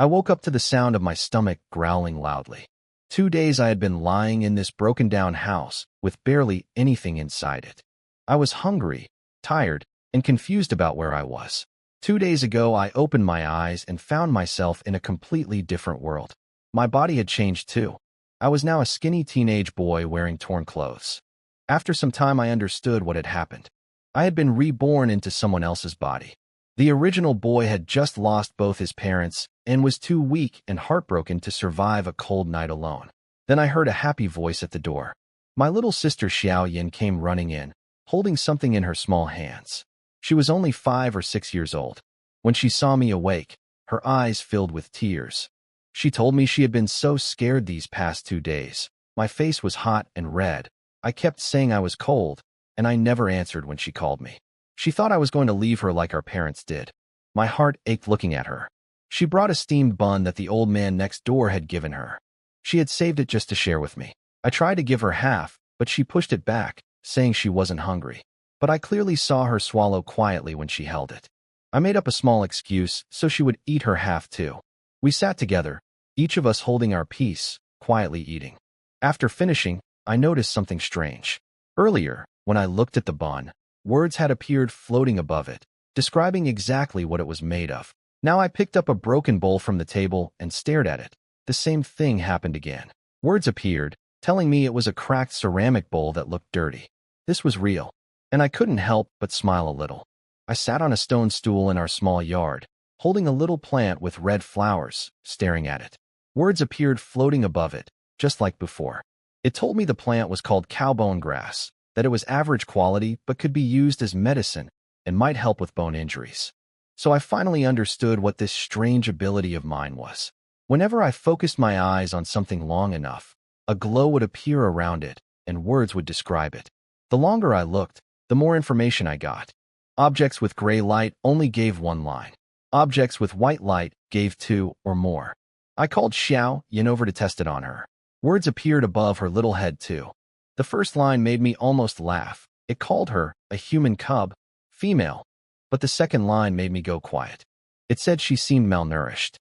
I woke up to the sound of my stomach growling loudly. 2 days I had been lying in this broken-down house with barely anything inside it. I was hungry, tired, and confused about where I was. 2 days ago, I opened my eyes and found myself in a completely different world. My body had changed too. I was now a skinny teenage boy wearing torn clothes. After some time, I understood what had happened. I had been reborn into someone else's body. The original boy had just lost both his parents and was too weak and heartbroken to survive a cold night alone. Then I heard a happy voice at the door. My little sister Xiao Yin came running in, holding something in her small hands. She was only 5 or 6 years old. When she saw me awake, her eyes filled with tears. She told me she had been so scared these past 2 days. My face was hot and red. I kept saying I was cold, and I never answered when she called me. She thought I was going to leave her like our parents did. My heart ached looking at her. She brought a steamed bun that the old man next door had given her. She had saved it just to share with me. I tried to give her half, but she pushed it back, saying she wasn't hungry. But I clearly saw her swallow quietly when she held it. I made up a small excuse so she would eat her half too. We sat together, each of us holding our piece, quietly eating. After finishing, I noticed something strange. Earlier, when I looked at the bun, words had appeared floating above it, describing exactly what it was made of. Now I picked up a broken bowl from the table and stared at it. The same thing happened again. Words appeared, telling me it was a cracked ceramic bowl that looked dirty. This was real, and I couldn't help but smile a little. I sat on a stone stool in our small yard, holding a little plant with red flowers, staring at it. Words appeared floating above it, just like before. It told me the plant was called cowbone grass, that it was average quality but could be used as medicine and might help with bone injuries. So I finally understood what this strange ability of mine was. Whenever I focused my eyes on something long enough, a glow would appear around it, and words would describe it. The longer I looked, the more information I got. Objects with gray light only gave 1 line. Objects with white light gave 2 or more. I called Xiao Yin over to test it on her. Words appeared above her little head too. The first line made me almost laugh. It called her a human cub, female. But the second line made me go quiet. It said she seemed malnourished.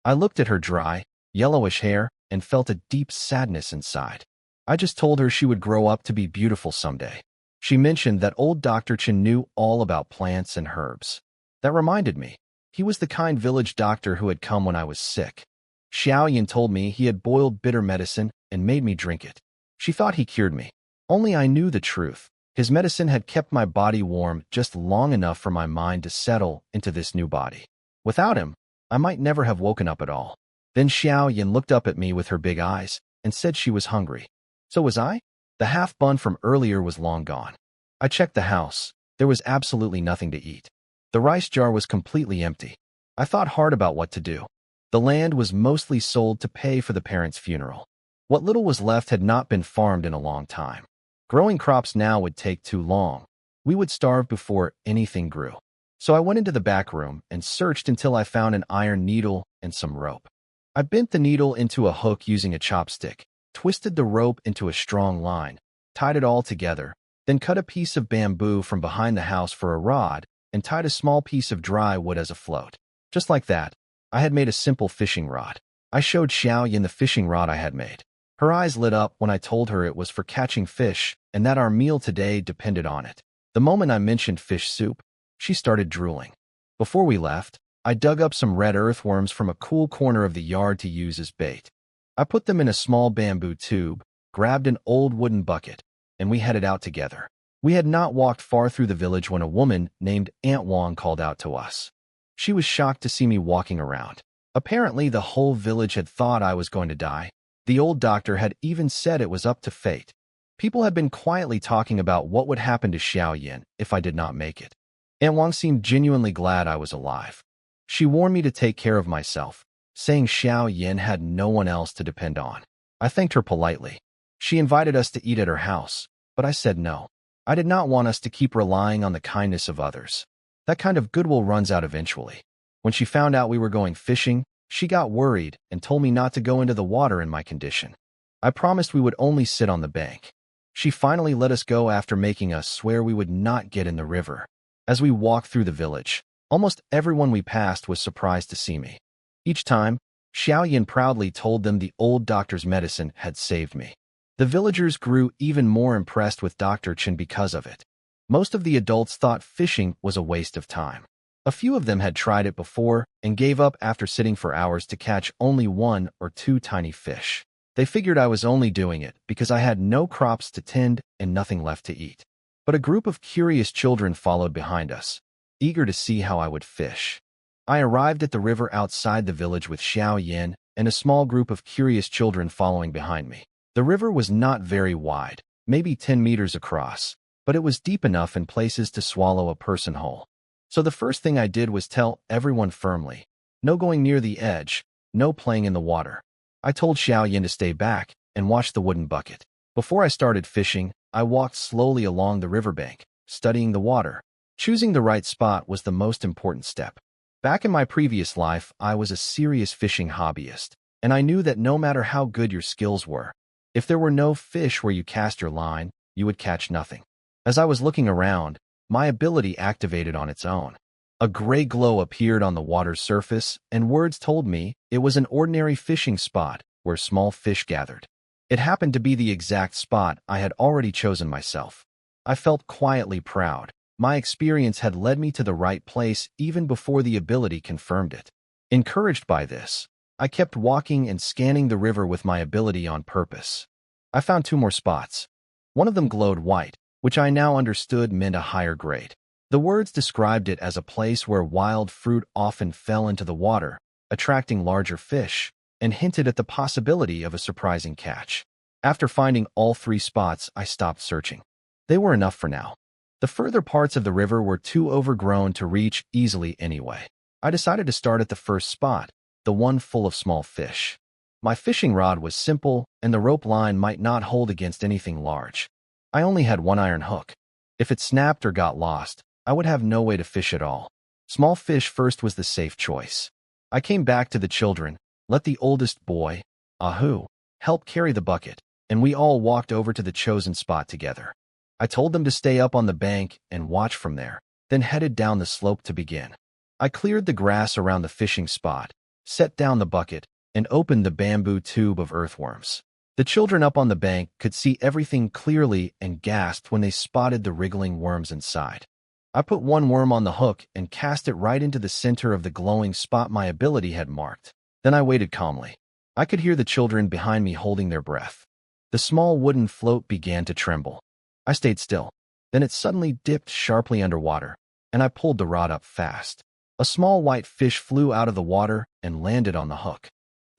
I looked at her dry, yellowish hair and felt a deep sadness inside. I just told her she would grow up to be beautiful someday. She mentioned that old Dr. Chen knew all about plants and herbs. That reminded me. He was the kind village doctor who had come when I was sick. Xiao Yin told me he had boiled bitter medicine and made me drink it. She thought he cured me. Only I knew the truth. His medicine had kept my body warm just long enough for my mind to settle into this new body. Without him, I might never have woken up at all. Then Xiao Yin looked up at me with her big eyes and said she was hungry. So was I? The half bun from earlier was long gone. I checked the house. There was absolutely nothing to eat. The rice jar was completely empty. I thought hard about what to do. The land was mostly sold to pay for the parents' funeral. What little was left had not been farmed in a long time. Growing crops now would take too long. We would starve before anything grew. So I went into the back room and searched until I found an iron needle and some rope. I bent the needle into a hook using a chopstick, twisted the rope into a strong line, tied it all together, then cut a piece of bamboo from behind the house for a rod and tied a small piece of dry wood as a float. Just like that, I had made a simple fishing rod. I showed Xiao Yin the fishing rod I had made. Her eyes lit up when I told her it was for catching fish and that our meal today depended on it. The moment I mentioned fish soup, she started drooling. Before we left, I dug up some red earthworms from a cool corner of the yard to use as bait. I put them in a small bamboo tube, grabbed an old wooden bucket, and we headed out together. We had not walked far through the village when a woman named Aunt Wang called out to us. She was shocked to see me walking around. Apparently, the whole village had thought I was going to die. The old doctor had even said it was up to fate. People had been quietly talking about what would happen to Xiao Yin if I did not make it. Aunt Wang seemed genuinely glad I was alive. She warned me to take care of myself, saying Xiao Yin had no one else to depend on. I thanked her politely. She invited us to eat at her house, but I said no. I did not want us to keep relying on the kindness of others. That kind of goodwill runs out eventually. When she found out we were going fishing, she got worried and told me not to go into the water in my condition. I promised we would only sit on the bank. She finally let us go after making us swear we would not get in the river. As we walked through the village, almost everyone we passed was surprised to see me. Each time, Xiaoyan proudly told them the old doctor's medicine had saved me. The villagers grew even more impressed with Dr. Chen because of it. Most of the adults thought fishing was a waste of time. A few of them had tried it before and gave up after sitting for hours to catch only 1 or 2 tiny fish. They figured I was only doing it because I had no crops to tend and nothing left to eat. But a group of curious children followed behind us, eager to see how I would fish. I arrived at the river outside the village with Xiao Yin and a small group of curious children following behind me. The river was not very wide, maybe 10 meters across, but it was deep enough in places to swallow a person whole. So the first thing I did was tell everyone firmly, no going near the edge, no playing in the water. I told Xiao Yin to stay back and watch the wooden bucket. Before I started fishing, I walked slowly along the riverbank, studying the water. Choosing the right spot was the most important step. Back in my previous life, I was a serious fishing hobbyist, and I knew that no matter how good your skills were, if there were no fish where you cast your line, you would catch nothing. As I was looking around, my ability activated on its own. A gray glow appeared on the water's surface, and words told me it was an ordinary fishing spot where small fish gathered. It happened to be the exact spot I had already chosen myself. I felt quietly proud. My experience had led me to the right place even before the ability confirmed it. Encouraged by this, I kept walking and scanning the river with my ability on purpose. I found 2 more spots. One of them glowed white, which I now understood meant a higher grade. The words described it as a place where wild fruit often fell into the water, attracting larger fish, and hinted at the possibility of a surprising catch. After finding all 3 spots, I stopped searching. They were enough for now. The further parts of the river were too overgrown to reach easily anyway. I decided to start at the first spot, the one full of small fish. My fishing rod was simple, and the rope line might not hold against anything large. I only had 1 iron hook. If it snapped or got lost, I would have no way to fish at all. Small fish first was the safe choice. I came back to the children, let the oldest boy, Ahu, help carry the bucket, and we all walked over to the chosen spot together. I told them to stay up on the bank and watch from there, then headed down the slope to begin. I cleared the grass around the fishing spot, set down the bucket, and opened the bamboo tube of earthworms. The children up on the bank could see everything clearly and gasped when they spotted the wriggling worms inside. I put 1 worm on the hook and cast it right into the center of the glowing spot my ability had marked. Then I waited calmly. I could hear the children behind me holding their breath. The small wooden float began to tremble. I stayed still. Then it suddenly dipped sharply underwater, and I pulled the rod up fast. A small white fish flew out of the water and landed on the hook.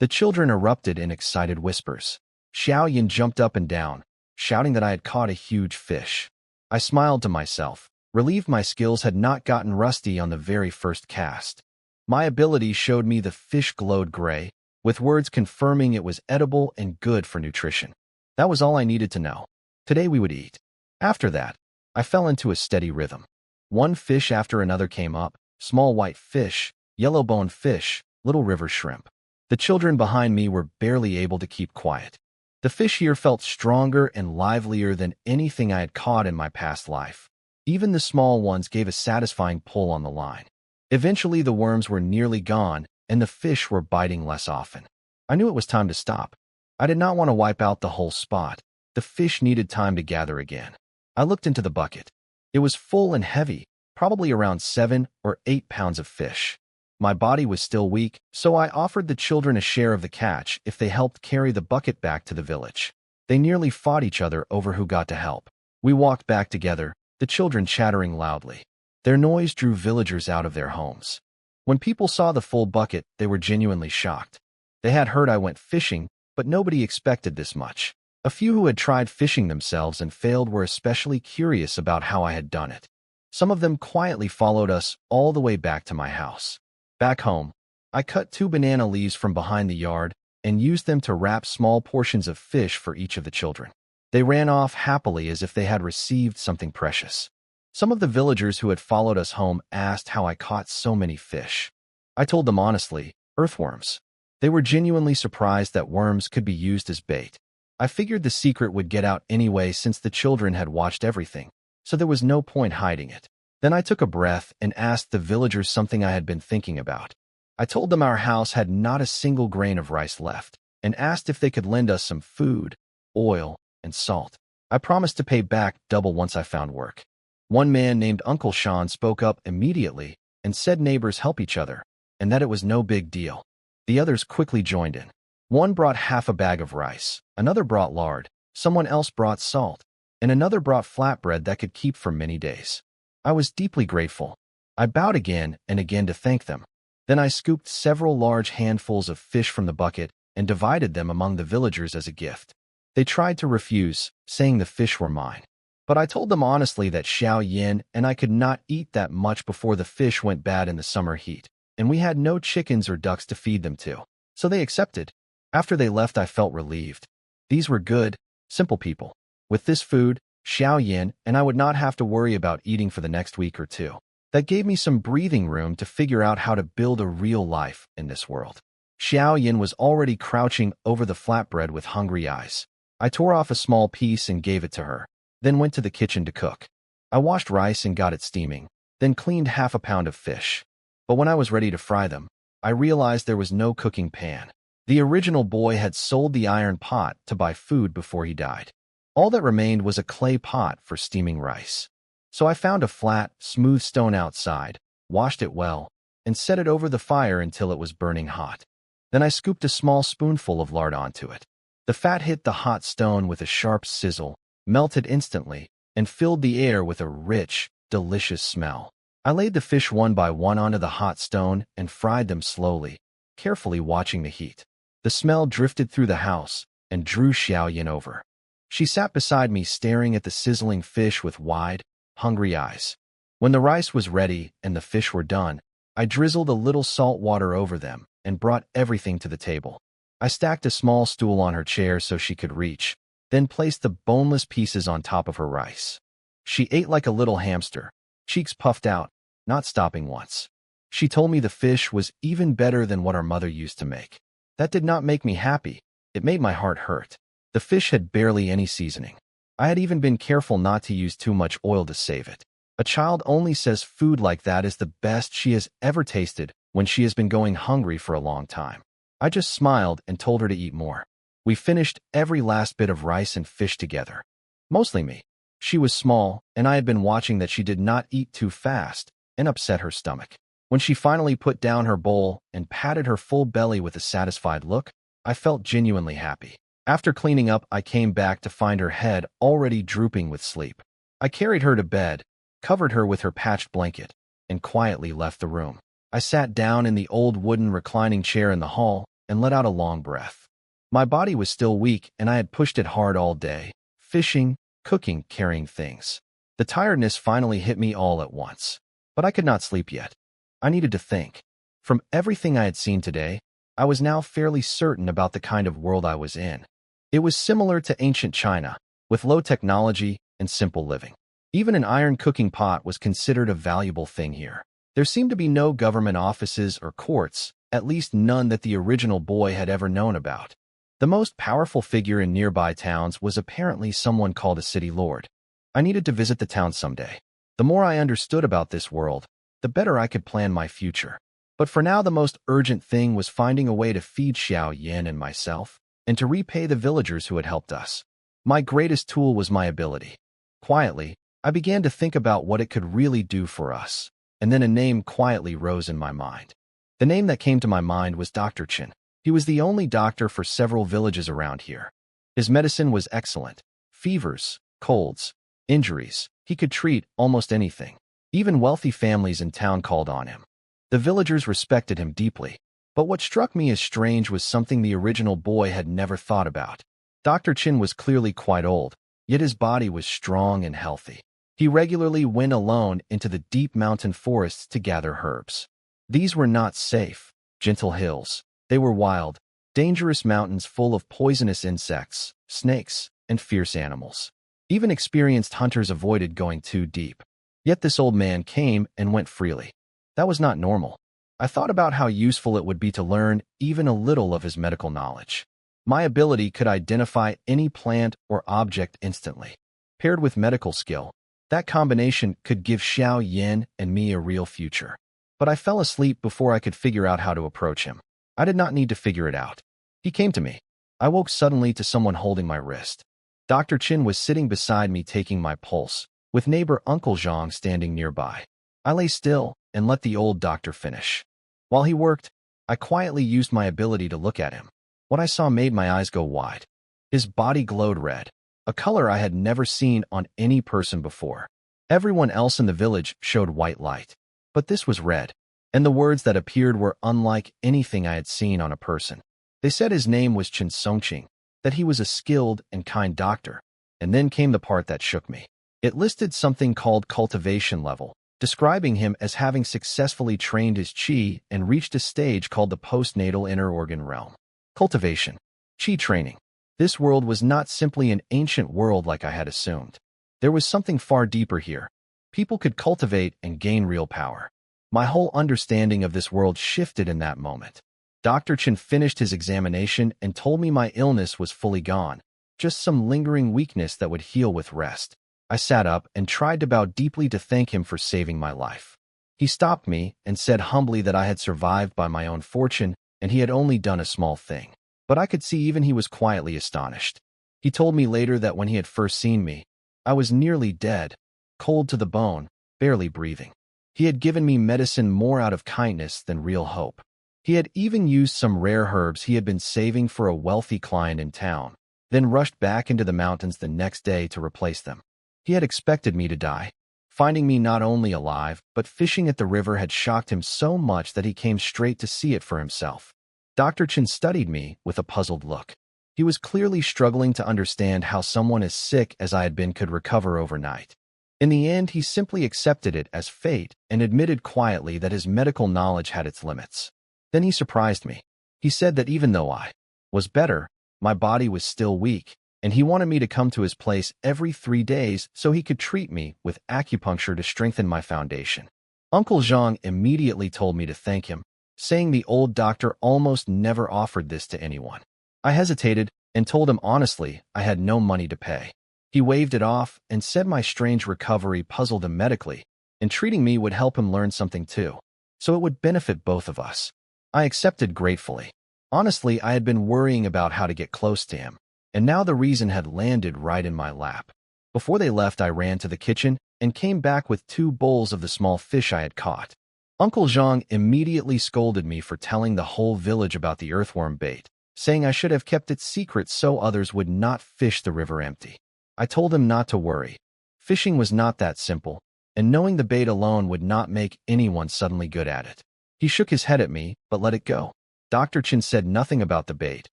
The children erupted in excited whispers. Xiao Yin jumped up and down, shouting that I had caught a huge fish. I smiled to myself, relieved my skills had not gotten rusty on the very first cast. My ability showed me the fish glowed gray, with words confirming it was edible and good for nutrition. That was all I needed to know. Today we would eat. After that, I fell into a steady rhythm. 1 fish after another came up, small white fish, yellow-boned fish, little river shrimp. The children behind me were barely able to keep quiet. The fish here felt stronger and livelier than anything I had caught in my past life. Even the small ones gave a satisfying pull on the line. Eventually the worms were nearly gone, and the fish were biting less often. I knew it was time to stop. I did not want to wipe out the whole spot. The fish needed time to gather again. I looked into the bucket. It was full and heavy, probably around 7 or 8 pounds of fish. My body was still weak, so I offered the children a share of the catch if they helped carry the bucket back to the village. They nearly fought each other over who got to help. We walked back together, the children chattering loudly. Their noise drew villagers out of their homes. When people saw the full bucket, they were genuinely shocked. They had heard I went fishing, but nobody expected this much. A few who had tried fishing themselves and failed were especially curious about how I had done it. Some of them quietly followed us all the way back to my house. Back home, I cut 2 banana leaves from behind the yard and used them to wrap small portions of fish for each of the children. They ran off happily as if they had received something precious. Some of the villagers who had followed us home asked how I caught so many fish. I told them honestly, earthworms. They were genuinely surprised that worms could be used as bait. I figured the secret would get out anyway since the children had watched everything, so there was no point hiding it. Then I took a breath and asked the villagers something I had been thinking about. I told them our house had not a single grain of rice left and asked if they could lend us some food, oil, and salt. I promised to pay back double once I found work. One man named Uncle Sean spoke up immediately and said neighbors help each other and that it was no big deal. The others quickly joined in. One brought half a bag of rice, another brought lard, someone else brought salt, and another brought flatbread that could keep for many days. I was deeply grateful. I bowed again and again to thank them. Then I scooped several large handfuls of fish from the bucket and divided them among the villagers as a gift. They tried to refuse, saying the fish were mine. But I told them honestly that Xiao Yin and I could not eat that much before the fish went bad in the summer heat, and we had no chickens or ducks to feed them to. So they accepted. After they left, I felt relieved. These were good, simple people. With this food, Xiao Yin and I would not have to worry about eating for the next week or two. That gave me some breathing room to figure out how to build a real life in this world. Xiao Yin was already crouching over the flatbread with hungry eyes. I tore off a small piece and gave it to her, then went to the kitchen to cook. I washed rice and got it steaming, then cleaned half a pound of fish. But when I was ready to fry them, I realized there was no cooking pan. The original boy had sold the iron pot to buy food before he died. All that remained was a clay pot for steaming rice. So I found a flat, smooth stone outside, washed it well, and set it over the fire until it was burning hot. Then I scooped a small spoonful of lard onto it. The fat hit the hot stone with a sharp sizzle, melted instantly, and filled the air with a rich, delicious smell. I laid the fish one by one onto the hot stone and fried them slowly, carefully watching the heat. The smell drifted through the house and drew Xiao Yin over. She sat beside me staring at the sizzling fish with wide, hungry eyes. When the rice was ready and the fish were done, I drizzled a little salt water over them and brought everything to the table. I stacked a small stool on her chair so she could reach, then placed the boneless pieces on top of her rice. She ate like a little hamster, cheeks puffed out, not stopping once. She told me the fish was even better than what our mother used to make. That did not make me happy. It made my heart hurt. The fish had barely any seasoning. I had even been careful not to use too much oil to save it. A child only says food like that is the best she has ever tasted when she has been going hungry for a long time. I just smiled and told her to eat more. We finished every last bit of rice and fish together. Mostly me. She was small, and I had been watching that she did not eat too fast and upset her stomach. When she finally put down her bowl and patted her full belly with a satisfied look, I felt genuinely happy. After cleaning up, I came back to find her head already drooping with sleep. I carried her to bed, covered her with her patched blanket, and quietly left the room. I sat down in the old wooden reclining chair in the hall and let out a long breath. My body was still weak, and I had pushed it hard all day, fishing, cooking, carrying things. The tiredness finally hit me all at once. But I could not sleep yet. I needed to think. From everything I had seen today, I was now fairly certain about the kind of world I was in. It was similar to ancient China, with low technology and simple living. Even an iron cooking pot was considered a valuable thing here. There seemed to be no government offices or courts, at least none that the original boy had ever known about. The most powerful figure in nearby towns was apparently someone called a city lord. I needed to visit the town someday. The more I understood about this world, the better I could plan my future. But for now, the most urgent thing was finding a way to feed Xiao Yin and myself, and to repay the villagers who had helped us. My greatest tool was my ability. Quietly, I began to think about what it could really do for us, and then a name quietly rose in my mind. The name that came to my mind was Dr. Chen. He was the only doctor for several villages around here. His medicine was excellent. Fevers, colds, injuries. He could treat almost anything. Even wealthy families in town called on him. The villagers respected him deeply. But what struck me as strange was something the original boy had never thought about. Dr. Chen was clearly quite old, yet his body was strong and healthy. He regularly went alone into the deep mountain forests to gather herbs. These were not safe, gentle hills. They were wild, dangerous mountains full of poisonous insects, snakes, and fierce animals. Even experienced hunters avoided going too deep. Yet this old man came and went freely. That was not normal. I thought about how useful it would be to learn even a little of his medical knowledge. My ability could identify any plant or object instantly. Paired with medical skill, that combination could give Xiao Yin and me a real future. but I fell asleep before I could figure out how to approach him. I did not need to figure it out. He came to me. I woke suddenly to someone holding my wrist. Dr. Chin was sitting beside me taking my pulse, with neighbor Uncle Zhang standing nearby. I lay still and let the old doctor finish. While he worked, I quietly used my ability to look at him. What I saw made my eyes go wide. His body glowed red, a color I had never seen on any person before. Everyone else in the village showed white light, but this was red, and the words that appeared were unlike anything I had seen on a person. They said his name was Chen Songqing, that he was a skilled and kind doctor, and then came the part that shook me. It listed something called cultivation level, describing him as having successfully trained his qi and reached a stage called the postnatal inner organ realm. Cultivation. Qi training. This world was not simply an ancient world like I had assumed. There was something far deeper here. People could cultivate and gain real power. My whole understanding of this world shifted in that moment. Dr. Chen finished his examination and told me my illness was fully gone, just some lingering weakness that would heal with rest. I sat up and tried to bow deeply to thank him for saving my life. He stopped me and said humbly that I had survived by my own fortune and he had only done a small thing. But I could see even he was quietly astonished. He told me later that when he had first seen me, I was nearly dead, cold to the bone, barely breathing. He had given me medicine more out of kindness than real hope. He had even used some rare herbs he had been saving for a wealthy client in town, then rushed back into the mountains the next day to replace them. He had expected me to die. Finding me not only alive, but fishing at the river had shocked him so much that he came straight to see it for himself. Dr. Chen studied me with a puzzled look. He was clearly struggling to understand how someone as sick as I had been could recover overnight. In the end, he simply accepted it as fate and admitted quietly that his medical knowledge had its limits. Then he surprised me. He said that even though I was better, my body was still weak, and he wanted me to come to his place every 3 days so he could treat me with acupuncture to strengthen my foundation. Uncle Zhang immediately told me to thank him, saying the old doctor almost never offered this to anyone. I hesitated and told him honestly I had no money to pay. He waved it off and said my strange recovery puzzled him medically, and treating me would help him learn something too, so it would benefit both of us. I accepted gratefully. Honestly, I had been worrying about how to get close to him, and now the reason had landed right in my lap. Before they left, I ran to the kitchen and came back with 2 bowls of the small fish I had caught. Uncle Zhang immediately scolded me for telling the whole village about the earthworm bait, saying I should have kept it secret so others would not fish the river empty. I told him not to worry. Fishing was not that simple, and knowing the bait alone would not make anyone suddenly good at it. He shook his head at me, but let it go. Dr. Chen said nothing about the bait,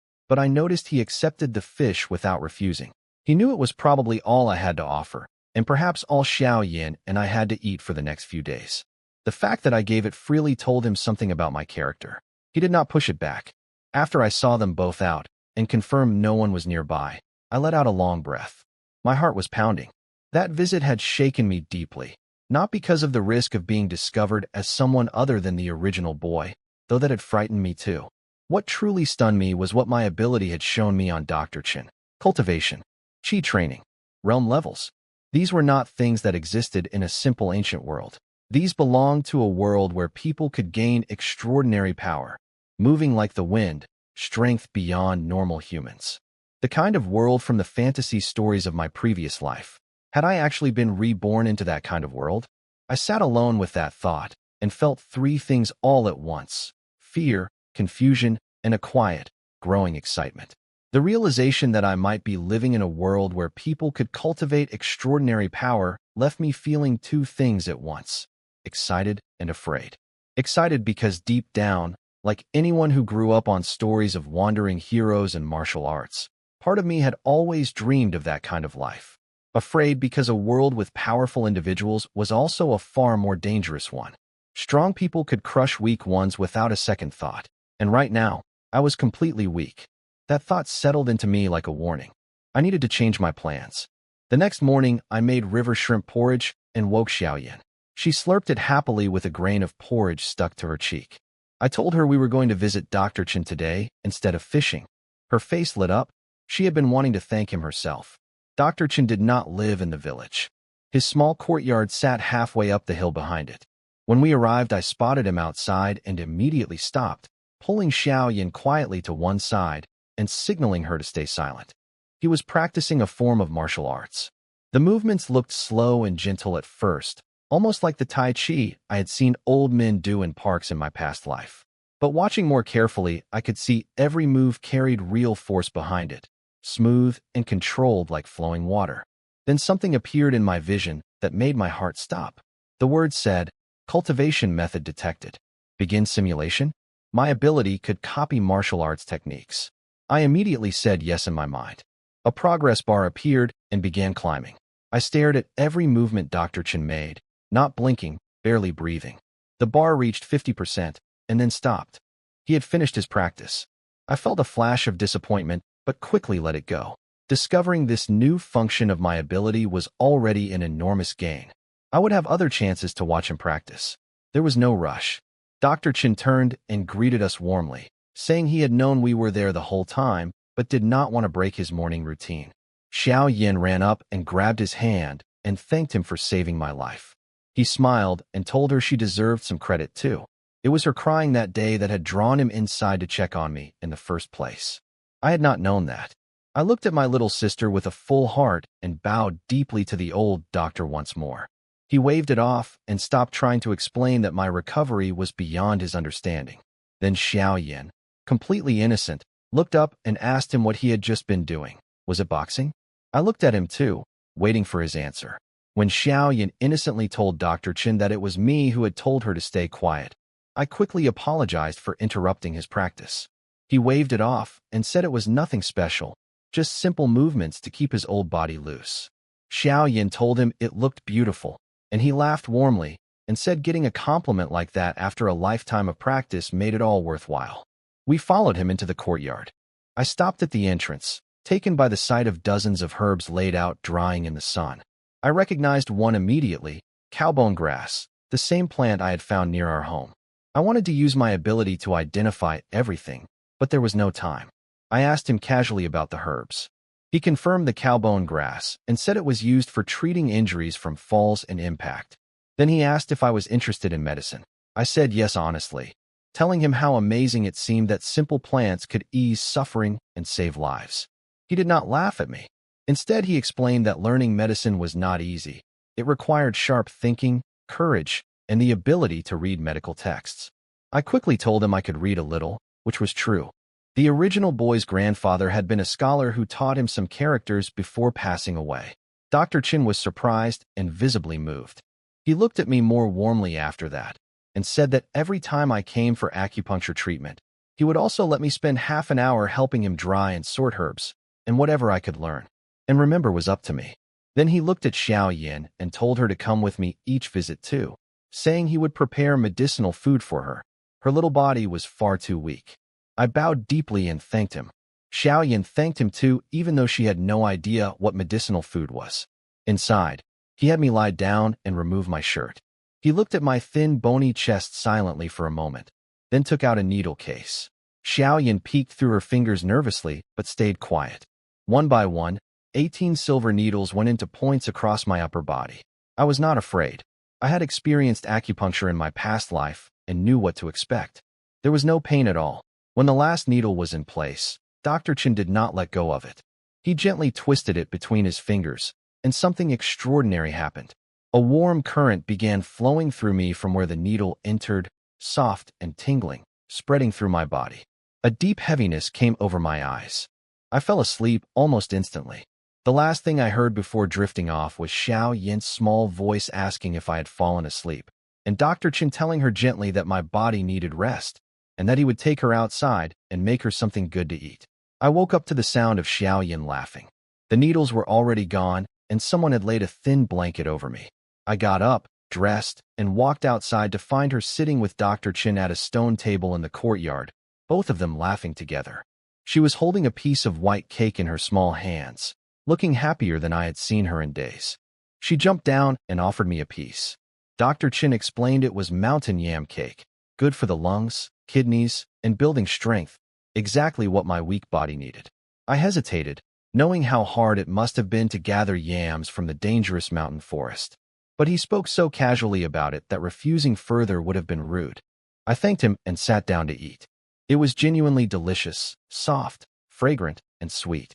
but I noticed he accepted the fish without refusing. He knew it was probably all I had to offer, and perhaps all Xiao Yin and I had to eat for the next few days. The fact that I gave it freely told him something about my character. He did not push it back. After I saw them both out and confirmed no one was nearby, I let out a long breath. My heart was pounding. That visit had shaken me deeply, not because of the risk of being discovered as someone other than the original boy, though that had frightened me too. What truly stunned me was what my ability had shown me on Dr. Chen. Cultivation, qi training, realm levels. These were not things that existed in a simple ancient world. These belonged to a world where people could gain extraordinary power, moving like the wind, strength beyond normal humans. The kind of world from the fantasy stories of my previous life. Had I actually been reborn into that kind of world? I sat alone with that thought and felt 3 things all at once: fear, confusion, and a quiet, growing excitement. The realization that I might be living in a world where people could cultivate extraordinary power left me feeling 2 things at once: excited and afraid. Excited because deep down, like anyone who grew up on stories of wandering heroes and martial arts, part of me had always dreamed of that kind of life. Afraid because a world with powerful individuals was also a far more dangerous one. Strong people could crush weak ones without a second thought, and right now, I was completely weak. That thought settled into me like a warning. I needed to change my plans. The next morning, I made river shrimp porridge and woke Xiaoyan. She slurped it happily with a grain of porridge stuck to her cheek. I told her we were going to visit Dr. Chen today instead of fishing. Her face lit up. She had been wanting to thank him herself. Dr. Chen did not live in the village. His small courtyard sat halfway up the hill behind it. When we arrived, I spotted him outside and immediately stopped, pulling Xiao Yin quietly to one side and signaling her to stay silent. He was practicing a form of martial arts. The movements looked slow and gentle at first, almost like the Tai Chi I had seen old men do in parks in my past life. But watching more carefully, I could see every move carried real force behind it, smooth and controlled like flowing water. Then something appeared in my vision that made my heart stop. The word said, "Cultivation method detected. Begin simulation." My ability could copy martial arts techniques. I immediately said yes in my mind. A progress bar appeared and began climbing. I stared at every movement Dr. Chen made, not blinking, barely breathing. The bar reached 50% and then stopped. He had finished his practice. I felt a flash of disappointment, but quickly let it go. Discovering this new function of my ability was already an enormous gain. I would have other chances to watch him practice. There was no rush. Dr. Chen turned and greeted us warmly, saying he had known we were there the whole time, but did not want to break his morning routine. Xiao Yin ran up and grabbed his hand and thanked him for saving my life. He smiled and told her she deserved some credit too. It was her crying that day that had drawn him inside to check on me in the first place. I had not known that. I looked at my little sister with a full heart and bowed deeply to the old doctor once more. He waved it off and stopped trying to explain that my recovery was beyond his understanding. Then Xiao Yin, completely innocent, looked up and asked him what he had just been doing. Was it boxing? I looked at him too, waiting for his answer. When Xiao Yin innocently told Dr. Chen that it was me who had told her to stay quiet, I quickly apologized for interrupting his practice. He waved it off and said it was nothing special, just simple movements to keep his old body loose. Xiao Yin told him it looked beautiful, and he laughed warmly and said getting a compliment like that after a lifetime of practice made it all worthwhile. We followed him into the courtyard. I stopped at the entrance, taken by the sight of dozens of herbs laid out drying in the sun. I recognized one immediately, cowbone grass, the same plant I had found near our home. I wanted to use my ability to identify everything, but there was no time. I asked him casually about the herbs. He confirmed the cowbone grass and said it was used for treating injuries from falls and impact. Then he asked if I was interested in medicine. I said yes honestly, telling him how amazing it seemed that simple plants could ease suffering and save lives. He did not laugh at me. Instead, he explained that learning medicine was not easy. It required sharp thinking, courage, and the ability to read medical texts. I quickly told him I could read a little, which was true. The original boy's grandfather had been a scholar who taught him some characters before passing away. Dr. Chen was surprised and visibly moved. He looked at me more warmly after that and said that every time I came for acupuncture treatment, he would also let me spend half an hour helping him dry and sort herbs, and whatever I could learn and remember was up to me. Then he looked at Xiao Yin and told her to come with me each visit too, saying he would prepare medicinal food for her. Her little body was far too weak. I bowed deeply and thanked him. Xiao Yin thanked him too, even though she had no idea what medicinal food was. Inside, he had me lie down and remove my shirt. He looked at my thin, bony chest silently for a moment, then took out a needle case. Xiao Yin peeked through her fingers nervously, but stayed quiet. One by one, 18 silver needles went into points across my upper body. I was not afraid. I had experienced acupuncture in my past life and knew what to expect. There was no pain at all. When the last needle was in place, Dr. Chen did not let go of it. He gently twisted it between his fingers, and something extraordinary happened. A warm current began flowing through me from where the needle entered, soft and tingling, spreading through my body. A deep heaviness came over my eyes. I fell asleep almost instantly. The last thing I heard before drifting off was Xiao Yin's small voice asking if I had fallen asleep, and Dr. Chen telling her gently that my body needed rest, and that he would take her outside and make her something good to eat. I woke up to the sound of Xiao Yin laughing. The needles were already gone, and someone had laid a thin blanket over me. I got up, dressed, and walked outside to find her sitting with Dr. Chen at a stone table in the courtyard, both of them laughing together. She was holding a piece of white cake in her small hands, looking happier than I had seen her in days. She jumped down and offered me a piece. Dr. Chen explained it was mountain yam cake, good for the lungs, kidneys, and building strength, exactly what my weak body needed. I hesitated, knowing how hard it must have been to gather yams from the dangerous mountain forest. But he spoke so casually about it that refusing further would have been rude. I thanked him and sat down to eat. It was genuinely delicious, soft, fragrant, and sweet.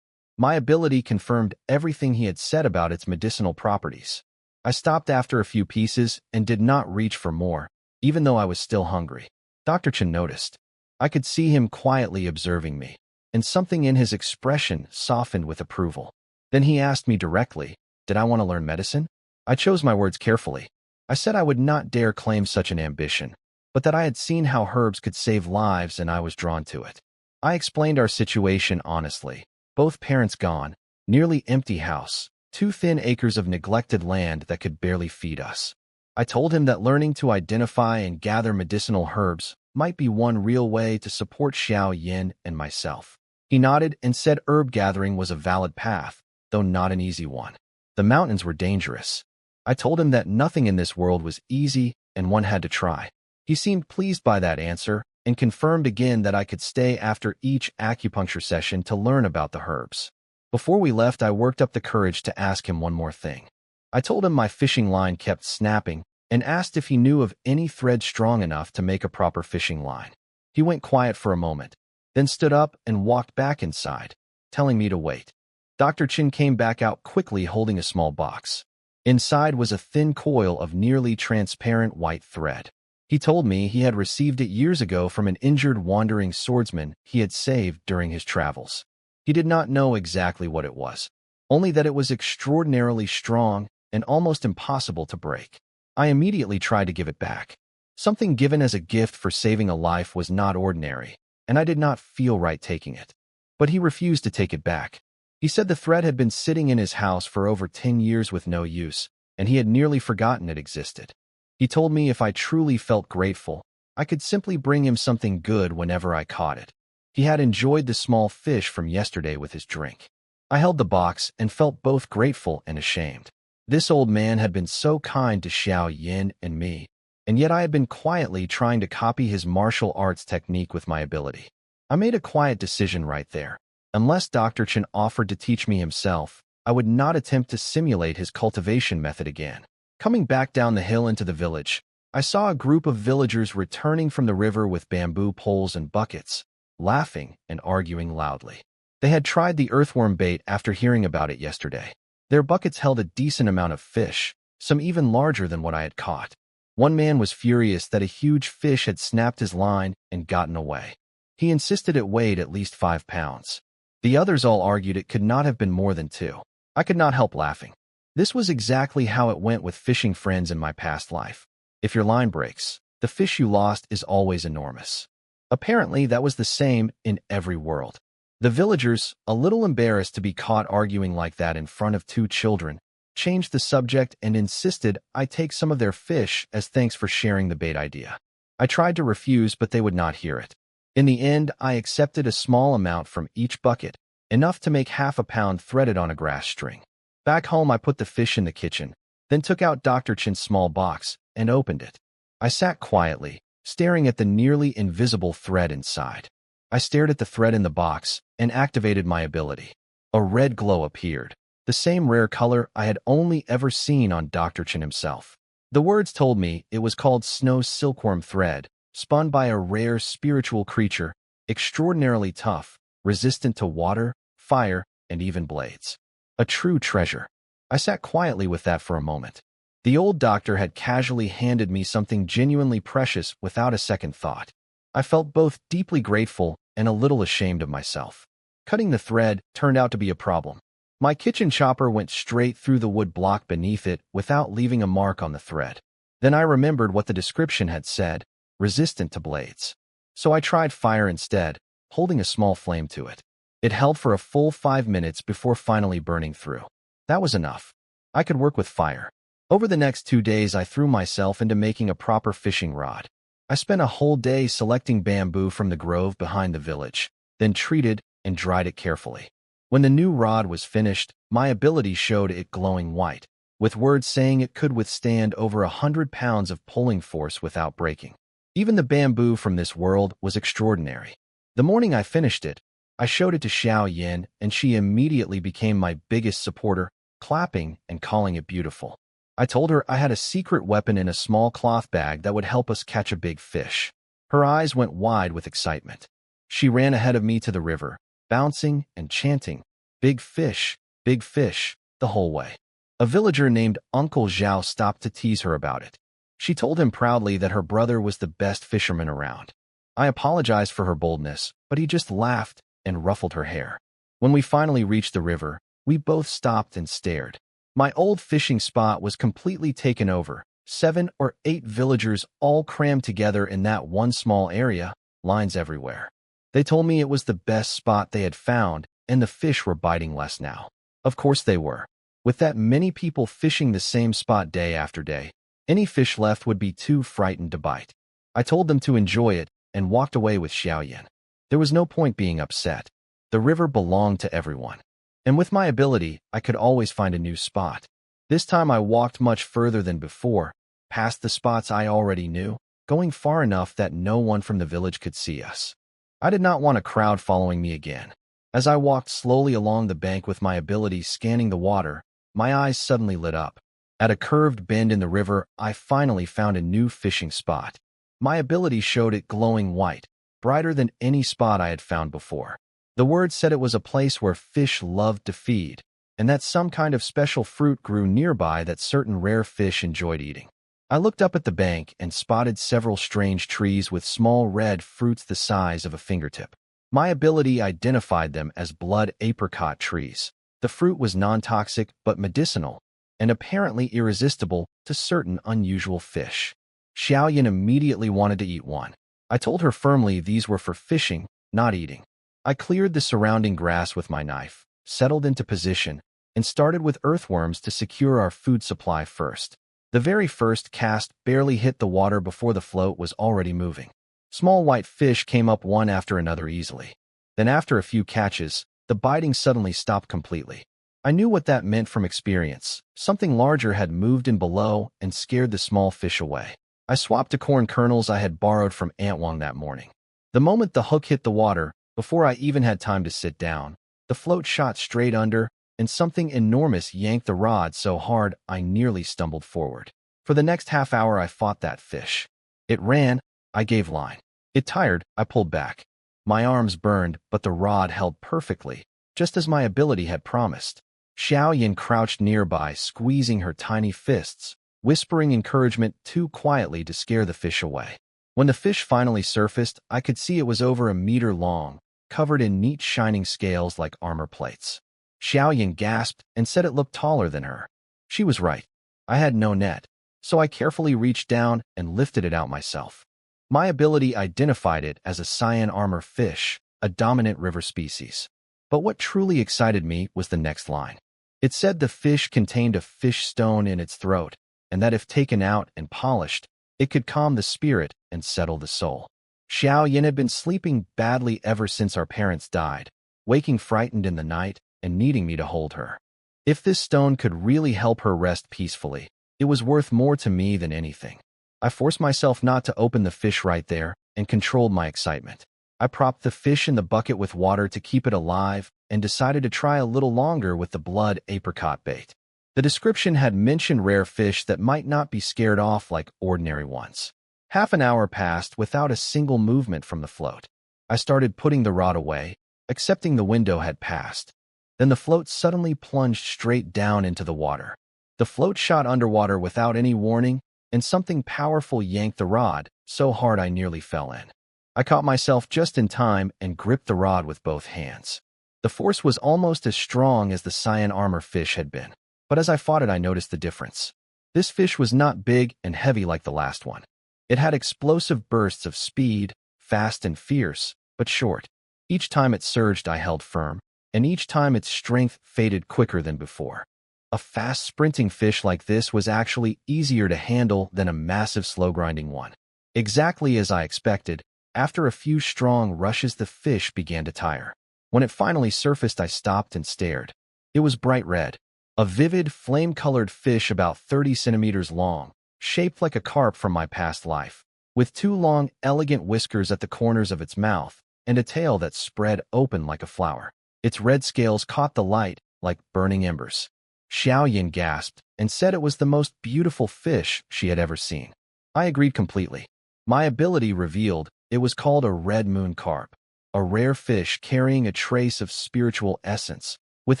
My ability confirmed everything he had said about its medicinal properties. I stopped after a few pieces and did not reach for more, even though I was still hungry. Dr. Chen noticed. I could see him quietly observing me, and something in his expression softened with approval. Then he asked me directly, did I want to learn medicine? I chose my words carefully. I said I would not dare claim such an ambition, but that I had seen how herbs could save lives and I was drawn to it. I explained our situation honestly. Both parents gone, nearly empty house, 2 thin acres of neglected land that could barely feed us. I told him that learning to identify and gather medicinal herbs might be one real way to support Xiao Yin and myself. He nodded and said herb gathering was a valid path, though not an easy one. The mountains were dangerous. I told him that nothing in this world was easy and one had to try. He seemed pleased by that answer and confirmed again that I could stay after each acupuncture session to learn about the herbs. Before we left, I worked up the courage to ask him one more thing. I told him my fishing line kept snapping and asked if he knew of any thread strong enough to make a proper fishing line. He went quiet for a moment, then stood up and walked back inside, telling me to wait. Dr. Chen came back out quickly holding a small box. Inside was a thin coil of nearly transparent white thread. He told me he had received it years ago from an injured wandering swordsman he had saved during his travels. He did not know exactly what it was, only that it was extraordinarily strong and almost impossible to break. I immediately tried to give it back. Something given as a gift for saving a life was not ordinary, and I did not feel right taking it. But he refused to take it back. He said the thread had been sitting in his house for over 10 years with no use, and he had nearly forgotten it existed. He told me if I truly felt grateful, I could simply bring him something good whenever I caught it. He had enjoyed the small fish from yesterday with his drink. I held the box and felt both grateful and ashamed. This old man had been so kind to Xiao Yin and me, and yet I had been quietly trying to copy his martial arts technique with my ability. I made a quiet decision right there. Unless Dr. Chen offered to teach me himself, I would not attempt to simulate his cultivation method again. Coming back down the hill into the village, I saw a group of villagers returning from the river with bamboo poles and buckets, laughing and arguing loudly. They had tried the earthworm bait after hearing about it yesterday. Their buckets held a decent amount of fish, some even larger than what I had caught. One man was furious that a huge fish had snapped his line and gotten away. He insisted it weighed at least 5 pounds. The others all argued it could not have been more than 2. I could not help laughing. This was exactly how it went with fishing friends in my past life. If your line breaks, the fish you lost is always enormous. Apparently, that was the same in every world. The villagers, a little embarrassed to be caught arguing like that in front of 2 children, changed the subject and insisted I take some of their fish as thanks for sharing the bait idea. I tried to refuse, but they would not hear it. In the end, I accepted a small amount from each bucket, enough to make half a pound threaded on a grass string. Back home, I put the fish in the kitchen, then took out Dr. Chen's small box and opened it. I sat quietly, staring at the nearly invisible thread inside. I stared at the thread in the box and activated my ability. A red glow appeared, the same rare color I had only ever seen on Dr. Chen himself. The words told me it was called snow silkworm thread, spun by a rare spiritual creature, extraordinarily tough, resistant to water, fire, and even blades. A true treasure. I sat quietly with that for a moment. The old doctor had casually handed me something genuinely precious without a second thought. I felt both deeply grateful and a little ashamed of myself. Cutting the thread turned out to be a problem. My kitchen chopper went straight through the wood block beneath it without leaving a mark on the thread. Then I remembered what the description had said, resistant to blades. So I tried fire instead, holding a small flame to it. It held for a full 5 minutes before finally burning through. That was enough. I could work with fire. Over the next 2 days, I threw myself into making a proper fishing rod. I spent a whole day selecting bamboo from the grove behind the village, then treated and dried it carefully. When the new rod was finished, my ability showed it glowing white, with words saying it could withstand over 100 pounds of pulling force without breaking. Even the bamboo from this world was extraordinary. The morning I finished it, I showed it to Xiao Yin, and she immediately became my biggest supporter, clapping and calling it beautiful. I told her I had a secret weapon in a small cloth bag that would help us catch a big fish. Her eyes went wide with excitement. She ran ahead of me to the river, bouncing and chanting, big fish, the whole way. A villager named Uncle Zhao stopped to tease her about it. She told him proudly that her brother was the best fisherman around. I apologized for her boldness, but he just laughed and ruffled her hair. When we finally reached the river, we both stopped and stared. My old fishing spot was completely taken over. 7 or 8 villagers all crammed together in that one small area, lines everywhere. They told me it was the best spot they had found, and the fish were biting less now. Of course they were. With that many people fishing the same spot day after day, any fish left would be too frightened to bite. I told them to enjoy it and walked away with Xiaoyan. There was no point being upset. The river belonged to everyone. And with my ability, I could always find a new spot. This time I walked much further than before, past the spots I already knew, going far enough that no one from the village could see us. I did not want a crowd following me again. As I walked slowly along the bank with my ability scanning the water, my eyes suddenly lit up. At a curved bend in the river, I finally found a new fishing spot. My ability showed it glowing white, brighter than any spot I had found before. The word said it was a place where fish loved to feed, and that some kind of special fruit grew nearby that certain rare fish enjoyed eating. I looked up at the bank and spotted several strange trees with small red fruits the size of a fingertip. My ability identified them as blood apricot trees. The fruit was non-toxic but medicinal, and apparently irresistible to certain unusual fish. Xiaoyan immediately wanted to eat one. I told her firmly these were for fishing, not eating. I cleared the surrounding grass with my knife, settled into position, and started with earthworms to secure our food supply first. The very first cast barely hit the water before the float was already moving. Small white fish came up one after another easily. Then after a few catches, the biting suddenly stopped completely. I knew what that meant from experience. Something larger had moved in below and scared the small fish away. I swapped to corn kernels I had borrowed from Aunt Wang that morning. The moment the hook hit the water, before I even had time to sit down, the float shot straight under, and something enormous yanked the rod so hard I nearly stumbled forward. For the next half hour I fought that fish. It ran, I gave line. It tired, I pulled back. My arms burned, but the rod held perfectly, just as my ability had promised. Xiaoyan crouched nearby, squeezing her tiny fists, whispering encouragement too quietly to scare the fish away. When the fish finally surfaced, I could see it was over a meter long, covered in neat shining scales like armor plates. Xiaoyan gasped and said it looked taller than her. She was right. I had no net, so I carefully reached down and lifted it out myself. My ability identified it as a cyan armor fish, a dominant river species. But what truly excited me was the next line. It said the fish contained a fish stone in its throat, and that if taken out and polished, it could calm the spirit and settle the soul. Xiaoyan had been sleeping badly ever since our parents died, waking frightened in the night and needing me to hold her. If this stone could really help her rest peacefully, it was worth more to me than anything. I forced myself not to open the fish right there and controlled my excitement. I propped the fish in the bucket with water to keep it alive and decided to try a little longer with the blood apricot bait. The description had mentioned rare fish that might not be scared off like ordinary ones. Half an hour passed without a single movement from the float. I started putting the rod away, accepting the window had passed. Then the float suddenly plunged straight down into the water. The float shot underwater without any warning, and something powerful yanked the rod so hard I nearly fell in. I caught myself just in time and gripped the rod with both hands. The force was almost as strong as the cyan armor fish had been, but as I fought it I noticed the difference. This fish was not big and heavy like the last one. It had explosive bursts of speed, fast and fierce, but short. Each time it surged I held firm, and each time its strength faded quicker than before. A fast sprinting fish like this was actually easier to handle than a massive slow grinding one. Exactly as I expected, after a few strong rushes the fish began to tire. When it finally surfaced I stopped and stared. It was bright red. A vivid, flame-colored fish about 30 centimeters long, shaped like a carp from my past life, with 2 long, elegant whiskers at the corners of its mouth, and a tail that spread open like a flower. Its red scales caught the light like burning embers. Xiaoyan gasped and said it was the most beautiful fish she had ever seen. I agreed completely. My ability revealed it was called a red moon carp, a rare fish carrying a trace of spiritual essence, with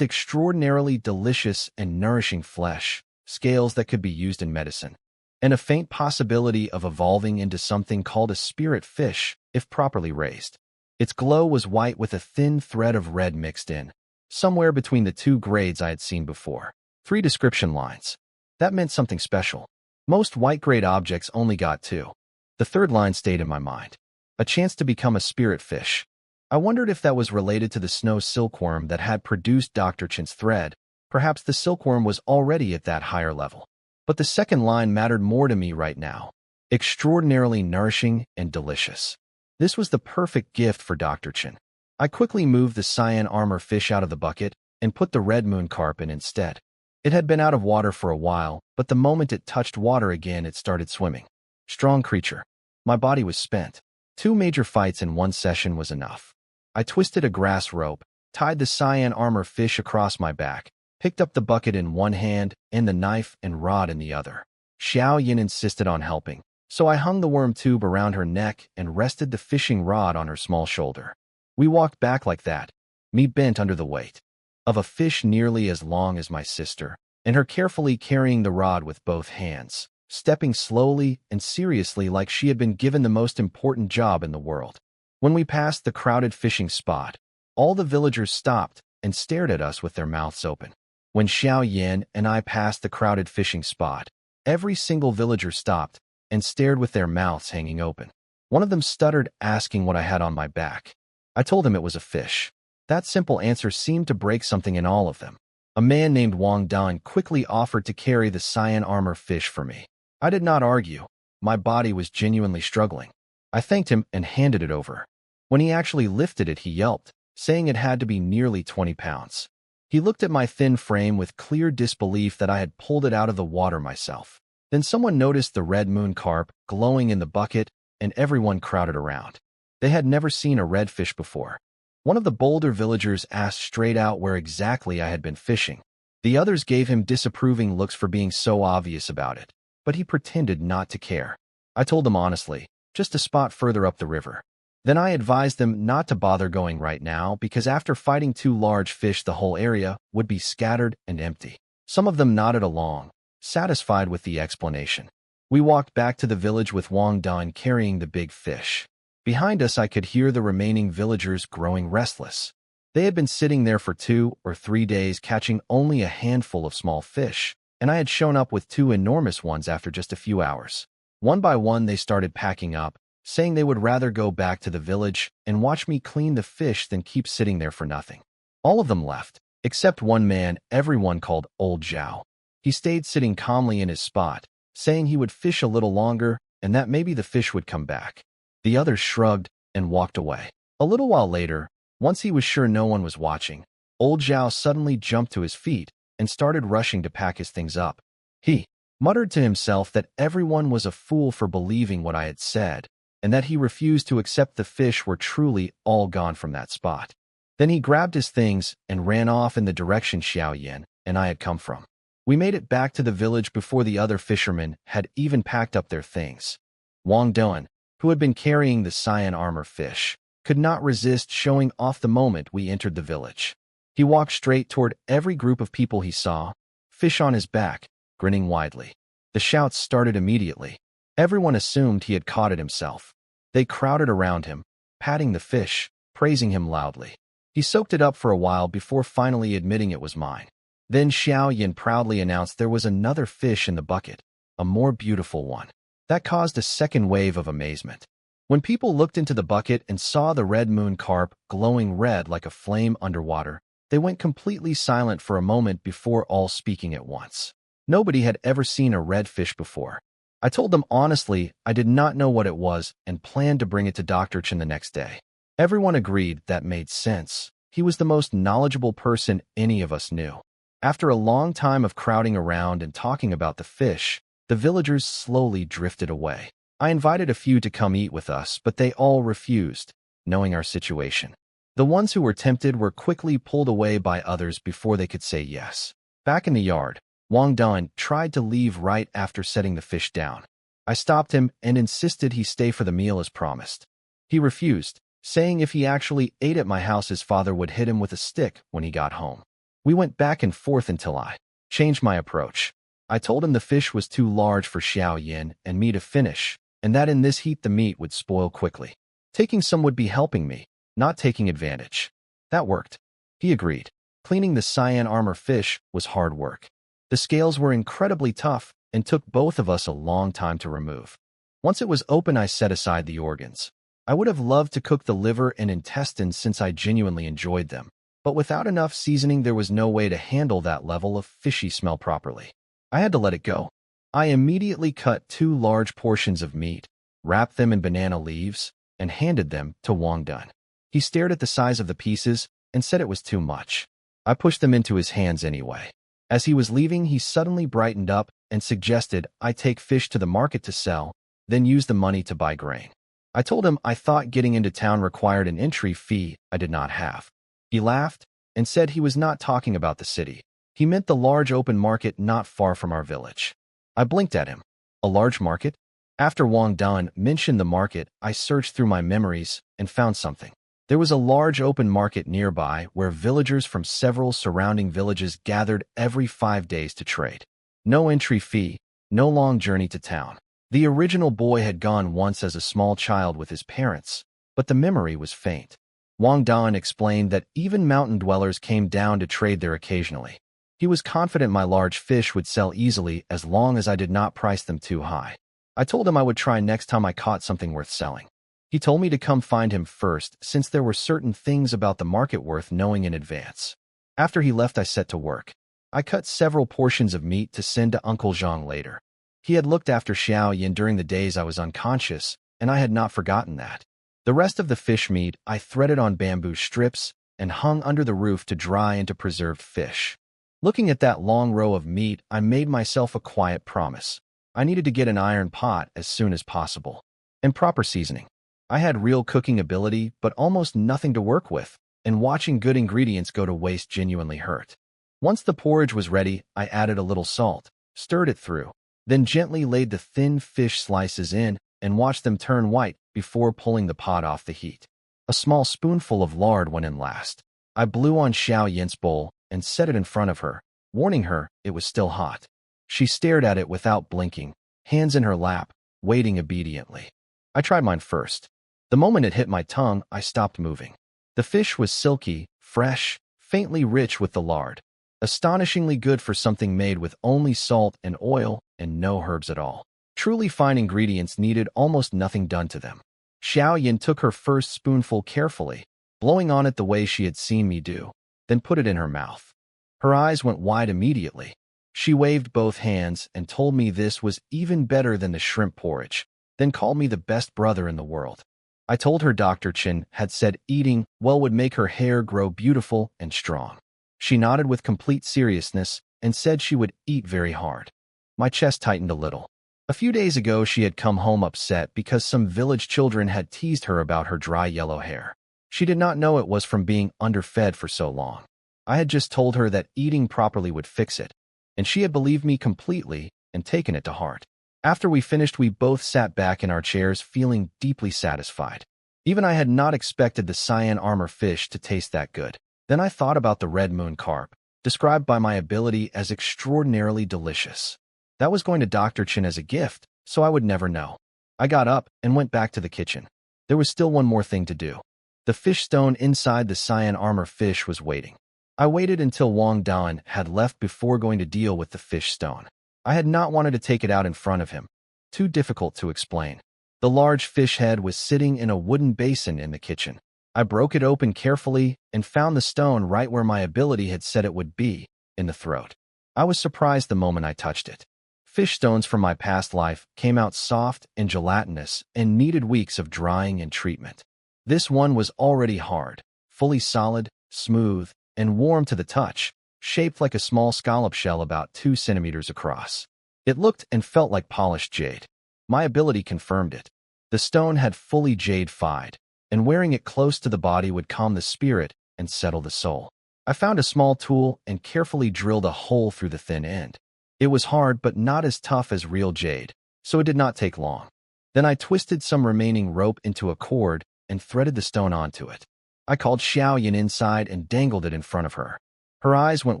extraordinarily delicious and nourishing flesh, scales that could be used in medicine, and a faint possibility of evolving into something called a spirit fish if properly raised. Its glow was white with a thin thread of red mixed in, somewhere between the two grades I had seen before. 3 description lines. That meant something special. Most white-grade objects only got 2. The third line stayed in my mind. A chance to become a spirit fish. I wondered if that was related to the snow silkworm that had produced Dr. Chin's thread. Perhaps the silkworm was already at that higher level. But the second line mattered more to me right now. Extraordinarily nourishing and delicious. This was the perfect gift for Dr. Chin. I quickly moved the cyan armor fish out of the bucket and put the red moon carp in instead. It had been out of water for a while, but the moment it touched water again, it started swimming. Strong creature. My body was spent. 2 major fights in one session was enough. I twisted a grass rope, tied the cyan armor fish across my back, picked up the bucket in one hand and the knife and rod in the other. Xiao Yin insisted on helping, so I hung the worm tube around her neck and rested the fishing rod on her small shoulder. We walked back like that, me bent under the weight of a fish nearly as long as my sister, and her carefully carrying the rod with both hands, stepping slowly and seriously like she had been given the most important job in the world. When we passed the crowded fishing spot, all the villagers stopped and stared at us with their mouths open. When Xiao Yan and I passed the crowded fishing spot, every single villager stopped and stared with their mouths hanging open. One of them stuttered, asking what I had on my back. I told him it was a fish. That simple answer seemed to break something in all of them. A man named Wang Dan quickly offered to carry the cyan armor fish for me. I did not argue. My body was genuinely struggling. I thanked him and handed it over. When he actually lifted it, he yelped, saying it had to be nearly 20 pounds. He looked at my thin frame with clear disbelief that I had pulled it out of the water myself. Then someone noticed the red moon carp glowing in the bucket, and everyone crowded around. They had never seen a red fish before. One of the bolder villagers asked straight out where exactly I had been fishing. The others gave him disapproving looks for being so obvious about it, but he pretended not to care. I told them honestly, just a spot further up the river. Then I advised them not to bother going right now because after fighting 2 large fish, the whole area would be scattered and empty. Some of them nodded along, satisfied with the explanation. We walked back to the village with Wang Dan carrying the big fish. Behind us, I could hear the remaining villagers growing restless. They had been sitting there for 2 or 3 days catching only a handful of small fish, and I had shown up with 2 enormous ones after just a few hours. One by one, they started packing up, saying they would rather go back to the village and watch me clean the fish than keep sitting there for nothing. All of them left, except one man everyone called Old Zhao. He stayed sitting calmly in his spot, saying he would fish a little longer and that maybe the fish would come back. The others shrugged and walked away. A little while later, once he was sure no one was watching, Old Zhao suddenly jumped to his feet and started rushing to pack his things up. He muttered to himself that everyone was a fool for believing what I had said, and that he refused to accept the fish were truly all gone from that spot. Then he grabbed his things and ran off in the direction Xiao Yan and I had come from. We made it back to the village before the other fishermen had even packed up their things. Wang Dan, who had been carrying the cyan armor fish, could not resist showing off the moment we entered the village. He walked straight toward every group of people he saw, fish on his back, grinning widely. The shouts started immediately. Everyone assumed he had caught it himself. They crowded around him, patting the fish, praising him loudly. He soaked it up for a while before finally admitting it was mine. Then Xiao Yin proudly announced there was another fish in the bucket, a more beautiful one. That caused a second wave of amazement. When people looked into the bucket and saw the red moon carp glowing red like a flame underwater, they went completely silent for a moment before all speaking at once. Nobody had ever seen a red fish before. I told them honestly I did not know what it was and planned to bring it to Dr. Chin the next day. Everyone agreed that made sense. He was the most knowledgeable person any of us knew. After a long time of crowding around and talking about the fish, the villagers slowly drifted away. I invited a few to come eat with us, but they all refused, knowing our situation. The ones who were tempted were quickly pulled away by others before they could say yes. Back in the yard, Wang Dan tried to leave right after setting the fish down. I stopped him and insisted he stay for the meal as promised. He refused, saying if he actually ate at my house his father would hit him with a stick when he got home. We went back and forth until I changed my approach. I told him the fish was too large for Xiao Yin and me to finish, and that in this heat the meat would spoil quickly. Taking some would be helping me, not taking advantage. That worked. He agreed. Cleaning the cyan armor fish was hard work. The scales were incredibly tough and took both of us a long time to remove. Once it was open, I set aside the organs. I would have loved to cook the liver and intestines since I genuinely enjoyed them, but without enough seasoning there was no way to handle that level of fishy smell properly. I had to let it go. I immediately cut 2 large portions of meat, wrapped them in banana leaves, and handed them to Wang Dan. He stared at the size of the pieces and said it was too much. I pushed them into his hands anyway. As he was leaving, he suddenly brightened up and suggested I take fish to the market to sell, then use the money to buy grain. I told him I thought getting into town required an entry fee I did not have. He laughed and said he was not talking about the city. He meant the large open market not far from our village. I blinked at him. A large market? After Wang Dan mentioned the market, I searched through my memories and found something. There was a large open market nearby where villagers from several surrounding villages gathered every 5 days to trade. No entry fee, no long journey to town. The original boy had gone once as a small child with his parents, but the memory was faint. Wang Dan explained that even mountain dwellers came down to trade there occasionally. He was confident my large fish would sell easily as long as I did not price them too high. I told him I would try next time I caught something worth selling. He told me to come find him first since there were certain things about the market worth knowing in advance. After he left, I set to work. I cut several portions of meat to send to Uncle Zhang later. He had looked after Xiao Yin during the days I was unconscious, and I had not forgotten that. The rest of the fish meat I threaded on bamboo strips and hung under the roof to dry into preserved fish. Looking at that long row of meat, I made myself a quiet promise. I needed to get an iron pot as soon as possible. And proper seasoning. I had real cooking ability, but almost nothing to work with, and watching good ingredients go to waste genuinely hurt. Once the porridge was ready, I added a little salt, stirred it through, then gently laid the thin fish slices in and watched them turn white before pulling the pot off the heat. A small spoonful of lard went in last. I blew on Xiao Yin's bowl and set it in front of her, warning her it was still hot. She stared at it without blinking, hands in her lap, waiting obediently. I tried mine first. The moment it hit my tongue, I stopped moving. The fish was silky, fresh, faintly rich with the lard. Astonishingly good for something made with only salt and oil and no herbs at all. Truly fine ingredients needed almost nothing done to them. Xiao Yin took her first spoonful carefully, blowing on it the way she had seen me do, then put it in her mouth. Her eyes went wide immediately. She waved both hands and told me this was even better than the shrimp porridge, then called me the best brother in the world. I told her Dr. Chen had said eating well would make her hair grow beautiful and strong. She nodded with complete seriousness and said she would eat very hard. My chest tightened a little. A few days ago, she had come home upset because some village children had teased her about her dry yellow hair. She did not know it was from being underfed for so long. I had just told her that eating properly would fix it, and she had believed me completely and taken it to heart. After we finished, we both sat back in our chairs feeling deeply satisfied. Even I had not expected the cyan armor fish to taste that good. Then I thought about the red moon carp, described by my ability as extraordinarily delicious. That was going to Dr. Chen as a gift, so I would never know. I got up and went back to the kitchen. There was still one more thing to do. The fish stone inside the cyan armor fish was waiting. I waited until Wang Dan had left before going to deal with the fish stone. I had not wanted to take it out in front of him. Too difficult to explain. The large fish head was sitting in a wooden basin in the kitchen. I broke it open carefully and found the stone right where my ability had said it would be, in the throat. I was surprised the moment I touched it. Fish stones from my past life came out soft and gelatinous and needed weeks of drying and treatment. This one was already hard, fully solid, smooth, and warm to the touch, shaped like a small scallop shell about 2 centimeters across. It looked and felt like polished jade. My ability confirmed it. The stone had fully jade-fied, and wearing it close to the body would calm the spirit and settle the soul. I found a small tool and carefully drilled a hole through the thin end. It was hard but not as tough as real jade, so it did not take long. Then I twisted some remaining rope into a cord and threaded the stone onto it. I called Xiaoyan inside and dangled it in front of her. Her eyes went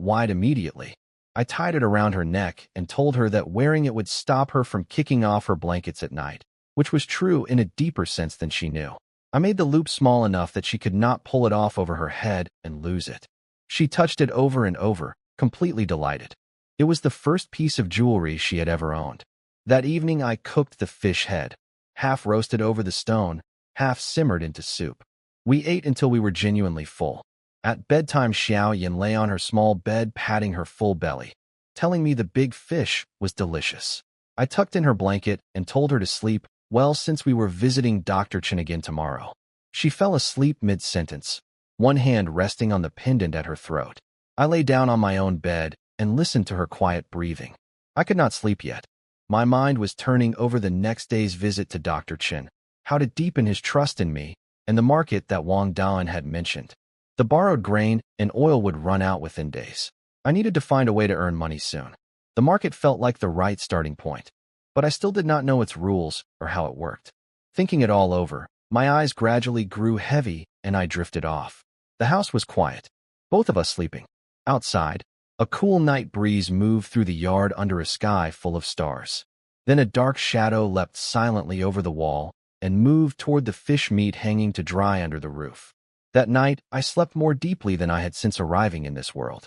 wide immediately. I tied it around her neck and told her that wearing it would stop her from kicking off her blankets at night, which was true in a deeper sense than she knew. I made the loop small enough that she could not pull it off over her head and lose it. She touched it over and over, completely delighted. It was the first piece of jewelry she had ever owned. That evening I cooked the fish head, half roasted over the stone, half simmered into soup. We ate until we were genuinely full. At bedtime, Xiaoyan lay on her small bed patting her full belly, telling me the big fish was delicious. I tucked in her blanket and told her to sleep well since we were visiting Dr. Chen again tomorrow. She fell asleep mid-sentence, one hand resting on the pendant at her throat. I lay down on my own bed and listened to her quiet breathing. I could not sleep yet. My mind was turning over the next day's visit to Dr. Chen, how to deepen his trust in me, and the market that Wang Dan had mentioned. The borrowed grain and oil would run out within days. I needed to find a way to earn money soon. The market felt like the right starting point, but I still did not know its rules or how it worked. Thinking it all over, my eyes gradually grew heavy and I drifted off. The house was quiet, both of us sleeping. Outside, a cool night breeze moved through the yard under a sky full of stars. Then a dark shadow leapt silently over the wall and moved toward the fish meat hanging to dry under the roof. That night, I slept more deeply than I had since arriving in this world.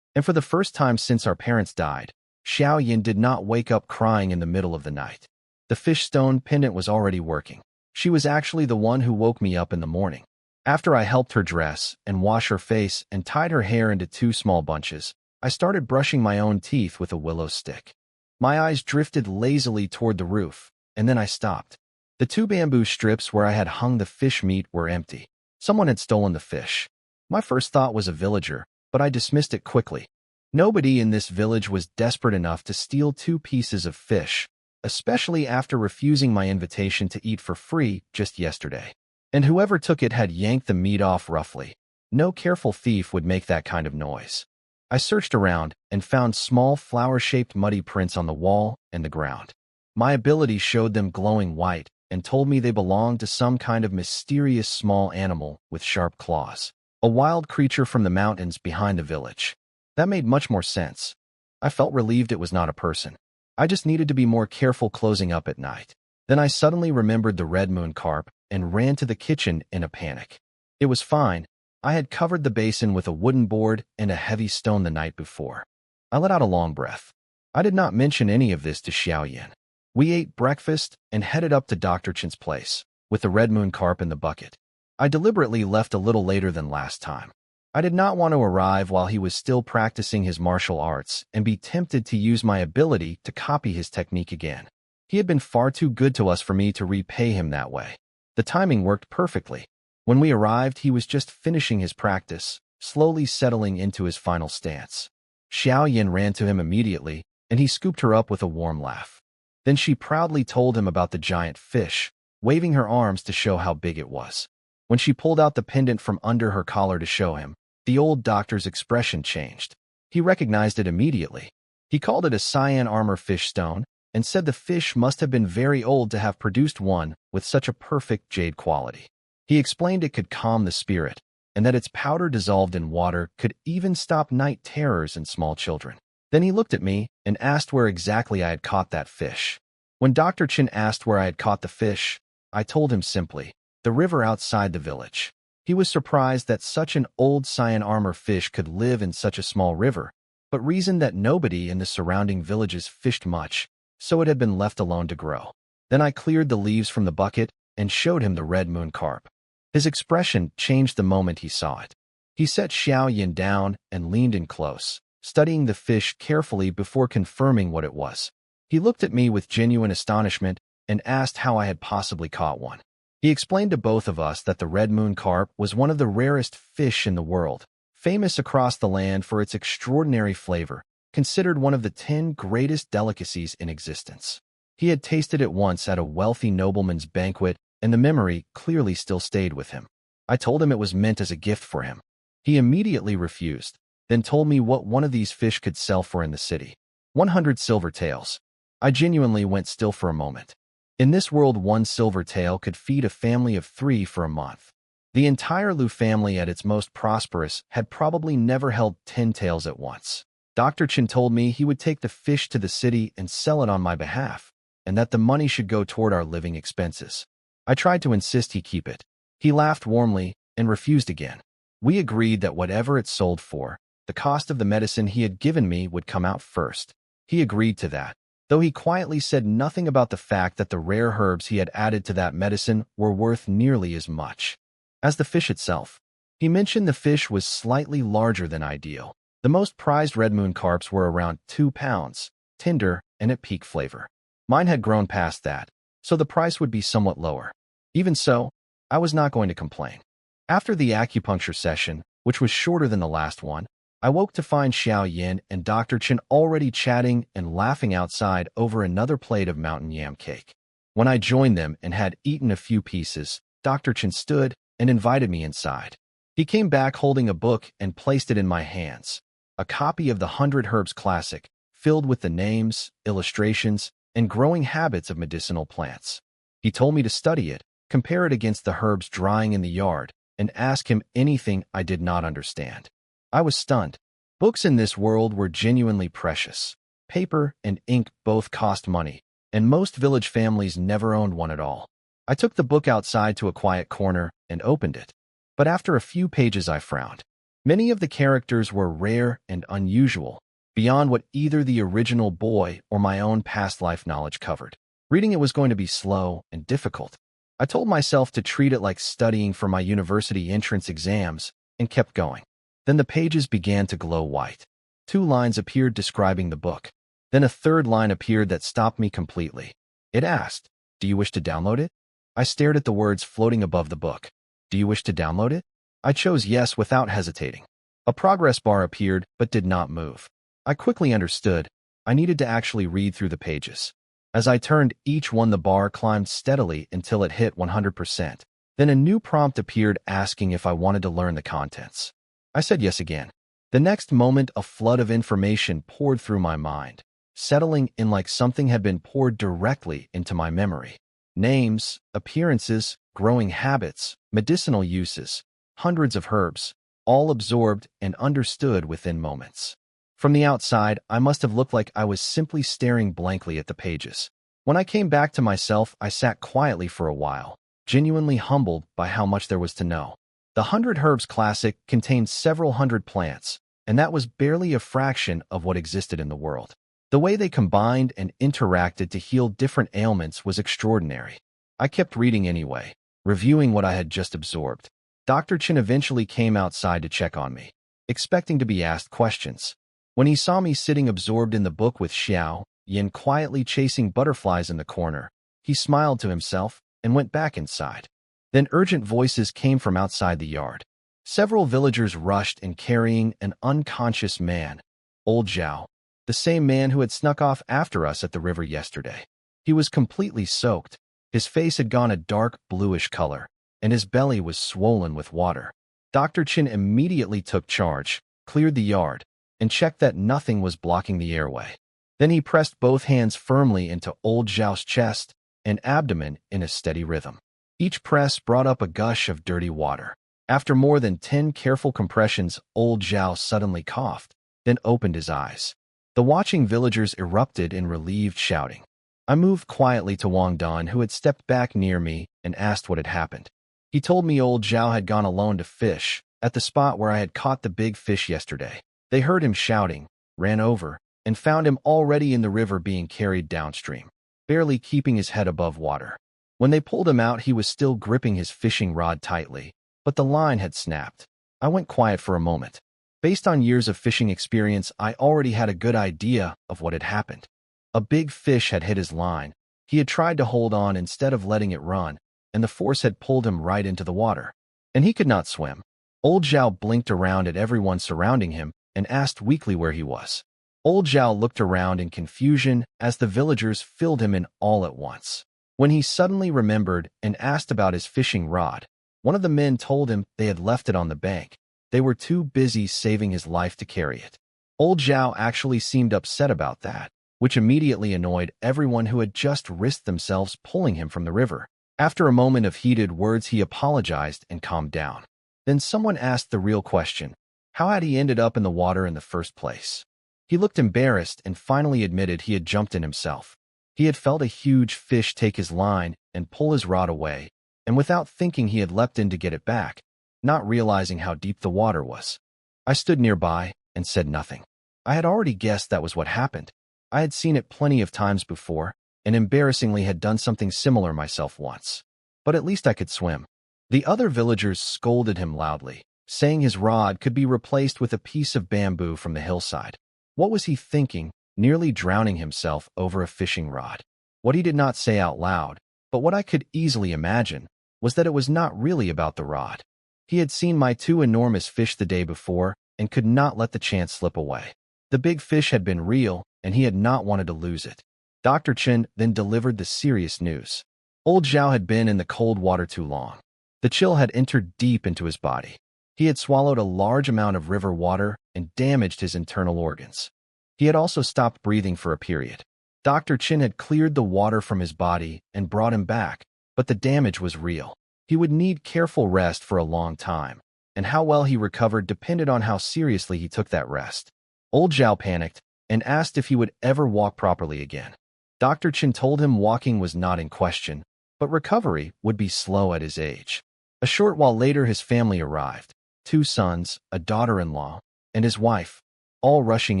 And for the first time since our parents died, Xiaoyan did not wake up crying in the middle of the night. The fish stone pendant was already working. She was actually the one who woke me up in the morning. After I helped her dress and wash her face and tied her hair into 2 small bunches, I started brushing my own teeth with a willow stick. My eyes drifted lazily toward the roof, and then I stopped. The 2 bamboo strips where I had hung the fish meat were empty. Someone had stolen the fish. My first thought was a villager, but I dismissed it quickly. Nobody in this village was desperate enough to steal 2 pieces of fish, especially after refusing my invitation to eat for free just yesterday. And whoever took it had yanked the meat off roughly. No careful thief would make that kind of noise. I searched around and found small flower-shaped muddy prints on the wall and the ground. My ability showed them glowing white and told me they belonged to some kind of mysterious small animal with sharp claws, a wild creature from the mountains behind the village. That made much more sense. I felt relieved it was not a person. I just needed to be more careful closing up at night. Then I suddenly remembered the red moon carp and ran to the kitchen in a panic. It was fine. I had covered the basin with a wooden board and a heavy stone the night before. I let out a long breath. I did not mention any of this to Xiaoyan. We ate breakfast and headed up to Dr. Chen's place, with the red moon carp in the bucket. I deliberately left a little later than last time. I did not want to arrive while he was still practicing his martial arts and be tempted to use my ability to copy his technique again. He had been far too good to us for me to repay him that way. The timing worked perfectly. When we arrived, he was just finishing his practice, slowly settling into his final stance. Xiaoyan ran to him immediately, and he scooped her up with a warm laugh. Then she proudly told him about the giant fish, waving her arms to show how big it was. When she pulled out the pendant from under her collar to show him, the old doctor's expression changed. He recognized it immediately. He called it a cyan armor fish stone and said the fish must have been very old to have produced one with such a perfect jade quality. He explained it could calm the spirit, and that its powder dissolved in water could even stop night terrors in small children. Then he looked at me and asked where exactly I had caught that fish. When Dr. Chen asked where I had caught the fish, I told him simply, the river outside the village. He was surprised that such an old cyan armor fish could live in such a small river, but reasoned that nobody in the surrounding villages fished much, so it had been left alone to grow. Then I cleared the leaves from the bucket and showed him the red moon carp. His expression changed the moment he saw it. He set Xiaoyan down and leaned in close, studying the fish carefully before confirming what it was. He looked at me with genuine astonishment and asked how I had possibly caught one. He explained to both of us that the red moon carp was one of the rarest fish in the world, famous across the land for its extraordinary flavor, considered one of the 10 greatest delicacies in existence. He had tasted it once at a wealthy nobleman's banquet, and the memory clearly still stayed with him. I told him it was meant as a gift for him. He immediately refused, then told me what one of these fish could sell for in the city. 100 silver taels. I genuinely went still for a moment. In this world, 1 silver tael could feed a family of 3 for a month. The entire Lu family at its most prosperous had probably never held 10 taels at once. Dr. Chen told me he would take the fish to the city and sell it on my behalf, and that the money should go toward our living expenses. I tried to insist he keep it. He laughed warmly and refused again. We agreed that whatever it sold for, the cost of the medicine he had given me would come out first. He agreed to that, though he quietly said nothing about the fact that the rare herbs he had added to that medicine were worth nearly as much as the fish itself. He mentioned the fish was slightly larger than ideal. The most prized red moon carps were around 2 pounds, tender and at peak flavor. Mine had grown past that, so the price would be somewhat lower. Even so, I was not going to complain. After the acupuncture session, which was shorter than the last one, I woke to find Xiao Yin and Dr. Chen already chatting and laughing outside over another plate of mountain yam cake. When I joined them and had eaten a few pieces, Dr. Chen stood and invited me inside. He came back holding a book and placed it in my hands, a copy of the 100 Herbs Classic, filled with the names, illustrations, and growing habits of medicinal plants. He told me to study it, compare it against the herbs drying in the yard, and ask him anything I did not understand. I was stunned. Books in this world were genuinely precious. Paper and ink both cost money, and most village families never owned one at all. I took the book outside to a quiet corner and opened it. But after a few pages I frowned. Many of the characters were rare and unusual, beyond what either the original boy or my own past life knowledge covered. Reading it was going to be slow and difficult. I told myself to treat it like studying for my university entrance exams and kept going. Then the pages began to glow white. 2 lines appeared describing the book. Then a 3rd line appeared that stopped me completely. It asked, "Do you wish to download it?" I stared at the words floating above the book. "Do you wish to download it?" I chose yes without hesitating. A progress bar appeared but did not move. I quickly understood. I needed to actually read through the pages. As I turned each one, the bar climbed steadily until it hit 100%. Then a new prompt appeared asking if I wanted to learn the contents. I said yes again. The next moment, a flood of information poured through my mind, settling in like something had been poured directly into my memory. Names, appearances, growing habits, medicinal uses, hundreds of herbs, all absorbed and understood within moments. From the outside, I must have looked like I was simply staring blankly at the pages. When I came back to myself, I sat quietly for a while, genuinely humbled by how much there was to know. The 100 Herbs Classic contained several hundred plants, and that was barely a fraction of what existed in the world. The way they combined and interacted to heal different ailments was extraordinary. I kept reading anyway, reviewing what I had just absorbed. Dr. Chen eventually came outside to check on me, expecting to be asked questions. When he saw me sitting absorbed in the book with Xiao Yin quietly chasing butterflies in the corner, he smiled to himself and went back inside. Then urgent voices came from outside the yard. Several villagers rushed in carrying an unconscious man, old Zhao, the same man who had snuck off after us at the river yesterday. He was completely soaked. His face had gone a dark bluish color, and his belly was swollen with water. Dr. Chen immediately took charge, cleared the yard, and checked that nothing was blocking the airway. Then he pressed both hands firmly into old Zhao's chest and abdomen in a steady rhythm. Each press brought up a gush of dirty water. After more than 10 careful compressions, old Zhao suddenly coughed, then opened his eyes. The watching villagers erupted in relieved shouting. I moved quietly to Wang Dan, who had stepped back near me, and asked what had happened. He told me old Zhao had gone alone to fish, at the spot where I had caught the big fish yesterday. They heard him shouting, ran over, and found him already in the river being carried downstream, barely keeping his head above water. When they pulled him out, he was still gripping his fishing rod tightly, but the line had snapped. I went quiet for a moment. Based on years of fishing experience, I already had a good idea of what had happened. A big fish had hit his line. He had tried to hold on instead of letting it run, and the force had pulled him right into the water. And he could not swim. Old Zhao blinked around at everyone surrounding him and asked weakly where he was. Old Zhao looked around in confusion as the villagers filled him in all at once. When he suddenly remembered and asked about his fishing rod, one of the men told him they had left it on the bank. They were too busy saving his life to carry it. Old Zhao actually seemed upset about that, which immediately annoyed everyone who had just risked themselves pulling him from the river. After a moment of heated words, he apologized and calmed down. Then someone asked the real question: how had he ended up in the water in the first place? He looked embarrassed and finally admitted he had jumped in himself. He had felt a huge fish take his line and pull his rod away, and without thinking he had leapt in to get it back, not realizing how deep the water was. I stood nearby and said nothing. I had already guessed that was what happened. I had seen it plenty of times before, and embarrassingly had done something similar myself once. But at least I could swim. The other villagers scolded him loudly, saying his rod could be replaced with a piece of bamboo from the hillside. What was he thinking, nearly drowning himself over a fishing rod? What he did not say out loud, but what I could easily imagine, was that it was not really about the rod. He had seen my two enormous fish the day before and could not let the chance slip away. The big fish had been real, and he had not wanted to lose it. Dr. Chen then delivered the serious news. Old Zhao had been in the cold water too long. The chill had entered deep into his body. He had swallowed a large amount of river water and damaged his internal organs. He had also stopped breathing for a period. Dr. Chen had cleared the water from his body and brought him back, but the damage was real. He would need careful rest for a long time, and how well he recovered depended on how seriously he took that rest. Old Zhao panicked and asked if he would ever walk properly again. Dr. Chen told him walking was not in question, but recovery would be slow at his age. A short while later, his family arrived: 2 sons, a daughter-in-law, and his wife, all rushing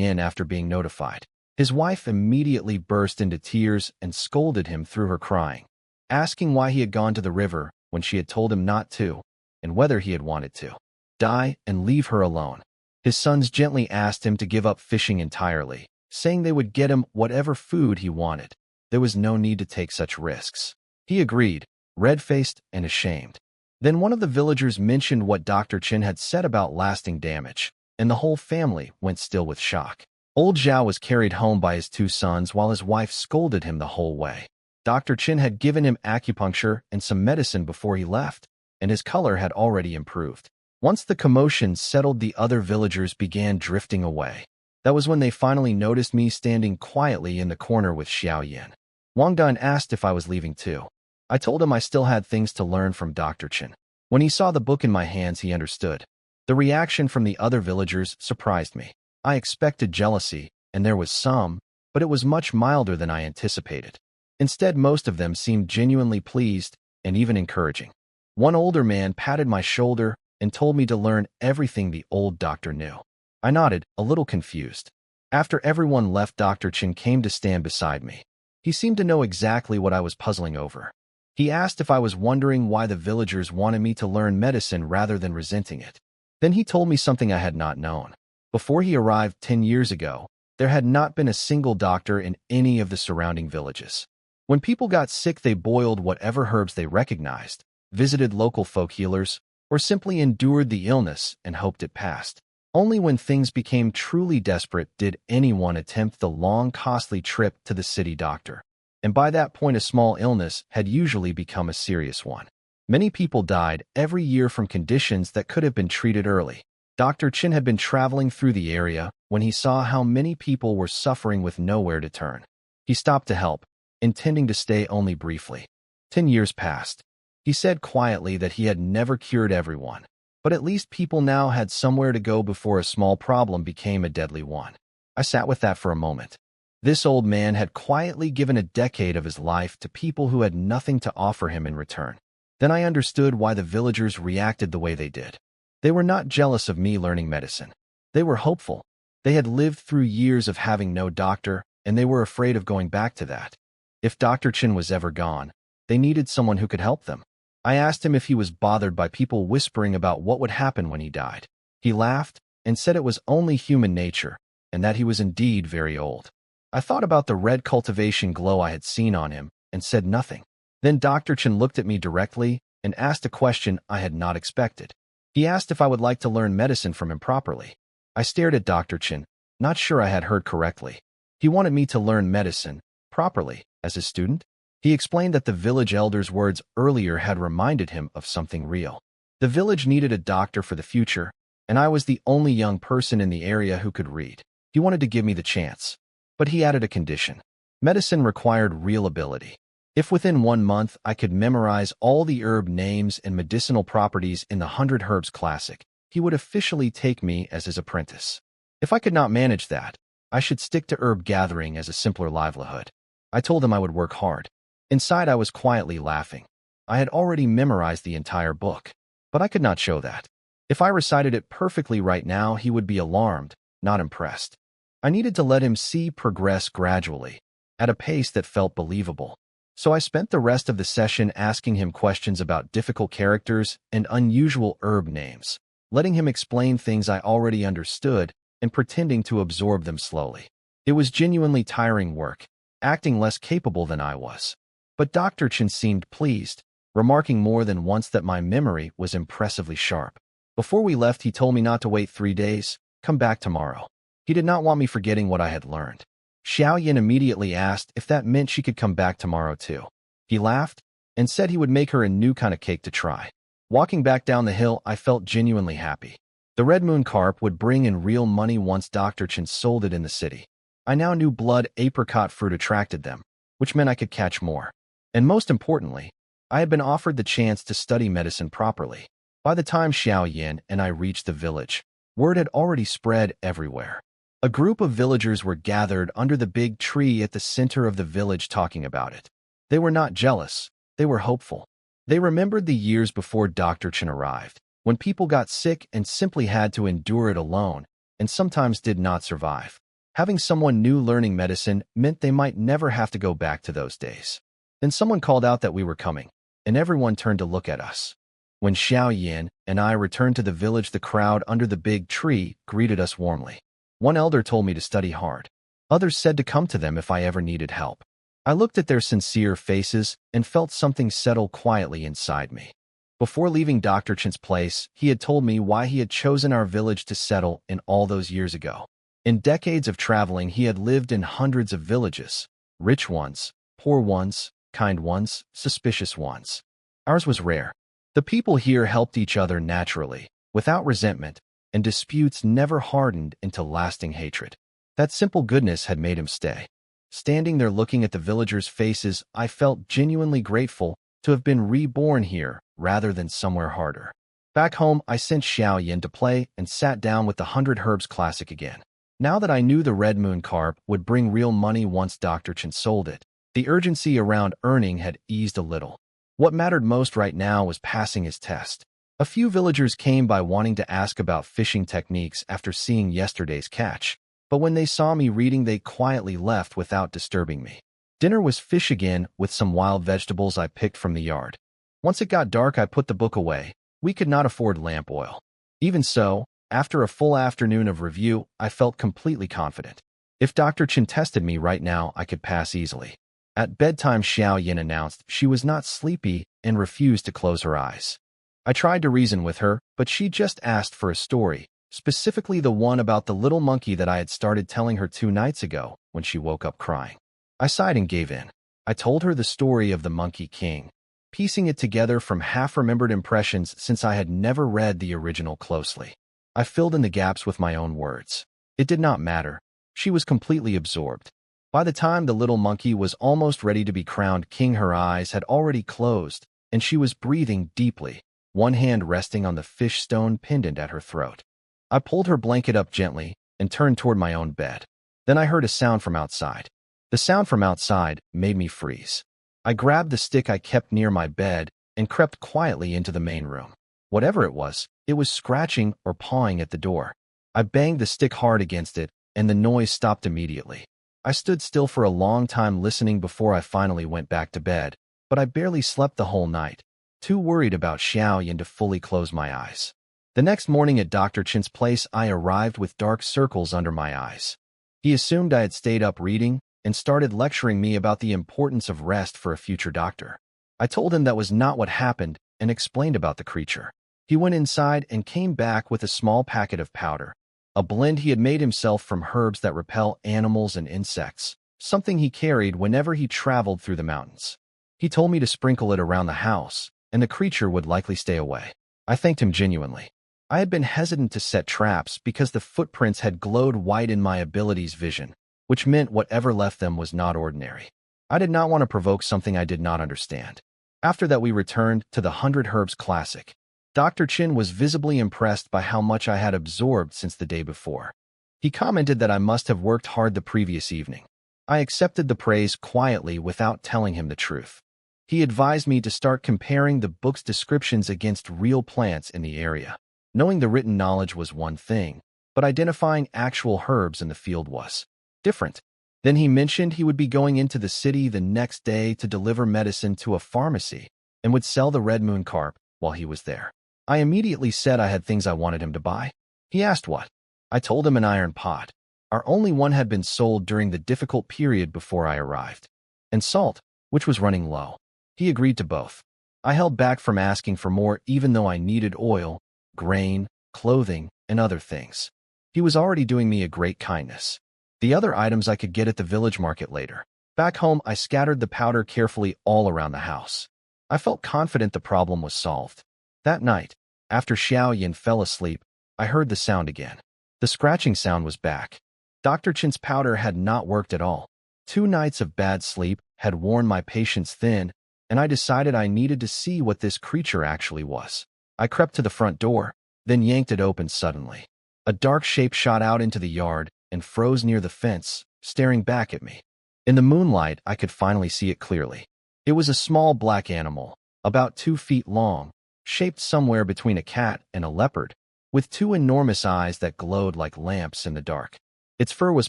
in after being notified. His wife immediately burst into tears and scolded him through her crying, asking why he had gone to the river when she had told him not to, and whether he had wanted to die and leave her alone. His sons gently asked him to give up fishing entirely, saying they would get him whatever food he wanted. There was no need to take such risks. He agreed, red-faced and ashamed. Then one of the villagers mentioned what Dr. Chen had said about lasting damage, and the whole family went still with shock. Old Zhao was carried home by his 2 sons while his wife scolded him the whole way. Dr. Chen had given him acupuncture and some medicine before he left, and his color had already improved. Once the commotion settled, the other villagers began drifting away. That was when they finally noticed me standing quietly in the corner with Xiao Yan. Wang Dan asked if I was leaving too. I told him I still had things to learn from Dr. Chen. When he saw the book in my hands, he understood. The reaction from the other villagers surprised me. I expected jealousy, and there was some, but it was much milder than I anticipated. Instead, most of them seemed genuinely pleased and even encouraging. One older man patted my shoulder and told me to learn everything the old doctor knew. I nodded, a little confused. After everyone left, Dr. Chen came to stand beside me. He seemed to know exactly what I was puzzling over. He asked if I was wondering why the villagers wanted me to learn medicine rather than resenting it. Then he told me something I had not known. Before he arrived 10 years ago, there had not been a single doctor in any of the surrounding villages. When people got sick, they boiled whatever herbs they recognized, visited local folk healers, or simply endured the illness and hoped it passed. Only when things became truly desperate did anyone attempt the long, costly trip to the city doctor. And by that point, a small illness had usually become a serious one. Many people died every year from conditions that could have been treated early. Dr. Chen had been traveling through the area when he saw how many people were suffering with nowhere to turn. He stopped to help, intending to stay only briefly. 10 years passed. He said quietly that he had never cured everyone, but at least people now had somewhere to go before a small problem became a deadly one. I sat with that for a moment. This old man had quietly given a decade of his life to people who had nothing to offer him in return. Then I understood why the villagers reacted the way they did. They were not jealous of me learning medicine. They were hopeful. They had lived through years of having no doctor, and they were afraid of going back to that. If Dr. Chen was ever gone, they needed someone who could help them. I asked him if he was bothered by people whispering about what would happen when he died. He laughed and said it was only human nature, and that he was indeed very old. I thought about the red cultivation glow I had seen on him and said nothing. Then Dr. Chen looked at me directly and asked a question I had not expected. He asked if I would like to learn medicine from him properly. I stared at Dr. Chen, not sure I had heard correctly. He wanted me to learn medicine properly as his student? He explained that the village elder's words earlier had reminded him of something real. The village needed a doctor for the future, and I was the only young person in the area who could read. He wanted to give me the chance. But he added a condition. Medicine required real ability. If within 1 month I could memorize all the herb names and medicinal properties in the 100 Herbs Classic, he would officially take me as his apprentice. If I could not manage that, I should stick to herb gathering as a simpler livelihood. I told him I would work hard. Inside I was quietly laughing. I had already memorized the entire book, but I could not show that. If I recited it perfectly right now, he would be alarmed, not impressed. I needed to let him see progress gradually, at a pace that felt believable. So I spent the rest of the session asking him questions about difficult characters and unusual herb names, letting him explain things I already understood and pretending to absorb them slowly. It was genuinely tiring work, acting less capable than I was. But Dr. Chen seemed pleased, remarking more than once that my memory was impressively sharp. Before we left, he told me not to wait 3 days, come back tomorrow. He did not want me forgetting what I had learned. Xiao Yin immediately asked if that meant she could come back tomorrow too. He laughed and said he would make her a new kind of cake to try. Walking back down the hill, I felt genuinely happy. The red moon carp would bring in real money once Dr. Chen sold it in the city. I now knew blood apricot fruit attracted them, which meant I could catch more. And most importantly, I had been offered the chance to study medicine properly. By the time Xiao Yin and I reached the village, word had already spread everywhere. A group of villagers were gathered under the big tree at the center of the village talking about it. They were not jealous, they were hopeful. They remembered the years before Dr. Chen arrived, when people got sick and simply had to endure it alone, and sometimes did not survive. Having someone new learning medicine meant they might never have to go back to those days. Then someone called out that we were coming, and everyone turned to look at us. When Xiao Yin and I returned to the village, the crowd under the big tree greeted us warmly. One elder told me to study hard. Others said to come to them if I ever needed help. I looked at their sincere faces and felt something settle quietly inside me. Before leaving Dr. Chen's place, he had told me why he had chosen our village to settle in all those years ago. In decades of traveling, he had lived in hundreds of villages, rich ones, poor ones, kind ones, suspicious ones. Ours was rare. The people here helped each other naturally, without resentment, and disputes never hardened into lasting hatred. That simple goodness had made him stay. Standing there looking at the villagers' faces, I felt genuinely grateful to have been reborn here rather than somewhere harder. Back home, I sent Xiao Yin to play and sat down with the 100 Herbs Classic again. Now that I knew the red moon carp would bring real money once Dr. Chen sold it, the urgency around earning had eased a little. What mattered most right now was passing his test. A few villagers came by wanting to ask about fishing techniques after seeing yesterday's catch, but when they saw me reading, they quietly left without disturbing me. Dinner was fish again with some wild vegetables I picked from the yard. Once it got dark, I put the book away. We could not afford lamp oil. Even so, after a full afternoon of review, I felt completely confident. If Dr. Chen tested me right now, I could pass easily. At bedtime, Xiao Yin announced she was not sleepy and refused to close her eyes. I tried to reason with her, but she just asked for a story, specifically the one about the little monkey that I had started telling her 2 nights ago when she woke up crying. I sighed and gave in. I told her the story of the Monkey King, piecing it together from half-remembered impressions since I had never read the original closely. I filled in the gaps with my own words. It did not matter. She was completely absorbed. By the time the little monkey was almost ready to be crowned king, her eyes had already closed, and she was breathing deeply, one hand resting on the fish stone pendant at her throat. I pulled her blanket up gently and turned toward my own bed. Then I heard a sound from outside. The sound from outside made me freeze. I grabbed the stick I kept near my bed and crept quietly into the main room. Whatever it was scratching or pawing at the door. I banged the stick hard against it, and the noise stopped immediately. I stood still for a long time listening before I finally went back to bed, but I barely slept the whole night, too worried about Xiao Yin to fully close my eyes. The next morning at Dr. Chen's place, I arrived with dark circles under my eyes. He assumed I had stayed up reading and started lecturing me about the importance of rest for a future doctor. I told him that was not what happened and explained about the creature. He went inside and came back with a small packet of powder, a blend he had made himself from herbs that repel animals and insects, something he carried whenever he traveled through the mountains. He told me to sprinkle it around the house, and the creature would likely stay away. I thanked him genuinely. I had been hesitant to set traps because the footprints had glowed white in my ability's vision, which meant whatever left them was not ordinary. I did not want to provoke something I did not understand. After that, we returned to the 100 Herbs Classic. Dr. Chin was visibly impressed by how much I had absorbed since the day before. He commented that I must have worked hard the previous evening. I accepted the praise quietly without telling him the truth. He advised me to start comparing the book's descriptions against real plants in the area. Knowing the written knowledge was one thing, but identifying actual herbs in the field was different. Then he mentioned he would be going into the city the next day to deliver medicine to a pharmacy and would sell the red moon carp while he was there. I immediately said I had things I wanted him to buy. He asked what. I told him an iron pot. Our only one had been sold during the difficult period before I arrived. And salt, which was running low. He agreed to both. I held back from asking for more even though I needed oil, grain, clothing, and other things. He was already doing me a great kindness. The other items I could get at the village market later. Back home, I scattered the powder carefully all around the house. I felt confident the problem was solved. That night, after Xiao Yin fell asleep, I heard the sound again. The scratching sound was back. Dr. Chin's powder had not worked at all. 2 nights of bad sleep had worn my patience thin, and I decided I needed to see what this creature actually was. I crept to the front door, then yanked it open suddenly. A dark shape shot out into the yard and froze near the fence, staring back at me. In the moonlight, I could finally see it clearly. It was a small black animal, about 2 feet long, shaped somewhere between a cat and a leopard, with 2 enormous eyes that glowed like lamps in the dark. Its fur was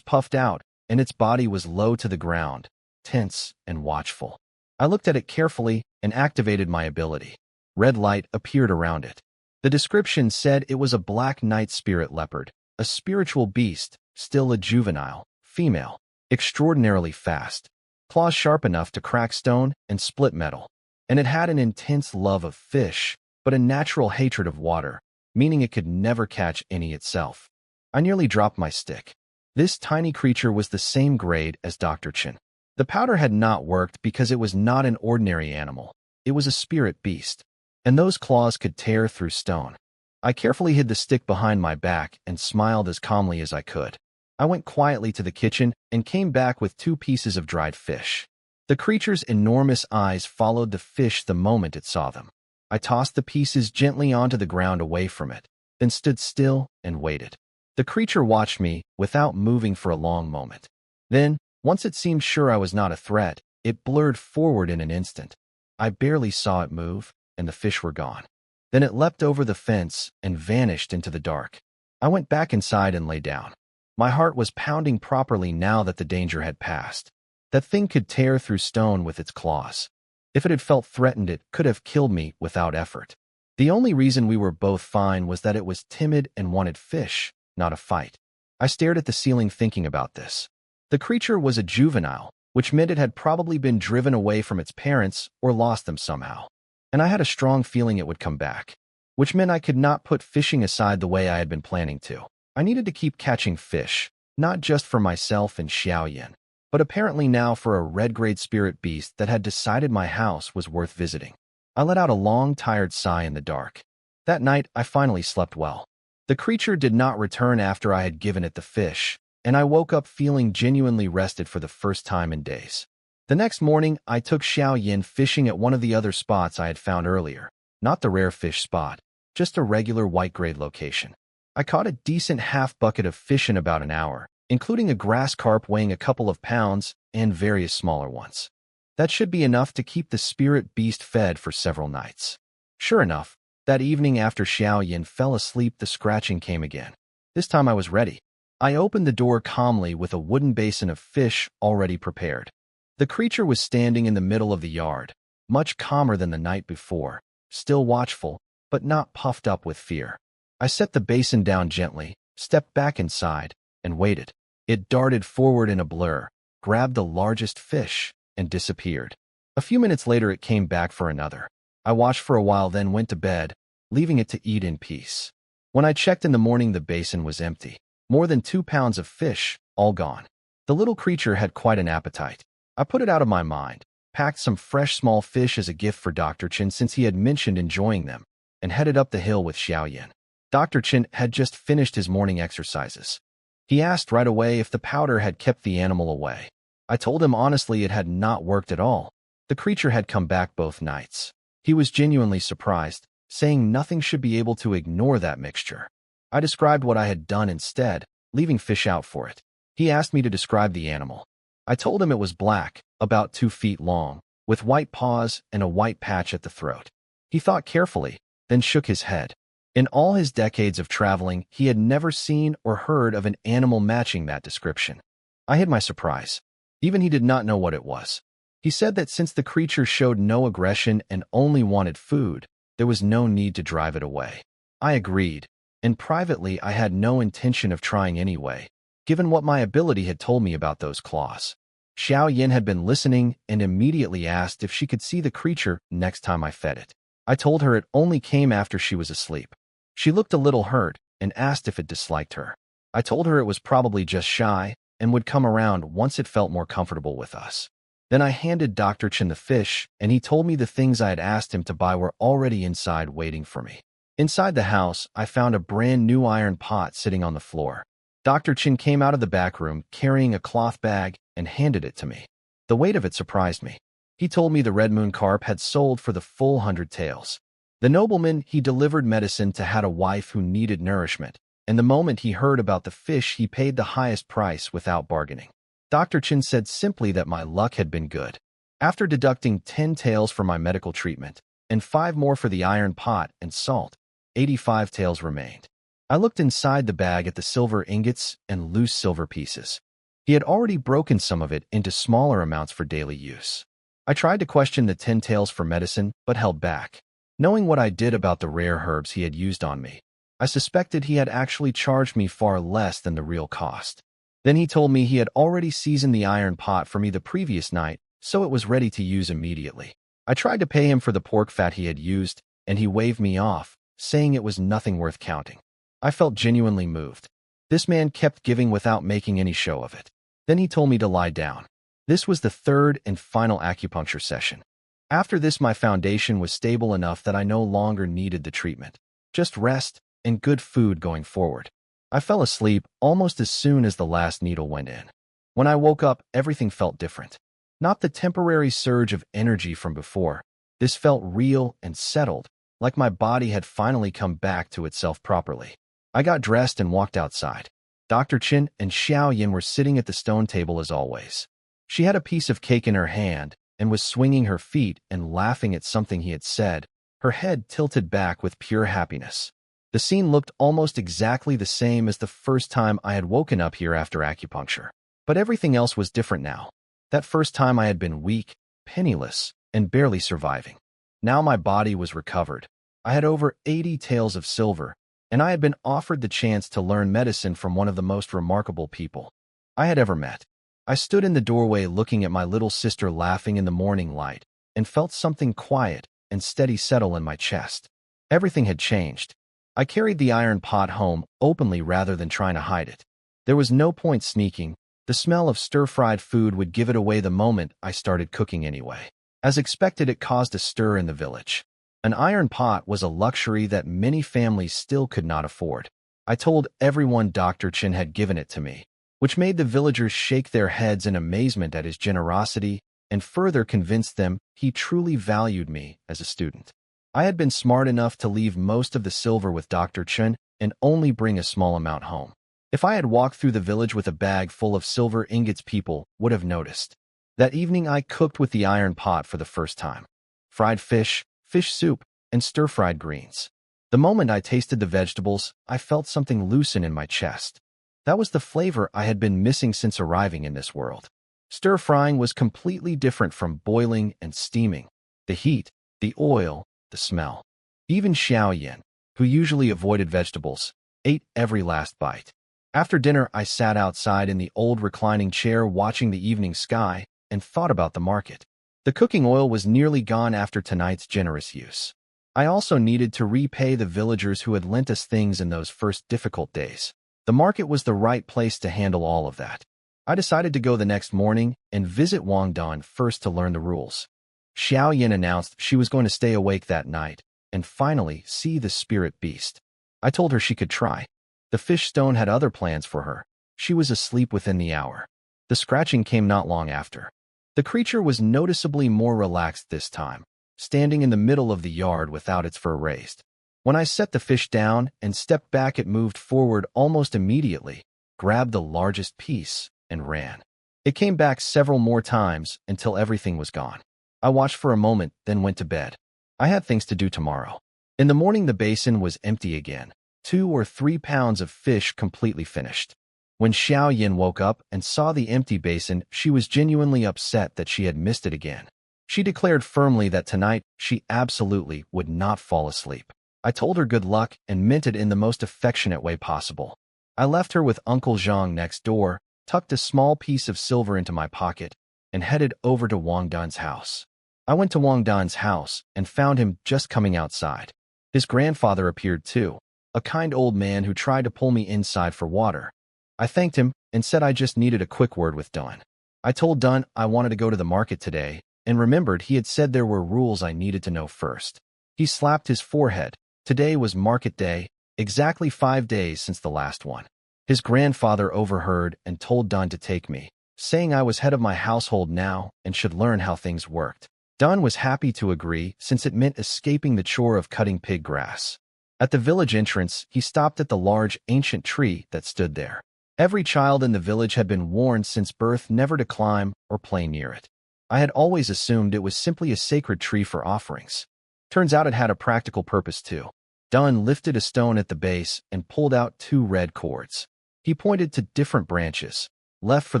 puffed out, and its body was low to the ground, tense and watchful. I looked at it carefully and activated my ability. Red light appeared around it. The description said it was a black night spirit leopard, a spiritual beast, still a juvenile, female, extraordinarily fast, claws sharp enough to crack stone and split metal, and it had an intense love of fish, but a natural hatred of water, meaning it could never catch any itself. I nearly dropped my stick. This tiny creature was the same grade as Dr. Chin. The powder had not worked because it was not an ordinary animal. It was a spirit beast, and those claws could tear through stone. I carefully hid the stick behind my back and smiled as calmly as I could. I went quietly to the kitchen and came back with 2 pieces of dried fish. The creature's enormous eyes followed the fish the moment it saw them. I tossed the pieces gently onto the ground away from it, then stood still and waited. The creature watched me without moving for a long moment. Then, once it seemed sure I was not a threat, it blurred forward in an instant. I barely saw it move, and the fish were gone. Then it leapt over the fence and vanished into the dark. I went back inside and lay down. My heart was pounding properly now that the danger had passed. That thing could tear through stone with its claws. If it had felt threatened, it could have killed me without effort. The only reason we were both fine was that it was timid and wanted fish, not a fight. I stared at the ceiling thinking about this. The creature was a juvenile, which meant it had probably been driven away from its parents or lost them somehow. And I had a strong feeling it would come back, which meant I could not put fishing aside the way I had been planning to. I needed to keep catching fish, not just for myself and Xiao Yin, but apparently now for a red-grade spirit beast that had decided my house was worth visiting. I let out a long, tired sigh in the dark. That night, I finally slept well. The creature did not return after I had given it the fish, and I woke up feeling genuinely rested for the first time in days. The next morning, I took Xiao Yin fishing at one of the other spots I had found earlier. Not the rare fish spot, just a regular white-grade location. I caught a decent half-bucket of fish in about an hour, including a grass carp weighing a couple of pounds and various smaller ones. That should be enough to keep the spirit beast fed for several nights. Sure enough, that evening after Xiao Yin fell asleep, the scratching came again. This time I was ready. I opened the door calmly with a wooden basin of fish already prepared. The creature was standing in the middle of the yard, much calmer than the night before, still watchful, but not puffed up with fear. I set the basin down gently, stepped back inside, and waited. It darted forward in a blur, grabbed the largest fish, and disappeared. A few minutes later, it came back for another. I watched for a while, then went to bed, leaving it to eat in peace. When I checked in the morning, the basin was empty. More than 2 pounds of fish, all gone. The little creature had quite an appetite. I put it out of my mind, packed some fresh small fish as a gift for Dr. Chin since he had mentioned enjoying them, and headed up the hill with Xiao Yin. Dr. Chen had just finished his morning exercises. He asked right away if the powder had kept the animal away. I told him honestly it had not worked at all. The creature had come back both nights. He was genuinely surprised, saying nothing should be able to ignore that mixture. I described what I had done instead, leaving fish out for it. He asked me to describe the animal. I told him it was black, about 2 feet long, with white paws and a white patch at the throat. He thought carefully, then shook his head. In all his decades of traveling, he had never seen or heard of an animal matching that description. I hid my surprise. Even he did not know what it was. He said that since the creature showed no aggression and only wanted food, there was no need to drive it away. I agreed, and privately I had no intention of trying anyway, given what my ability had told me about those claws. Xiao Yin had been listening and immediately asked if she could see the creature next time I fed it. I told her it only came after she was asleep. She looked a little hurt and asked if it disliked her. I told her it was probably just shy and would come around once it felt more comfortable with us. Then I handed Dr. Chen the fish, and he told me the things I had asked him to buy were already inside waiting for me. Inside the house, I found a brand new iron pot sitting on the floor. Dr. Chen came out of the back room carrying a cloth bag and handed it to me. The weight of it surprised me. He told me the red moon carp had sold for the full 100 taels. The nobleman he delivered medicine to had a wife who needed nourishment, and the moment he heard about the fish he paid the highest price without bargaining. Dr. Chen said simply that my luck had been good. After deducting 10 taels for my medical treatment, and 5 more for the iron pot and salt, 85 taels remained. I looked inside the bag at the silver ingots and loose silver pieces. He had already broken some of it into smaller amounts for daily use. I tried to question the 10 taels for medicine, but held back. Knowing what I did about the rare herbs he had used on me, I suspected he had actually charged me far less than the real cost. Then he told me he had already seasoned the iron pot for me the previous night, so it was ready to use immediately. I tried to pay him for the pork fat he had used, and he waved me off, saying it was nothing worth counting. I felt genuinely moved. This man kept giving without making any show of it. Then he told me to lie down. This was the third and final acupuncture session. After this, my foundation was stable enough that I no longer needed the treatment. Just rest and good food going forward. I fell asleep almost as soon as the last needle went in. When I woke up, everything felt different. Not the temporary surge of energy from before. This felt real and settled, like my body had finally come back to itself properly. I got dressed and walked outside. Dr. Chen and Xiao Yin were sitting at the stone table as always. She had a piece of cake in her hand and was swinging her feet and laughing at something he had said, her head tilted back with pure happiness. The scene looked almost exactly the same as the first time I had woken up here after acupuncture. But everything else was different now. That first time I had been weak, penniless, and barely surviving. Now my body was recovered. I had over 80 taels of silver, and I had been offered the chance to learn medicine from one of the most remarkable people I had ever met. I stood in the doorway looking at my little sister laughing in the morning light and felt something quiet and steady settle in my chest. Everything had changed. I carried the iron pot home openly rather than trying to hide it. There was no point sneaking. The smell of stir-fried food would give it away the moment I started cooking anyway. As expected, it caused a stir in the village. An iron pot was a luxury that many families still could not afford. I told everyone Dr. Chen had given it to me, which made the villagers shake their heads in amazement at his generosity and further convinced them he truly valued me as a student. I had been smart enough to leave most of the silver with Dr. Chen and only bring a small amount home. If I had walked through the village with a bag full of silver ingots, people would have noticed. That evening I cooked with the iron pot for the first time. Fried fish, fish soup, and stir-fried greens. The moment I tasted the vegetables, I felt something loosen in my chest. That was the flavor I had been missing since arriving in this world. Stir-frying was completely different from boiling and steaming. The heat, the oil, the smell. Even Xiao Yin, who usually avoided vegetables, ate every last bite. After dinner, I sat outside in the old reclining chair watching the evening sky and thought about the market. The cooking oil was nearly gone after tonight's generous use. I also needed to repay the villagers who had lent us things in those first difficult days. The market was the right place to handle all of that. I decided to go the next morning and visit Wang Dan first to learn the rules. Xiao Yin announced she was going to stay awake that night and finally see the spirit beast. I told her she could try. The fish stone had other plans for her. She was asleep within the hour. The scratching came not long after. The creature was noticeably more relaxed this time, standing in the middle of the yard without its fur raised. When I set the fish down and stepped back, it moved forward almost immediately, grabbed the largest piece, and ran. It came back several more times until everything was gone. I watched for a moment, then went to bed. I had things to do tomorrow. In the morning, the basin was empty again, 2 or 3 pounds of fish completely finished. When Xiao Yin woke up and saw the empty basin, she was genuinely upset that she had missed it again. She declared firmly that tonight she absolutely would not fall asleep. I told her good luck and meant it in the most affectionate way possible. I left her with Uncle Zhang next door, tucked a small piece of silver into my pocket, and headed over to Wang Dan's house. I went to Wang Dan's house and found him just coming outside. His grandfather appeared too, a kind old man who tried to pull me inside for water. I thanked him and said I just needed a quick word with Dan. I told Dan I wanted to go to the market today and remembered he had said there were rules I needed to know first. He slapped his forehead. Today was market day, exactly 5 days since the last one. His grandfather overheard and told Dan to take me, saying I was head of my household now and should learn how things worked. Dan was happy to agree since it meant escaping the chore of cutting pig grass. At the village entrance, he stopped at the large ancient tree that stood there. Every child in the village had been warned since birth never to climb or play near it. I had always assumed it was simply a sacred tree for offerings. Turns out it had a practical purpose too. Dan lifted a stone at the base and pulled out 2 red cords. He pointed to different branches, left for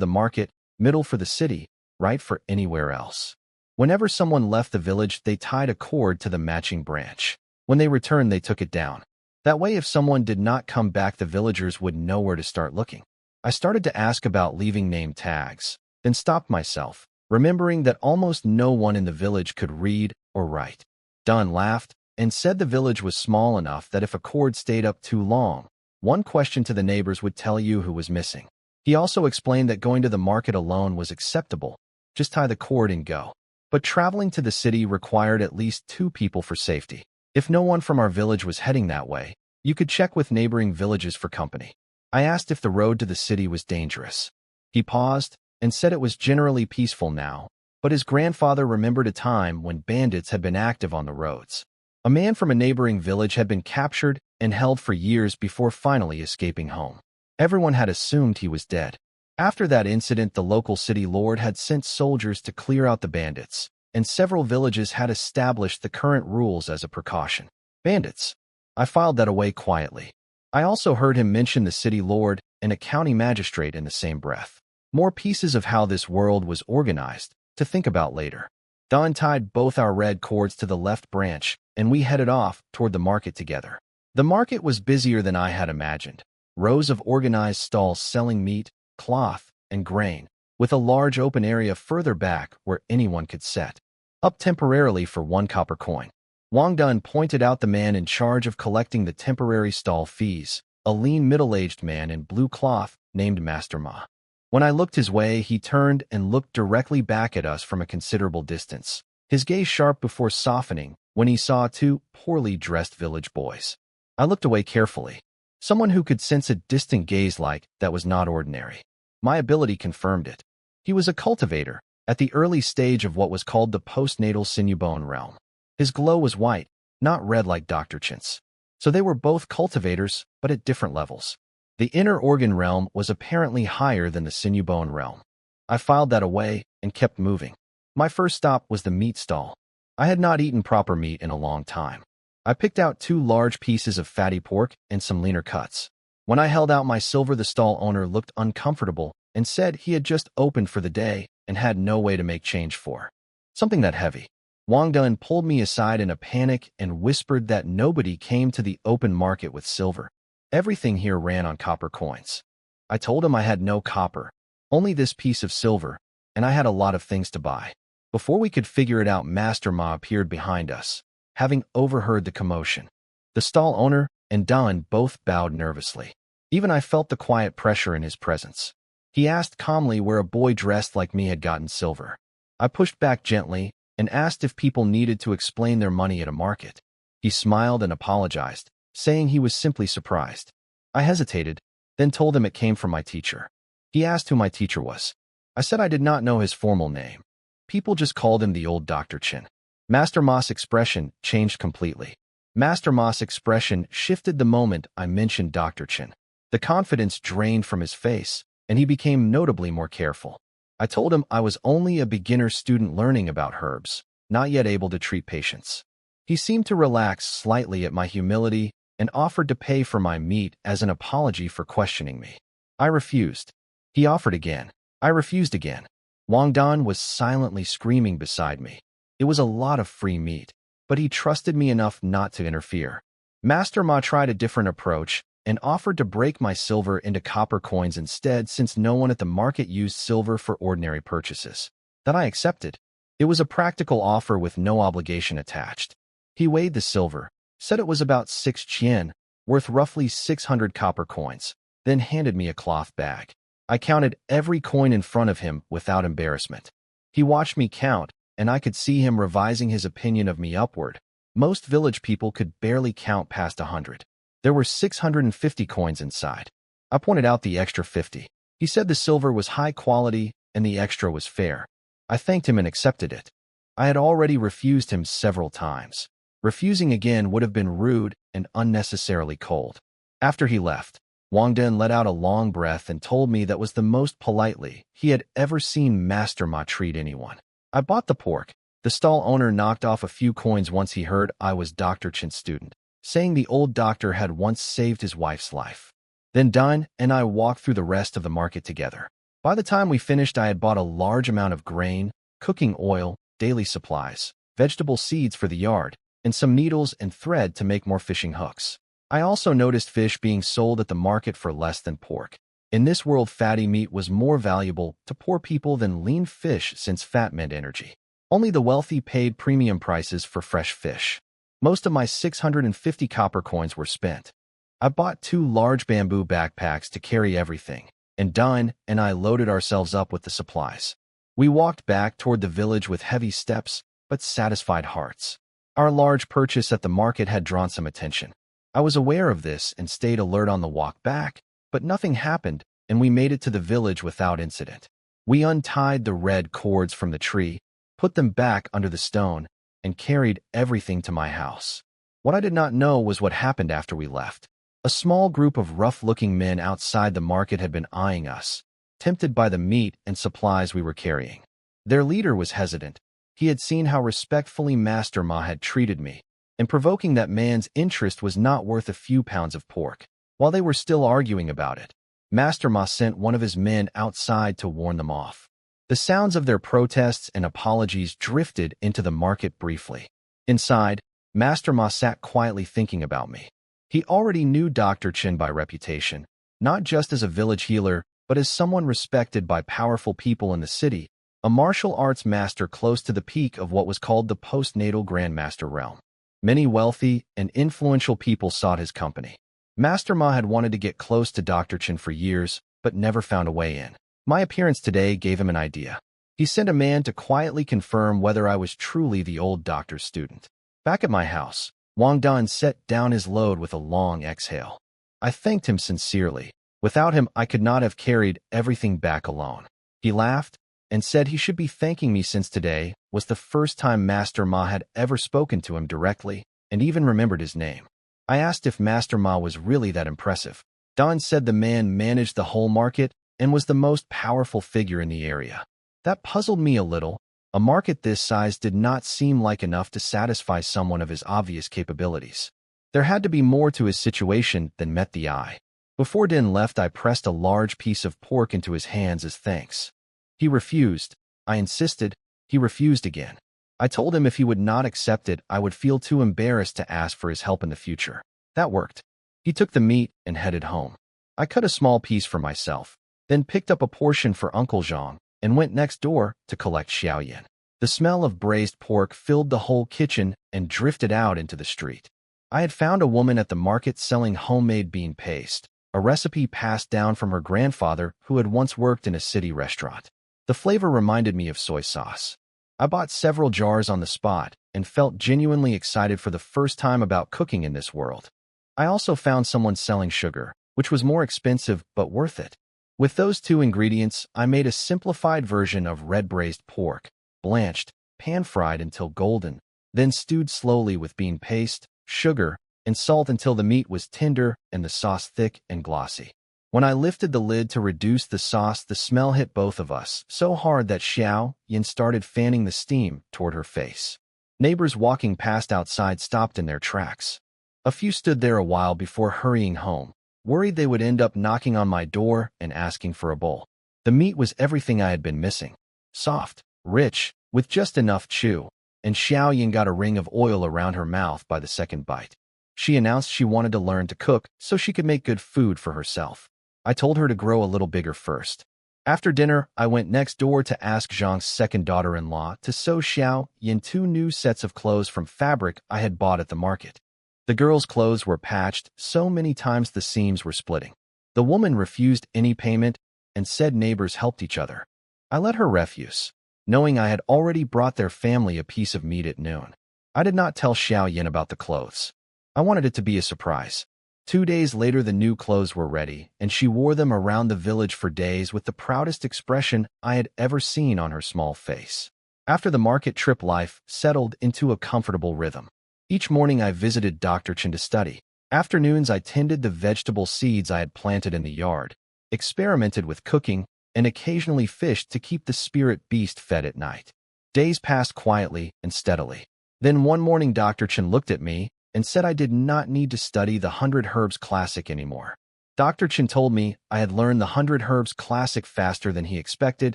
the market, middle for the city, right for anywhere else. Whenever someone left the village, they tied a cord to the matching branch. When they returned, they took it down. That way, if someone did not come back, the villagers would know where to start looking. I started to ask about leaving name tags, then stopped myself, remembering that almost no one in the village could read or write. Dan laughed and said the village was small enough that if a cord stayed up too long, one question to the neighbors would tell you who was missing. He also explained that going to the market alone was acceptable. Just tie the cord and go. But traveling to the city required at least 2 people for safety. If no one from our village was heading that way, you could check with neighboring villages for company. I asked if the road to the city was dangerous. He paused and said it was generally peaceful now, but his grandfather remembered a time when bandits had been active on the roads. A man from a neighboring village had been captured and held for years before finally escaping home. Everyone had assumed he was dead. After that incident, the local city lord had sent soldiers to clear out the bandits, and several villages had established the current rules as a precaution. Bandits. I filed that away quietly. I also heard him mention the city lord and a county magistrate in the same breath. More pieces of how this world was organized to think about later. Dan tied both our red cords to the left branch, and we headed off toward the market together. The market was busier than I had imagined. Rows of organized stalls selling meat, cloth, and grain, with a large open area further back where anyone could set up temporarily for 1 copper coin. Wang Dan pointed out the man in charge of collecting the temporary stall fees, a lean middle-aged man in blue cloth named Master Ma. When I looked his way, he turned and looked directly back at us from a considerable distance, his gaze sharp before softening when he saw 2 poorly dressed village boys. I looked away carefully. Someone who could sense a distant gaze like that was not ordinary. My ability confirmed it. He was a cultivator, at the early stage of what was called the postnatal sinew bone realm. His glow was white, not red like Dr. Chin's. So they were both cultivators, but at different levels. The inner organ realm was apparently higher than the sinew bone realm. I filed that away and kept moving. My first stop was the meat stall. I had not eaten proper meat in a long time. I picked out 2 large pieces of fatty pork and some leaner cuts. When I held out my silver, the stall owner looked uncomfortable and said he had just opened for the day and had no way to make change for something that heavy. Wang Dan pulled me aside in a panic and whispered that nobody came to the open market with silver. Everything here ran on copper coins. I told him I had no copper, only this piece of silver, and I had a lot of things to buy. Before we could figure it out, Master Ma appeared behind us, having overheard the commotion. The stall owner and Dan both bowed nervously. Even I felt the quiet pressure in his presence. He asked calmly where a boy dressed like me had gotten silver. I pushed back gently and asked if people needed to explain their money at a market. He smiled and apologized, saying he was simply surprised. I hesitated, then told him it came from my teacher. He asked who my teacher was. I said I did not know his formal name. People just called him the old Dr. Chin. Master Ma's expression changed completely. Master Ma's expression shifted the moment I mentioned Dr. Chin. The confidence drained from his face, and he became notably more careful. I told him I was only a beginner student learning about herbs, not yet able to treat patients. He seemed to relax slightly at my humility and offered to pay for my meat as an apology for questioning me. I refused. He offered again. I refused again. Wang Dan was silently screaming beside me. It was a lot of free meat, but he trusted me enough not to interfere. Master Ma tried a different approach and offered to break my silver into copper coins instead, since no one at the market used silver for ordinary purchases. That I accepted. It was a practical offer with no obligation attached. He weighed the silver, said it was about 6 chien, worth roughly 600 copper coins, then handed me a cloth bag. I counted every coin in front of him without embarrassment. He watched me count, and I could see him revising his opinion of me upward. Most village people could barely count past 100. There were 650 coins inside. I pointed out the extra 50. He said the silver was high quality and the extra was fair. I thanked him and accepted it. I had already refused him several times. Refusing again would have been rude and unnecessarily cold. After he left, Wang Dan let out a long breath and told me that was the most politely he had ever seen Master Ma treat anyone. I bought the pork. The stall owner knocked off a few coins once he heard I was Dr. Chin's student, saying the old doctor had once saved his wife's life. Then Dan and I walked through the rest of the market together. By the time we finished, I had bought a large amount of grain, cooking oil, daily supplies, vegetable seeds for the yard, and some needles and thread to make more fishing hooks. I also noticed fish being sold at the market for less than pork. In this world, fatty meat was more valuable to poor people than lean fish, since fat meant energy. Only the wealthy paid premium prices for fresh fish. Most of my 650 copper coins were spent. I bought 2 large bamboo backpacks to carry everything, and Dan and I loaded ourselves up with the supplies. We walked back toward the village with heavy steps, but satisfied hearts. Our large purchase at the market had drawn some attention. I was aware of this and stayed alert on the walk back, but nothing happened, and we made it to the village without incident. We untied the red cords from the tree, put them back under the stone, and carried everything to my house. What I did not know was what happened after we left. A small group of rough-looking men outside the market had been eyeing us, tempted by the meat and supplies we were carrying. Their leader was hesitant. He had seen how respectfully Master Ma had treated me, and provoking that man's interest was not worth a few pounds of pork. While they were still arguing about it, Master Ma sent one of his men outside to warn them off. The sounds of their protests and apologies drifted into the market briefly. Inside, Master Ma sat quietly thinking about me. He already knew Dr. Chin by reputation, not just as a village healer, but as someone respected by powerful people in the city, a martial arts master close to the peak of what was called the postnatal grandmaster realm. Many wealthy and influential people sought his company. Master Ma had wanted to get close to Dr. Chin for years, but never found a way in. My appearance today gave him an idea. He sent a man to quietly confirm whether I was truly the old doctor's student. Back at my house, Wang Dan set down his load with a long exhale. I thanked him sincerely. Without him, I could not have carried everything back alone. He laughed and said he should be thanking me, since today was the first time Master Ma had ever spoken to him directly and even remembered his name. I asked if Master Ma was really that impressive. Dan said the man managed the whole market and was the most powerful figure in the area. That puzzled me a little. A market this size did not seem like enough to satisfy someone of his obvious capabilities. There had to be more to his situation than met the eye. Before Din left, I pressed a large piece of pork into his hands as thanks. He refused. I insisted. He refused again. I told him if he would not accept it, I would feel too embarrassed to ask for his help in the future. That worked. He took the meat and headed home. I cut a small piece for myself, then picked up a portion for Uncle Zhang and went next door to collect Xiaoyan. The smell of braised pork filled the whole kitchen and drifted out into the street. I had found a woman at the market selling homemade bean paste, a recipe passed down from her grandfather who had once worked in a city restaurant. The flavor reminded me of soy sauce. I bought several jars on the spot and felt genuinely excited for the first time about cooking in this world. I also found someone selling sugar, which was more expensive but worth it. With those two ingredients, I made a simplified version of red braised pork, blanched, pan-fried until golden, then stewed slowly with bean paste, sugar, and salt until the meat was tender and the sauce thick and glossy. When I lifted the lid to reduce the sauce, the smell hit both of us so hard that Xiao Yin started fanning the steam toward her face. Neighbors walking past outside stopped in their tracks. A few stood there a while before hurrying home, worried they would end up knocking on my door and asking for a bowl. The meat was everything I had been missing. Soft, rich, with just enough chew, and Xiao Yin got a ring of oil around her mouth by the second bite. She announced she wanted to learn to cook so she could make good food for herself. I told her to grow a little bigger first. After dinner, I went next door to ask Zhang's second daughter-in-law to sew Xiao Yin 2 new sets of clothes from fabric I had bought at the market. The girls' clothes were patched so many times the seams were splitting. The woman refused any payment and said neighbors helped each other. I let her refuse, knowing I had already brought their family a piece of meat at noon. I did not tell Xiao Yin about the clothes. I wanted it to be a surprise. 2 days later, the new clothes were ready, and she wore them around the village for days with the proudest expression I had ever seen on her small face. After the market trip, life settled into a comfortable rhythm. Each morning I visited Dr. Chen to study. Afternoons I tended the vegetable seeds I had planted in the yard, experimented with cooking, and occasionally fished to keep the spirit beast fed at night. Days passed quietly and steadily. Then one morning Dr. Chen looked at me and said I did not need to study the 100 Herbs Classic anymore. Dr. Chen told me I had learned the 100 Herbs Classic faster than he expected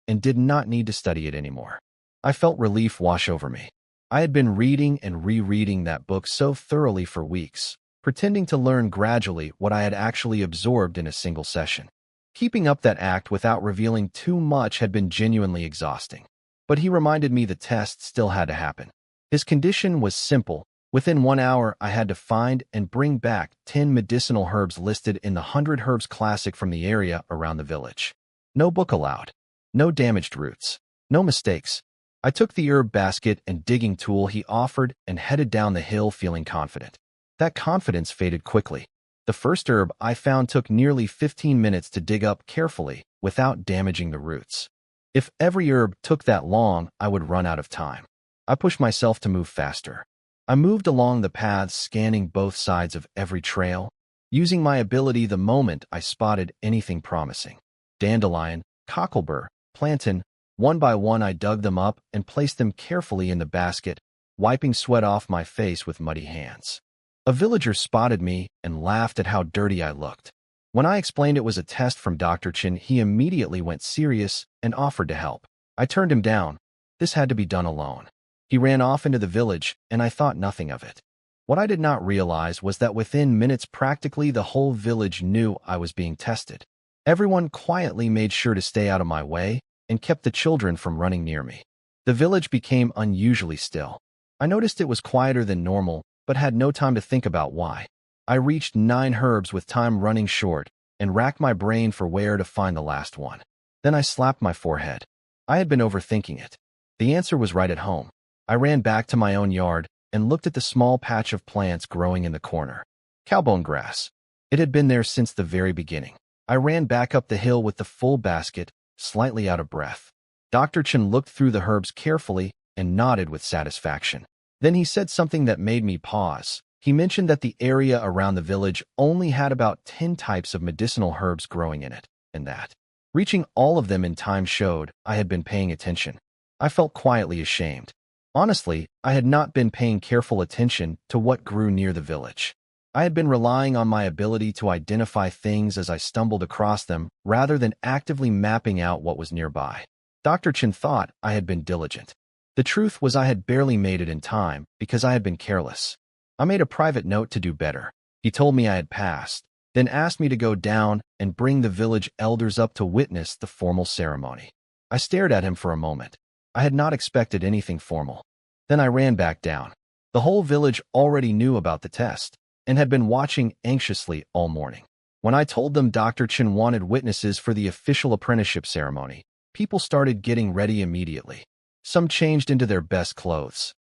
and did not need to study it anymore. I felt relief wash over me. I had been reading and rereading that book so thoroughly for weeks, pretending to learn gradually what I had actually absorbed in a single session. Keeping up that act without revealing too much had been genuinely exhausting. But he reminded me the test still had to happen. His condition was simple. Within 1 hour, I had to find and bring back 10 medicinal herbs listed in the 100 Herbs Classic from the area around the village. No book allowed. No damaged roots. No mistakes. I took the herb basket and digging tool he offered and headed down the hill feeling confident. That confidence faded quickly. The first herb I found took nearly 15 minutes to dig up carefully without damaging the roots. If every herb took that long, I would run out of time. I pushed myself to move faster. I moved along the paths, scanning both sides of every trail, using my ability the moment I spotted anything promising. Dandelion, cocklebur, plantain. One by one I dug them up and placed them carefully in the basket, wiping sweat off my face with muddy hands. A villager spotted me and laughed at how dirty I looked. When I explained it was a test from Dr. Chen, he immediately went serious and offered to help. I turned him down. This had to be done alone. He ran off into the village, and I thought nothing of it. What I did not realize was that within minutes practically the whole village knew I was being tested. Everyone quietly made sure to stay out of my way and kept the children from running near me. The village became unusually still. I noticed it was quieter than normal, but had no time to think about why. I reached 9 herbs with time running short and racked my brain for where to find the last one. Then I slapped my forehead. I had been overthinking it. The answer was right at home. I ran back to my own yard and looked at the small patch of plants growing in the corner. Cowbone grass. It had been there since the very beginning. I ran back up the hill with the full basket, slightly out of breath. Dr. Chen looked through the herbs carefully and nodded with satisfaction. Then he said something that made me pause. He mentioned that the area around the village only had about 10 types of medicinal herbs growing in it, and that reaching all of them in time showed I had been paying attention. I felt quietly ashamed. Honestly, I had not been paying careful attention to what grew near the village. I had been relying on my ability to identify things as I stumbled across them rather than actively mapping out what was nearby. Dr. Chen thought I had been diligent. The truth was I had barely made it in time because I had been careless. I made a private note to do better. He told me I had passed, then asked me to go down and bring the village elders up to witness the formal ceremony. I stared at him for a moment. I had not expected anything formal. Then I ran back down. The whole village already knew about the test and had been watching anxiously all morning. When I told them Dr. Chen wanted witnesses for the official apprenticeship ceremony, people started getting ready immediately. Some changed into their best clothes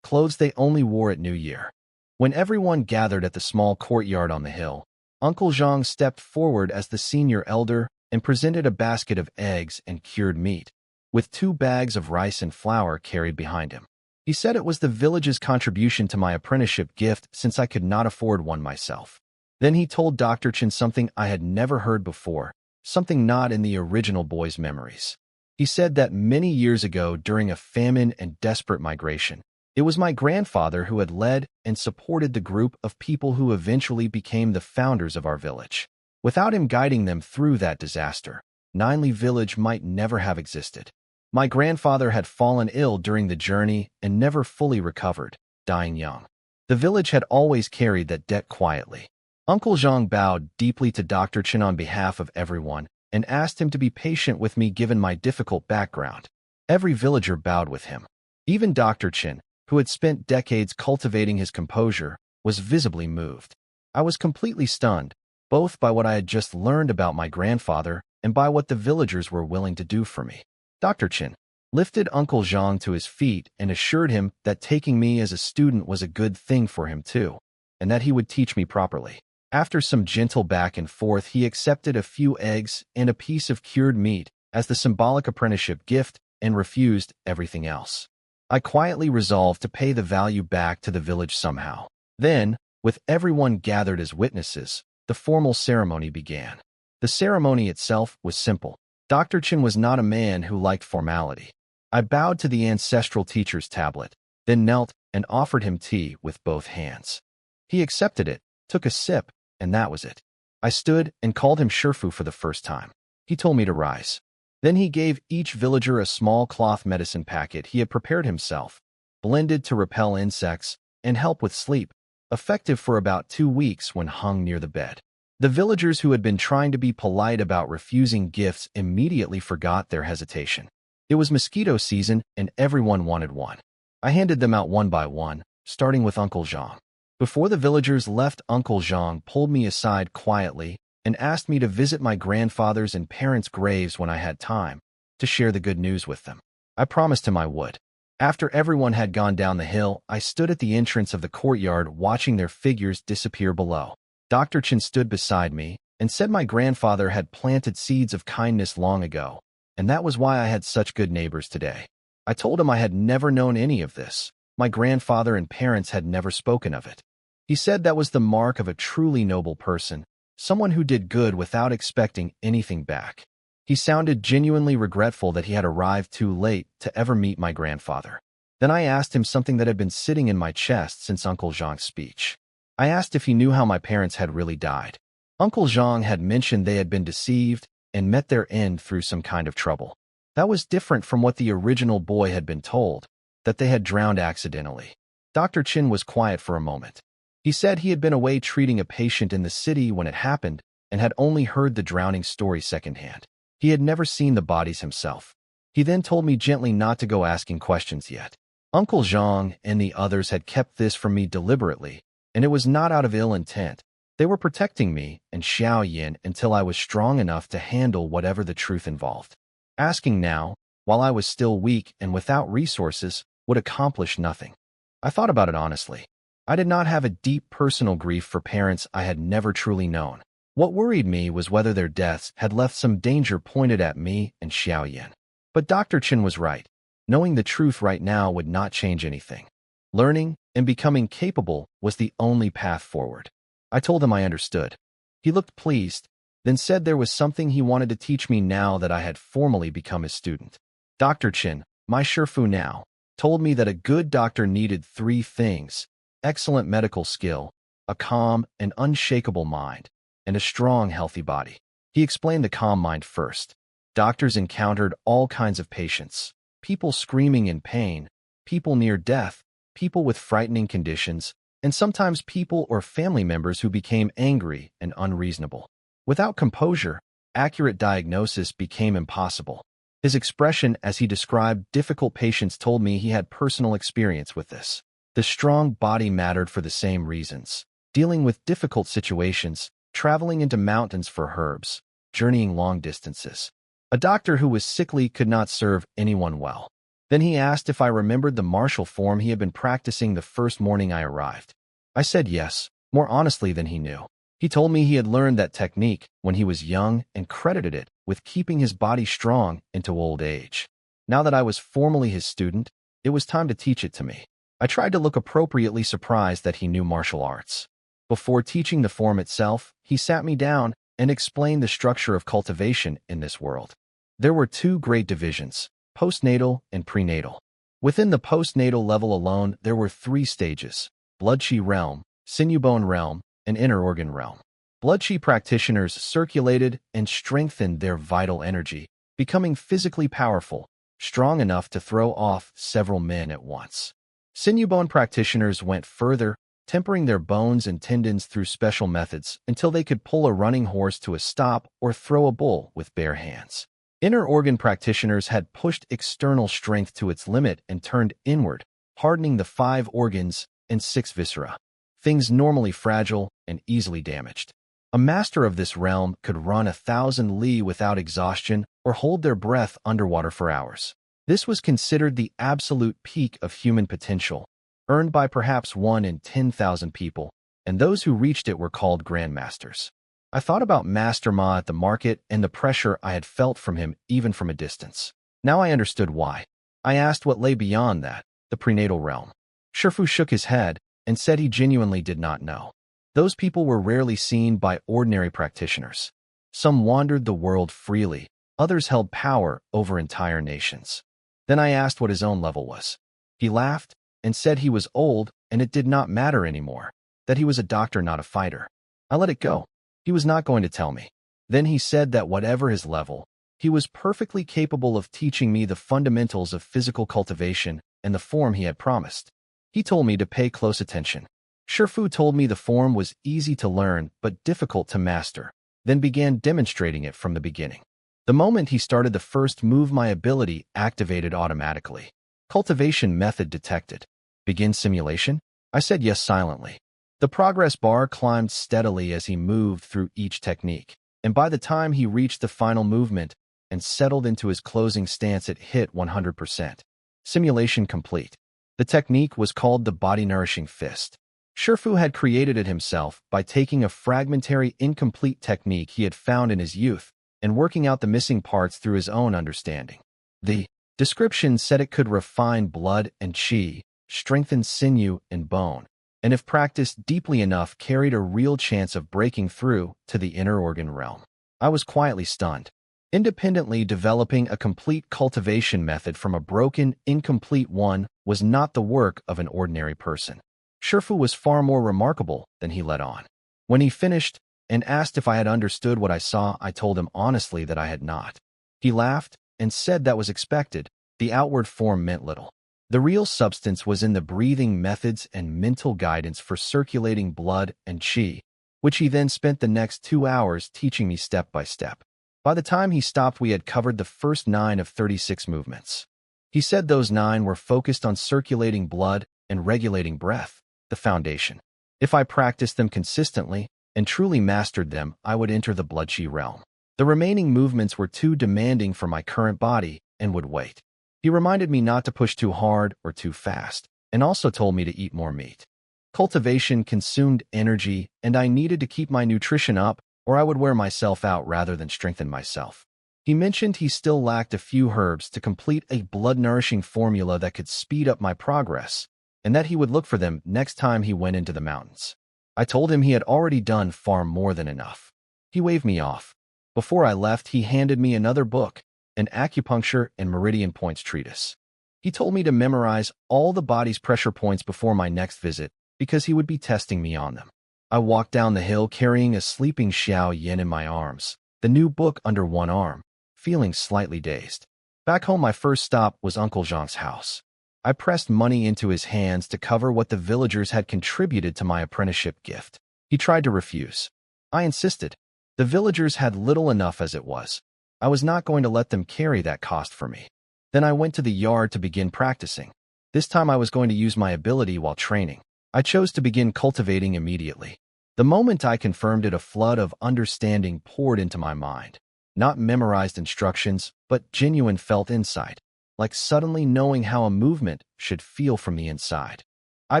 they only wore at New Year. When everyone gathered at the small courtyard on the hill, Uncle Zhang stepped forward as the senior elder and presented a basket of eggs and cured meat, with 2 bags of rice and flour carried behind him. He said it was the village's contribution to my apprenticeship gift since I could not afford one myself. Then he told Dr. Chen something I had never heard before, something not in the original boy's memories. He said that many years ago, during a famine and desperate migration, it was my grandfather who had led and supported the group of people who eventually became the founders of our village. Without him guiding them through that disaster, Ninely village might never have existed. My grandfather had fallen ill during the journey and never fully recovered, dying young. The village had always carried that debt quietly. Uncle Zhang bowed deeply to Dr. Chen on behalf of everyone and asked him to be patient with me given my difficult background. Every villager bowed with him. Even Dr. Chen, who had spent decades cultivating his composure, was visibly moved. I was completely stunned, both by what I had just learned about my grandfather and by what the villagers were willing to do for me. Dr. Chen lifted Uncle Zhang to his feet and assured him that taking me as a student was a good thing for him too, and that he would teach me properly. After some gentle back and forth, he accepted a few eggs and a piece of cured meat as the symbolic apprenticeship gift and refused everything else. I quietly resolved to pay the value back to the village somehow. Then, with everyone gathered as witnesses, the formal ceremony began. The ceremony itself was simple. Dr. Chen was not a man who liked formality. I bowed to the ancestral teacher's tablet, then knelt and offered him tea with both hands. He accepted it, took a sip, and that was it. I stood and called him Shifu for the first time. He told me to rise. Then he gave each villager a small cloth medicine packet he had prepared himself, blended to repel insects and help with sleep, effective for about 2 weeks when hung near the bed. The villagers who had been trying to be polite about refusing gifts immediately forgot their hesitation. It was mosquito season and everyone wanted one. I handed them out one by one, starting with Uncle Zhang. Before the villagers left, Uncle Zhang pulled me aside quietly and asked me to visit my grandfather's and parents' graves when I had time, to share the good news with them. I promised him I would. After everyone had gone down the hill, I stood at the entrance of the courtyard watching their figures disappear below. Dr. Chen stood beside me and said my grandfather had planted seeds of kindness long ago, and that was why I had such good neighbors today. I told him I had never known any of this. My grandfather and parents had never spoken of it. He said that was the mark of a truly noble person, someone who did good without expecting anything back. He sounded genuinely regretful that he had arrived too late to ever meet my grandfather. Then I asked him something that had been sitting in my chest since Uncle Zhang's speech. I asked if he knew how my parents had really died. Uncle Zhang had mentioned they had been deceived and met their end through some kind of trouble. That was different from what the original boy had been told, that they had drowned accidentally. Dr. Chen was quiet for a moment. He said he had been away treating a patient in the city when it happened and had only heard the drowning story secondhand. He had never seen the bodies himself. He then told me gently not to go asking questions yet. Uncle Zhang and the others had kept this from me deliberately, and it was not out of ill intent. They were protecting me and Xiao Yin until I was strong enough to handle whatever the truth involved. Asking now, while I was still weak and without resources, would accomplish nothing. I thought about it honestly. I did not have a deep personal grief for parents I had never truly known. What worried me was whether their deaths had left some danger pointed at me and Xiao Yin. But Dr. Chen was right. Knowing the truth right now would not change anything. Learning and becoming capable was the only path forward. I told him I understood. He looked pleased, then said there was something he wanted to teach me now that I had formally become his student. Dr. Chen, my Shifu now, told me that a good doctor needed 3 things: excellent medical skill, a calm and unshakable mind, and a strong, healthy body. He explained the calm mind first. Doctors encountered all kinds of patients, people screaming in pain, people near death, people with frightening conditions, and sometimes people or family members who became angry and unreasonable. Without composure, accurate diagnosis became impossible. His expression as he described difficult patients told me he had personal experience with this. The strong body mattered for the same reasons. Dealing with difficult situations, traveling into mountains for herbs, journeying long distances. A doctor who was sickly could not serve anyone well. Then he asked if I remembered the martial form he had been practicing the first morning I arrived. I said yes, more honestly than he knew. He told me he had learned that technique when he was young and credited it with keeping his body strong into old age. Now that I was formally his student, it was time to teach it to me. I tried to look appropriately surprised that he knew martial arts. Before teaching the form itself, he sat me down and explained the structure of cultivation in this world. There were two great divisions, postnatal and prenatal. Within the postnatal level alone, there were three stages: blood-chi realm, sinew-bone realm, and inner organ realm. Blood-chi practitioners circulated and strengthened their vital energy, becoming physically powerful, strong enough to throw off several men at once. Sinew-bone practitioners went further, tempering their bones and tendons through special methods until they could pull a running horse to a stop or throw a bull with bare hands. Inner organ practitioners had pushed external strength to its limit and turned inward, hardening the 5 organs and 6 viscera, things normally fragile and easily damaged. A master of this realm could run 1,000 li without exhaustion or hold their breath underwater for hours. This was considered the absolute peak of human potential, earned by perhaps 1 in 10,000 people, and those who reached it were called grandmasters. I thought about Master Ma at the market and the pressure I had felt from him even from a distance. Now I understood why. I asked what lay beyond that, the prenatal realm. Shifu shook his head and said he genuinely did not know. Those people were rarely seen by ordinary practitioners. Some wandered the world freely, others held power over entire nations. Then I asked what his own level was. He laughed and said he was old and it did not matter anymore, that he was a doctor, not a fighter. I let it go. He was not going to tell me. Then he said that whatever his level, he was perfectly capable of teaching me the fundamentals of physical cultivation and the form he had promised. He told me to pay close attention. Shifu told me the form was easy to learn but difficult to master, then began demonstrating it from the beginning. The moment he started the first move, my ability activated automatically. Cultivation method detected. Begin simulation? I said yes silently. The progress bar climbed steadily as he moved through each technique, and by the time he reached the final movement and settled into his closing stance, it hit 100%. Simulation complete. The technique was called the body-nourishing fist. Shifu had created it himself by taking a fragmentary, incomplete technique he had found in his youth and working out the missing parts through his own understanding. The description said it could refine blood and chi, strengthen sinew and bone, and if practiced deeply enough, carried a real chance of breaking through to the inner organ realm. I was quietly stunned. Independently developing a complete cultivation method from a broken, incomplete one was not the work of an ordinary person. Shifu was far more remarkable than he let on. When he finished and asked if I had understood what I saw, I told him honestly that I had not. He laughed and said that was expected. The outward form meant little. The real substance was in the breathing methods and mental guidance for circulating blood and chi, which he then spent the next 2 hours teaching me step by step. By the time he stopped, we had covered the first 9 of 36 movements. He said those 9 were focused on circulating blood and regulating breath, the foundation. If I practiced them consistently and truly mastered them, I would enter the blood-chi realm. The remaining movements were too demanding for my current body and would wait. He reminded me not to push too hard or too fast, and also told me to eat more meat. Cultivation consumed energy, and I needed to keep my nutrition up, or I would wear myself out rather than strengthen myself. He mentioned he still lacked a few herbs to complete a blood-nourishing formula that could speed up my progress, and that he would look for them next time he went into the mountains. I told him he had already done far more than enough. He waved me off. Before I left, he handed me another book, an acupuncture and meridian points treatise. He told me to memorize all the body's pressure points before my next visit because he would be testing me on them. I walked down the hill carrying a sleeping Xiao Yin in my arms, the new book under one arm, feeling slightly dazed. Back home, my first stop was Uncle Zhang's house. I pressed money into his hands to cover what the villagers had contributed to my apprenticeship gift. He tried to refuse. I insisted. The villagers had little enough as it was. I was not going to let them carry that cost for me. Then I went to the yard to begin practicing. This time I was going to use my ability while training. I chose to begin cultivating immediately. The moment I confirmed it, a flood of understanding poured into my mind. Not memorized instructions, but genuine felt insight, like suddenly knowing how a movement should feel from the inside. I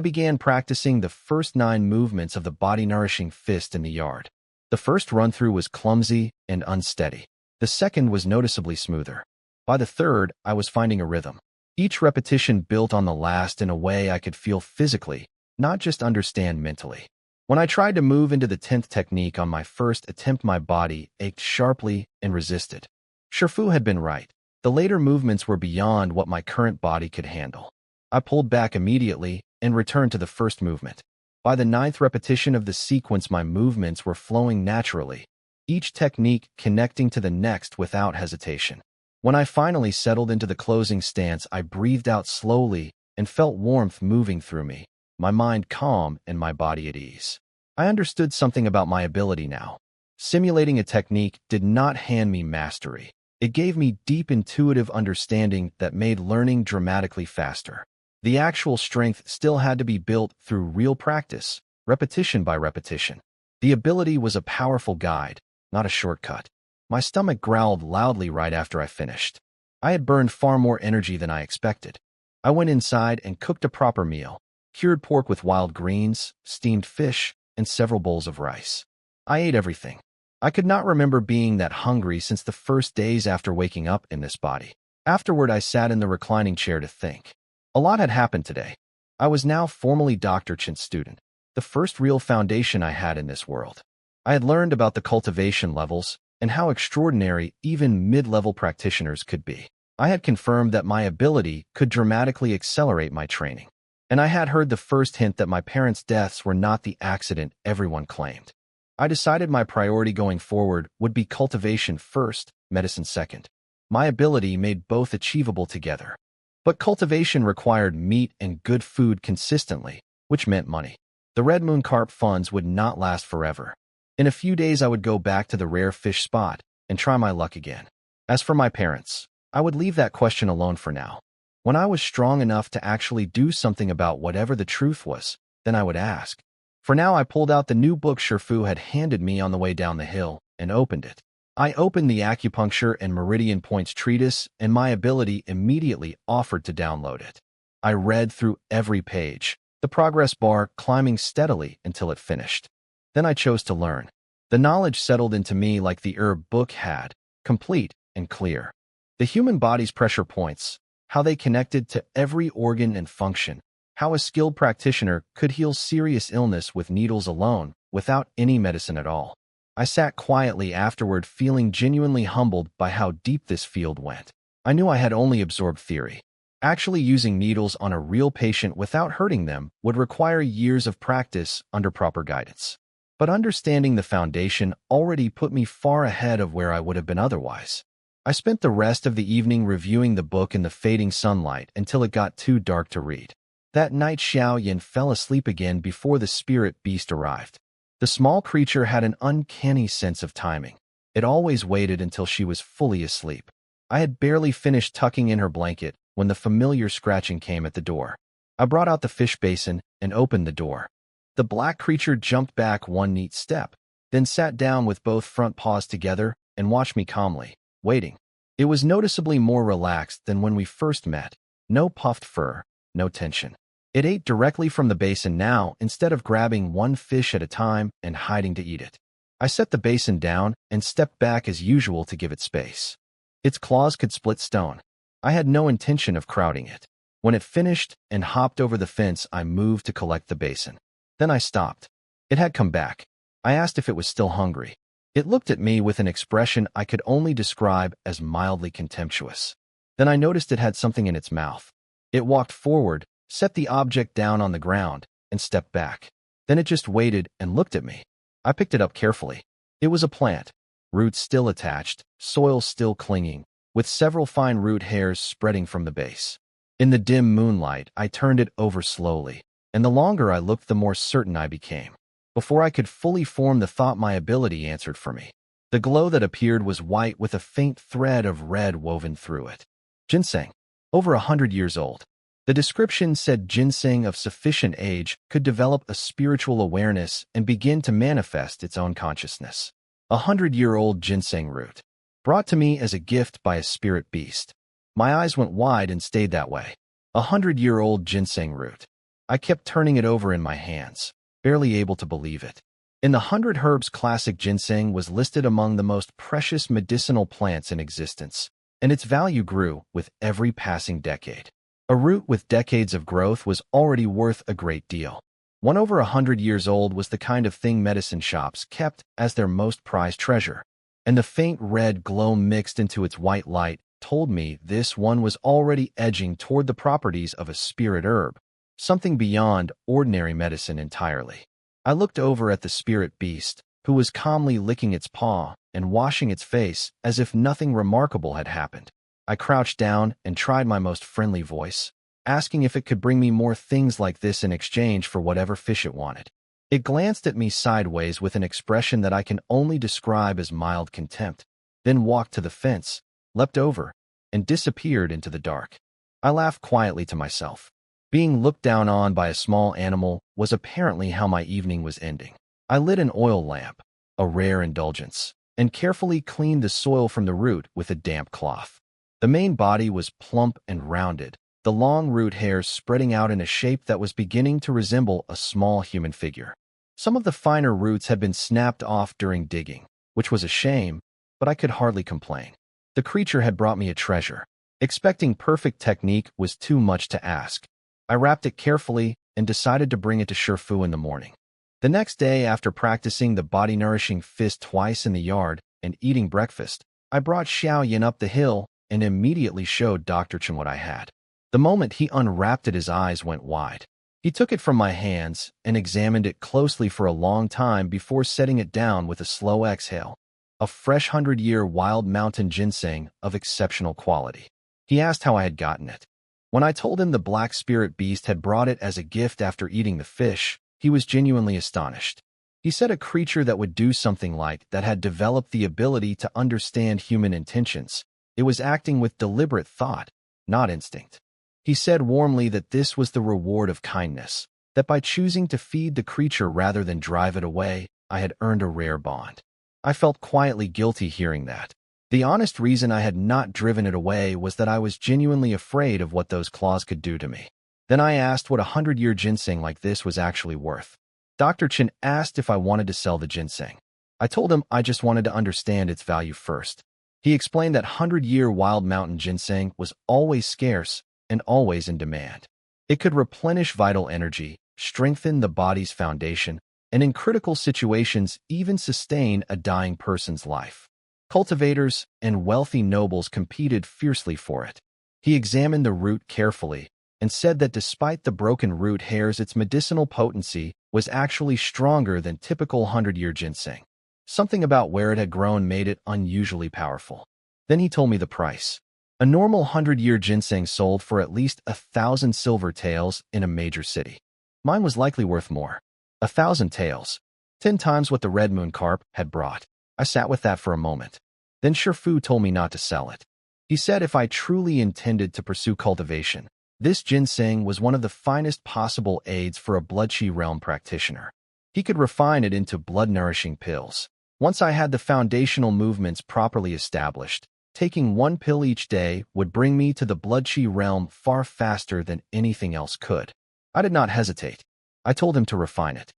began practicing the first 9 movements of the body-nourishing fist in the yard. The first run-through was clumsy and unsteady. The second was noticeably smoother. By the third, I was finding a rhythm. Each repetition built on the last in a way I could feel physically, not just understand mentally. When I tried to move into the 10th technique on my first attempt, my body ached sharply and resisted. Shifu had been right. The later movements were beyond what my current body could handle. I pulled back immediately and returned to the first movement. By the 9th repetition of the sequence, my movements were flowing naturally, each technique connecting to the next without hesitation. When I finally settled into the closing stance, I breathed out slowly and felt warmth moving through me, my mind calm and my body at ease. I understood something about my ability now. Simulating a technique did not hand me mastery. It gave me deep intuitive understanding that made learning dramatically faster. The actual strength still had to be built through real practice, repetition by repetition. The ability was a powerful guide, not a shortcut. My stomach growled loudly right after I finished. I had burned far more energy than I expected. I went inside and cooked a proper meal: cured pork with wild greens, steamed fish, and several bowls of rice. I ate everything. I could not remember being that hungry since the first days after waking up in this body. Afterward, I sat in the reclining chair to think. A lot had happened today. I was now formally Dr. Chin's student, the first real foundation I had in this world. I had learned about the cultivation levels and how extraordinary even mid-level practitioners could be. I had confirmed that my ability could dramatically accelerate my training. And I had heard the first hint that my parents' deaths were not the accident everyone claimed. I decided my priority going forward would be cultivation first, medicine second. My ability made both achievable together. But cultivation required meat and good food consistently, which meant money. The Red Moon Carp funds would not last forever. In a few days, I would go back to the rare fish spot and try my luck again. As for my parents, I would leave that question alone for now. When I was strong enough to actually do something about whatever the truth was, then I would ask. For now, I pulled out the new book Shifu had handed me on the way down the hill and opened it. I opened the acupuncture and meridian points treatise, and my ability immediately offered to download it. I read through every page, the progress bar climbing steadily until it finished. Then I chose to learn. The knowledge settled into me like the herb book had, complete and clear. The human body's pressure points, how they connected to every organ and function, how a skilled practitioner could heal serious illness with needles alone, without any medicine at all. I sat quietly afterward, feeling genuinely humbled by how deep this field went. I knew I had only absorbed theory. Actually using needles on a real patient without hurting them would require years of practice under proper guidance. But understanding the foundation already put me far ahead of where I would have been otherwise. I spent the rest of the evening reviewing the book in the fading sunlight until it got too dark to read. That night, Xiao Yin fell asleep again before the spirit beast arrived. The small creature had an uncanny sense of timing. It always waited until she was fully asleep. I had barely finished tucking in her blanket when the familiar scratching came at the door. I brought out the fish basin and opened the door. The black creature jumped back one neat step, then sat down with both front paws together and watched me calmly, waiting. It was noticeably more relaxed than when we first met. No puffed fur, no tension. It ate directly from the basin now instead of grabbing one fish at a time and hiding to eat it. I set the basin down and stepped back as usual to give it space. Its claws could split stone. I had no intention of crowding it. When it finished and hopped over the fence, I moved to collect the basin. Then I stopped. It had come back. I asked if it was still hungry. It looked at me with an expression I could only describe as mildly contemptuous. Then I noticed it had something in its mouth. It walked forward, set the object down on the ground, and stepped back. Then it just waited and looked at me. I picked it up carefully. It was a plant, roots still attached, soil still clinging, with several fine root hairs spreading from the base. In the dim moonlight, I turned it over slowly, and the longer I looked, the more certain I became. Before I could fully form the thought, my ability answered for me. The glow that appeared was white with a faint thread of red woven through it. Ginseng, over 100 years old. The description said ginseng of sufficient age could develop a spiritual awareness and begin to manifest its own consciousness. 100-year-old ginseng root, brought to me as a gift by a spirit beast. My eyes went wide and stayed that way. 100-year-old ginseng root. I kept turning it over in my hands, barely able to believe it. In the 100 Herbs classic, ginseng was listed among the most precious medicinal plants in existence, and its value grew with every passing decade. A root with decades of growth was already worth a great deal. One over 100 years old was the kind of thing medicine shops kept as their most prized treasure, and the faint red glow mixed into its white light told me this one was already edging toward the properties of a spirit herb, something beyond ordinary medicine entirely. I looked over at the spirit beast, who was calmly licking its paw and washing its face as if nothing remarkable had happened. I crouched down and tried my most friendly voice, asking if it could bring me more things like this in exchange for whatever fish it wanted. It glanced at me sideways with an expression that I can only describe as mild contempt, then walked to the fence, leapt over, and disappeared into the dark. I laughed quietly to myself. Being looked down on by a small animal was apparently how my evening was ending. I lit an oil lamp, a rare indulgence, and carefully cleaned the soil from the root with a damp cloth. The main body was plump and rounded, the long root hairs spreading out in a shape that was beginning to resemble a small human figure. Some of the finer roots had been snapped off during digging, which was a shame, but I could hardly complain. The creature had brought me a treasure. Expecting perfect technique was too much to ask. I wrapped it carefully and decided to bring it to Shifu in the morning. The next day, after practicing the body-nourishing fist twice in the yard and eating breakfast, I brought Xiao Yin up the hill and immediately showed Dr. Chen what I had. The moment he unwrapped it, his eyes went wide. He took it from my hands and examined it closely for a long time before setting it down with a slow exhale. A fresh 100-year wild mountain ginseng of exceptional quality. He asked how I had gotten it. When I told him the black spirit beast had brought it as a gift after eating the fish, he was genuinely astonished. He said a creature that would do something like that had developed the ability to understand human intentions. It was acting with deliberate thought, not instinct. He said warmly that this was the reward of kindness, that by choosing to feed the creature rather than drive it away, I had earned a rare bond. I felt quietly guilty hearing that. The honest reason I had not driven it away was that I was genuinely afraid of what those claws could do to me. Then I asked what a 100-year ginseng like this was actually worth. Dr. Chen asked if I wanted to sell the ginseng. I told him I just wanted to understand its value first. He explained that 100-year wild mountain ginseng was always scarce and always in demand. It could replenish vital energy, strengthen the body's foundation, and in critical situations even sustain a dying person's life. Cultivators and wealthy nobles competed fiercely for it. He examined the root carefully and said that despite the broken root hairs, its medicinal potency was actually stronger than typical 100-year ginseng. Something about where it had grown made it unusually powerful. Then he told me the price. A normal 100-year ginseng sold for at least 1,000 silver taels in a major city. Mine was likely worth more. 1,000 taels, 10 times what the red moon carp had brought. I sat with that for a moment. Then Shifu told me not to sell it. He said if I truly intended to pursue cultivation, this ginseng was one of the finest possible aids for a blood-chi realm practitioner. He could refine it into blood-nourishing pills. Once I had the foundational movements properly established, taking one pill each day would bring me to the blood-chi realm far faster than anything else could. I did not hesitate. I told him to refine it.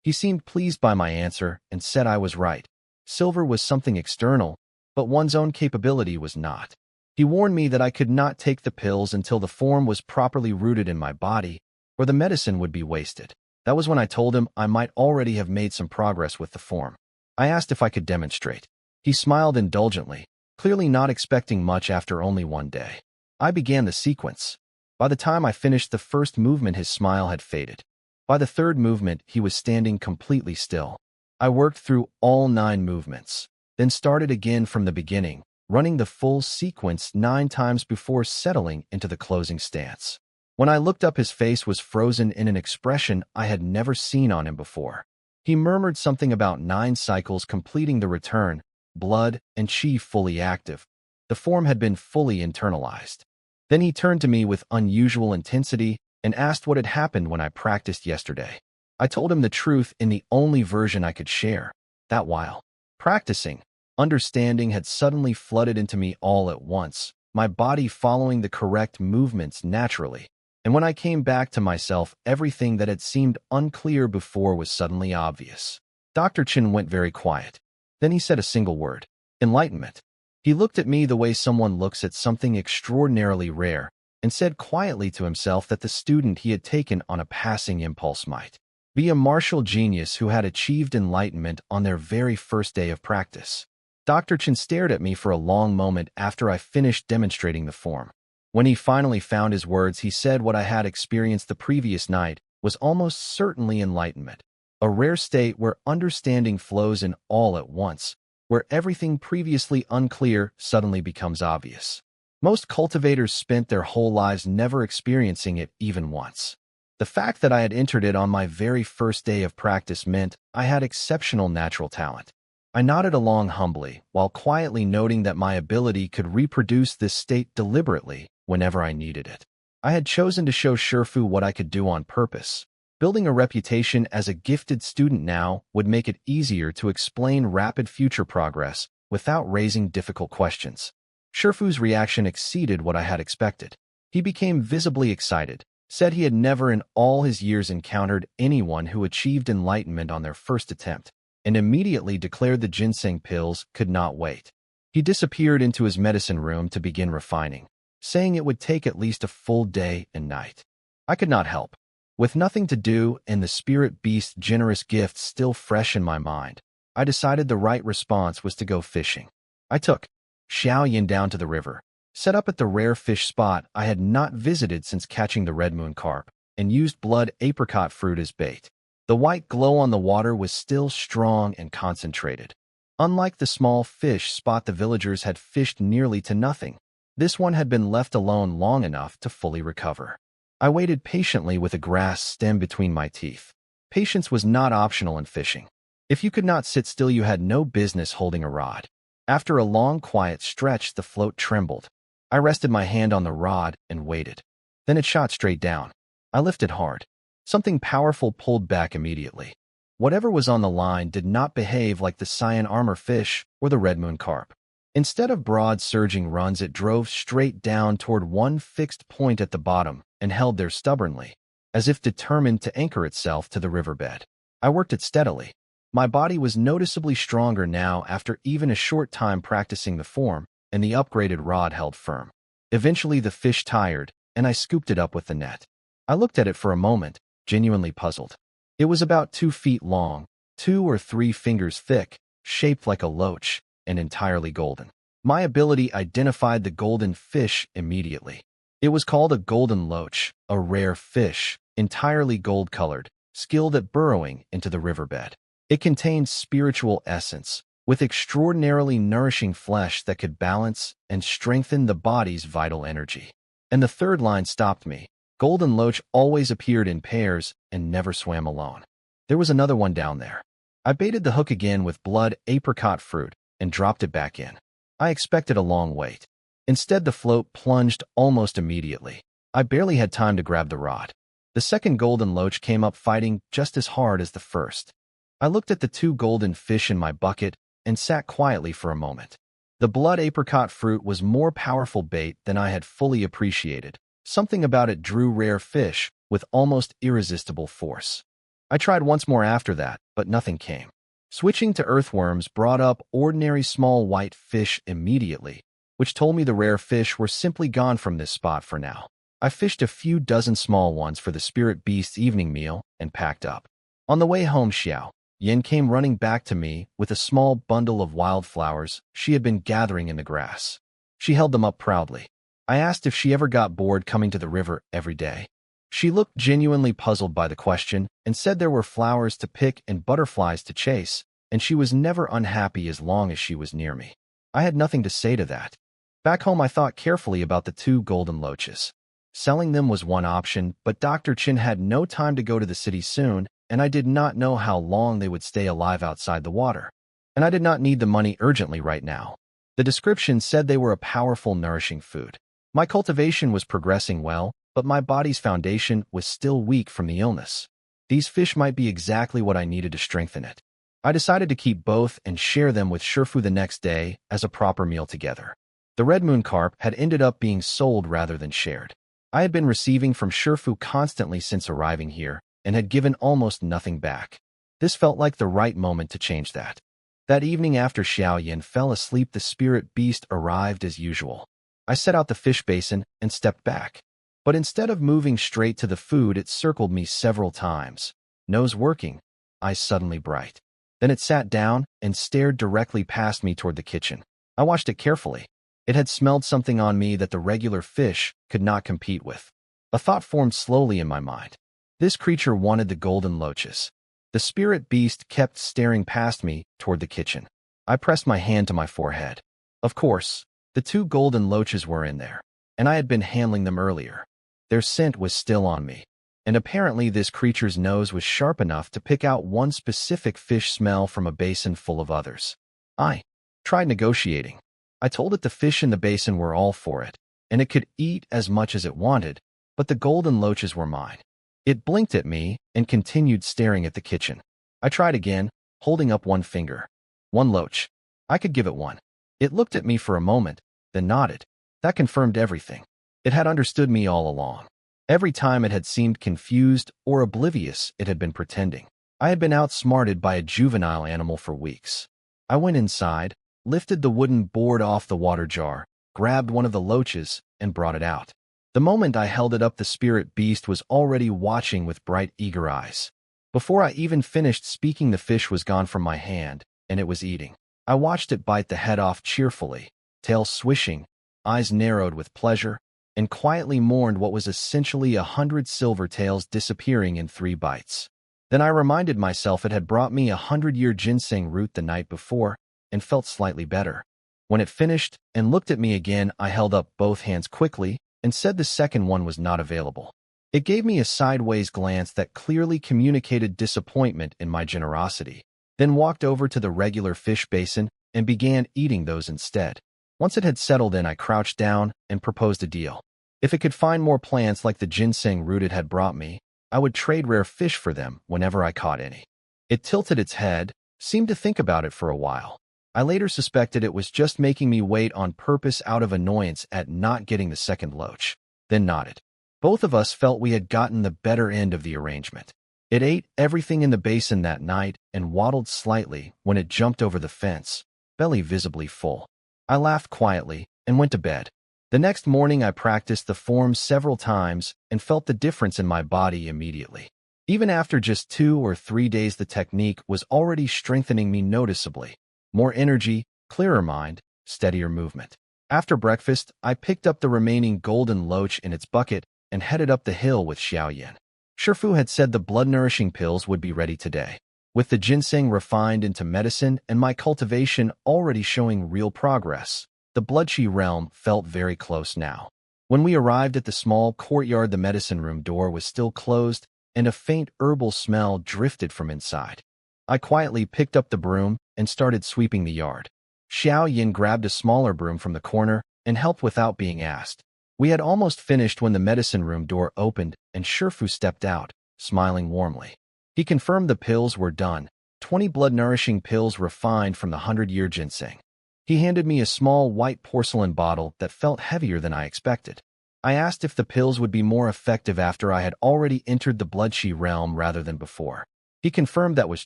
He seemed pleased by my answer and said I was right. Silver was something external, but one's own capability was not. He warned me that I could not take the pills until the form was properly rooted in my body, or the medicine would be wasted. That was when I told him I might already have made some progress with the form. I asked if I could demonstrate. He smiled indulgently, clearly not expecting much after only one day. I began the sequence. By the time I finished the first movement, his smile had faded. By the third movement, he was standing completely still. I worked through all 9 movements, then started again from the beginning, running the full sequence 9 times before settling into the closing stance. When I looked up, his face was frozen in an expression I had never seen on him before. He murmured something about 9 cycles completing the return, blood and chi fully active. The form had been fully internalized. Then he turned to me with unusual intensity and asked what had happened when I practiced yesterday. I told him the truth in the only version I could share. That while practicing, understanding had suddenly flooded into me all at once, my body following the correct movements naturally. And when I came back to myself, everything that had seemed unclear before was suddenly obvious. Dr. Chen went very quiet. Then he said a single word: enlightenment. He looked at me the way someone looks at something extraordinarily rare, and said quietly to himself that the student he had taken on a passing impulse might be a martial genius who had achieved enlightenment on their very first day of practice. Dr. Chen stared at me for a long moment after I finished demonstrating the form. When he finally found his words, he said what I had experienced the previous night was almost certainly enlightenment, a rare state where understanding flows in all at once, where everything previously unclear suddenly becomes obvious. Most cultivators spent their whole lives never experiencing it even once. The fact that I had entered it on my very first day of practice meant I had exceptional natural talent. I nodded along humbly, while quietly noting that my ability could reproduce this state deliberately whenever I needed it. I had chosen to show Shifu what I could do on purpose. Building a reputation as a gifted student now would make it easier to explain rapid future progress without raising difficult questions. Shifu's reaction exceeded what I had expected. He became visibly excited, said he had never in all his years encountered anyone who achieved enlightenment on their first attempt, and immediately declared the ginseng pills could not wait. He disappeared into his medicine room to begin refining, saying it would take at least a full day and night. I could not help. With nothing to do and the spirit beast's generous gifts still fresh in my mind, I decided the right response was to go fishing. I took Xiao Yin down to the river, set up at the rare fish spot I had not visited since catching the red moon carp, and used blood apricot fruit as bait. The white glow on the water was still strong and concentrated. Unlike the small fish spot the villagers had fished nearly to nothing, this one had been left alone long enough to fully recover. I waited patiently with a grass stem between my teeth. Patience was not optional in fishing. If you could not sit still, you had no business holding a rod. After a long, quiet stretch, the float trembled. I rested my hand on the rod and waited. Then it shot straight down. I lifted hard. Something powerful pulled back immediately. Whatever was on the line did not behave like the cyan armor fish or the red moon carp. Instead of broad surging runs, it drove straight down toward one fixed point at the bottom and held there stubbornly, as if determined to anchor itself to the riverbed. I worked it steadily. My body was noticeably stronger now after even a short time practicing the form, and the upgraded rod held firm. Eventually the fish tired, and I scooped it up with the net. I looked at it for a moment, genuinely puzzled. It was about 2 feet long, 2 or 3 fingers thick, shaped like a loach, and entirely golden. My ability identified the golden fish immediately. It was called a golden loach, a rare fish, entirely gold-colored, skilled at burrowing into the riverbed. It contained spiritual essence, with extraordinarily nourishing flesh that could balance and strengthen the body's vital energy. And the third line stopped me. Golden loach always appeared in pairs and never swam alone. There was another one down there. I baited the hook again with blood apricot fruit and dropped it back in. I expected a long wait. Instead, the float plunged almost immediately. I barely had time to grab the rod. The second golden loach came up fighting just as hard as the first. I looked at the 2 golden fish in my bucket and sat quietly for a moment. The blood apricot fruit was more powerful bait than I had fully appreciated. Something about it drew rare fish with almost irresistible force. I tried once more after that, but nothing came. Switching to earthworms brought up ordinary small white fish immediately, which told me the rare fish were simply gone from this spot for now. I fished a few dozen small ones for the spirit beast's evening meal and packed up. On the way home, Xiao Yin came running back to me with a small bundle of wildflowers she had been gathering in the grass. She held them up proudly. I asked if she ever got bored coming to the river every day. She looked genuinely puzzled by the question and said there were flowers to pick and butterflies to chase, and she was never unhappy as long as she was near me. I had nothing to say to that. Back home, I thought carefully about the 2 golden loaches. Selling them was one option, but Dr. Chen had no time to go to the city soon, and I did not know how long they would stay alive outside the water. And I did not need the money urgently right now. The description said they were a powerful, nourishing food. My cultivation was progressing well, but my body's foundation was still weak from the illness. These fish might be exactly what I needed to strengthen it. I decided to keep both and share them with Shifu the next day as a proper meal together. The red moon carp had ended up being sold rather than shared. I had been receiving from Shifu constantly since arriving here and had given almost nothing back. This felt like the right moment to change that. That evening after Xiaoyan fell asleep, the spirit beast arrived as usual. I set out the fish basin and stepped back. But instead of moving straight to the food, it circled me several times. Nose working, eyes suddenly bright. Then it sat down and stared directly past me toward the kitchen. I watched it carefully. It had smelled something on me that the regular fish could not compete with. A thought formed slowly in my mind. This creature wanted the golden loaches. The spirit beast kept staring past me toward the kitchen. I pressed my hand to my forehead. Of course, the 2 golden loaches were in there, and I had been handling them earlier. Their scent was still on me, and apparently this creature's nose was sharp enough to pick out one specific fish smell from a basin full of others. I tried negotiating. I told it the fish in the basin were all for it, and it could eat as much as it wanted, but the golden loaches were mine. It blinked at me and continued staring at the kitchen. I tried again, holding up one finger. 1 loach. I could give it 1. It looked at me for a moment, then nodded. That confirmed everything. It had understood me all along. Every time it had seemed confused or oblivious, it had been pretending. I had been outsmarted by a juvenile animal for weeks. I went inside, lifted the wooden board off the water jar, grabbed one of the loaches, and brought it out. The moment I held it up, the spirit beast was already watching with bright, eager eyes. Before I even finished speaking, the fish was gone from my hand, and it was eating. I watched it bite the head off cheerfully, tail swishing, eyes narrowed with pleasure, and quietly mourned what was essentially 100 silver tails disappearing in 3 bites. Then I reminded myself it had brought me 100-year ginseng root the night before, and felt slightly better. When it finished and looked at me again, I held up both hands quickly and said the second one was not available. It gave me a sideways glance that clearly communicated disappointment in my generosity, then walked over to the regular fish basin and began eating those instead. Once it had settled in, I crouched down and proposed a deal. If it could find more plants like the ginseng root it had brought me, I would trade rare fish for them whenever I caught any. It tilted its head, seemed to think about it for a while. I later suspected it was just making me wait on purpose out of annoyance at not getting the second loach, then nodded. Both of us felt we had gotten the better end of the arrangement. It ate everything in the basin that night and waddled slightly when it jumped over the fence, belly visibly full. I laughed quietly and went to bed. The next morning I practiced the form several times and felt the difference in my body immediately. Even after just 2 or 3 days, the technique was already strengthening me noticeably. More energy, clearer mind, steadier movement. After breakfast, I picked up the remaining golden loach in its bucket and headed up the hill with Xiaoyan. Shifu had said the blood-nourishing pills would be ready today. With the ginseng refined into medicine and my cultivation already showing real progress, the bloodchi realm felt very close now. When we arrived at the small courtyard, the medicine room door was still closed and a faint herbal smell drifted from inside. I quietly picked up the broom and started sweeping the yard. Xiaoyan grabbed a smaller broom from the corner and helped without being asked. We had almost finished when the medicine room door opened and Shifu stepped out, smiling warmly. He confirmed the pills were done, 20 blood-nourishing pills refined from the 100-year ginseng. He handed me a small white porcelain bottle that felt heavier than I expected. I asked if the pills would be more effective after I had already entered the bloodchi realm rather than before. He confirmed that was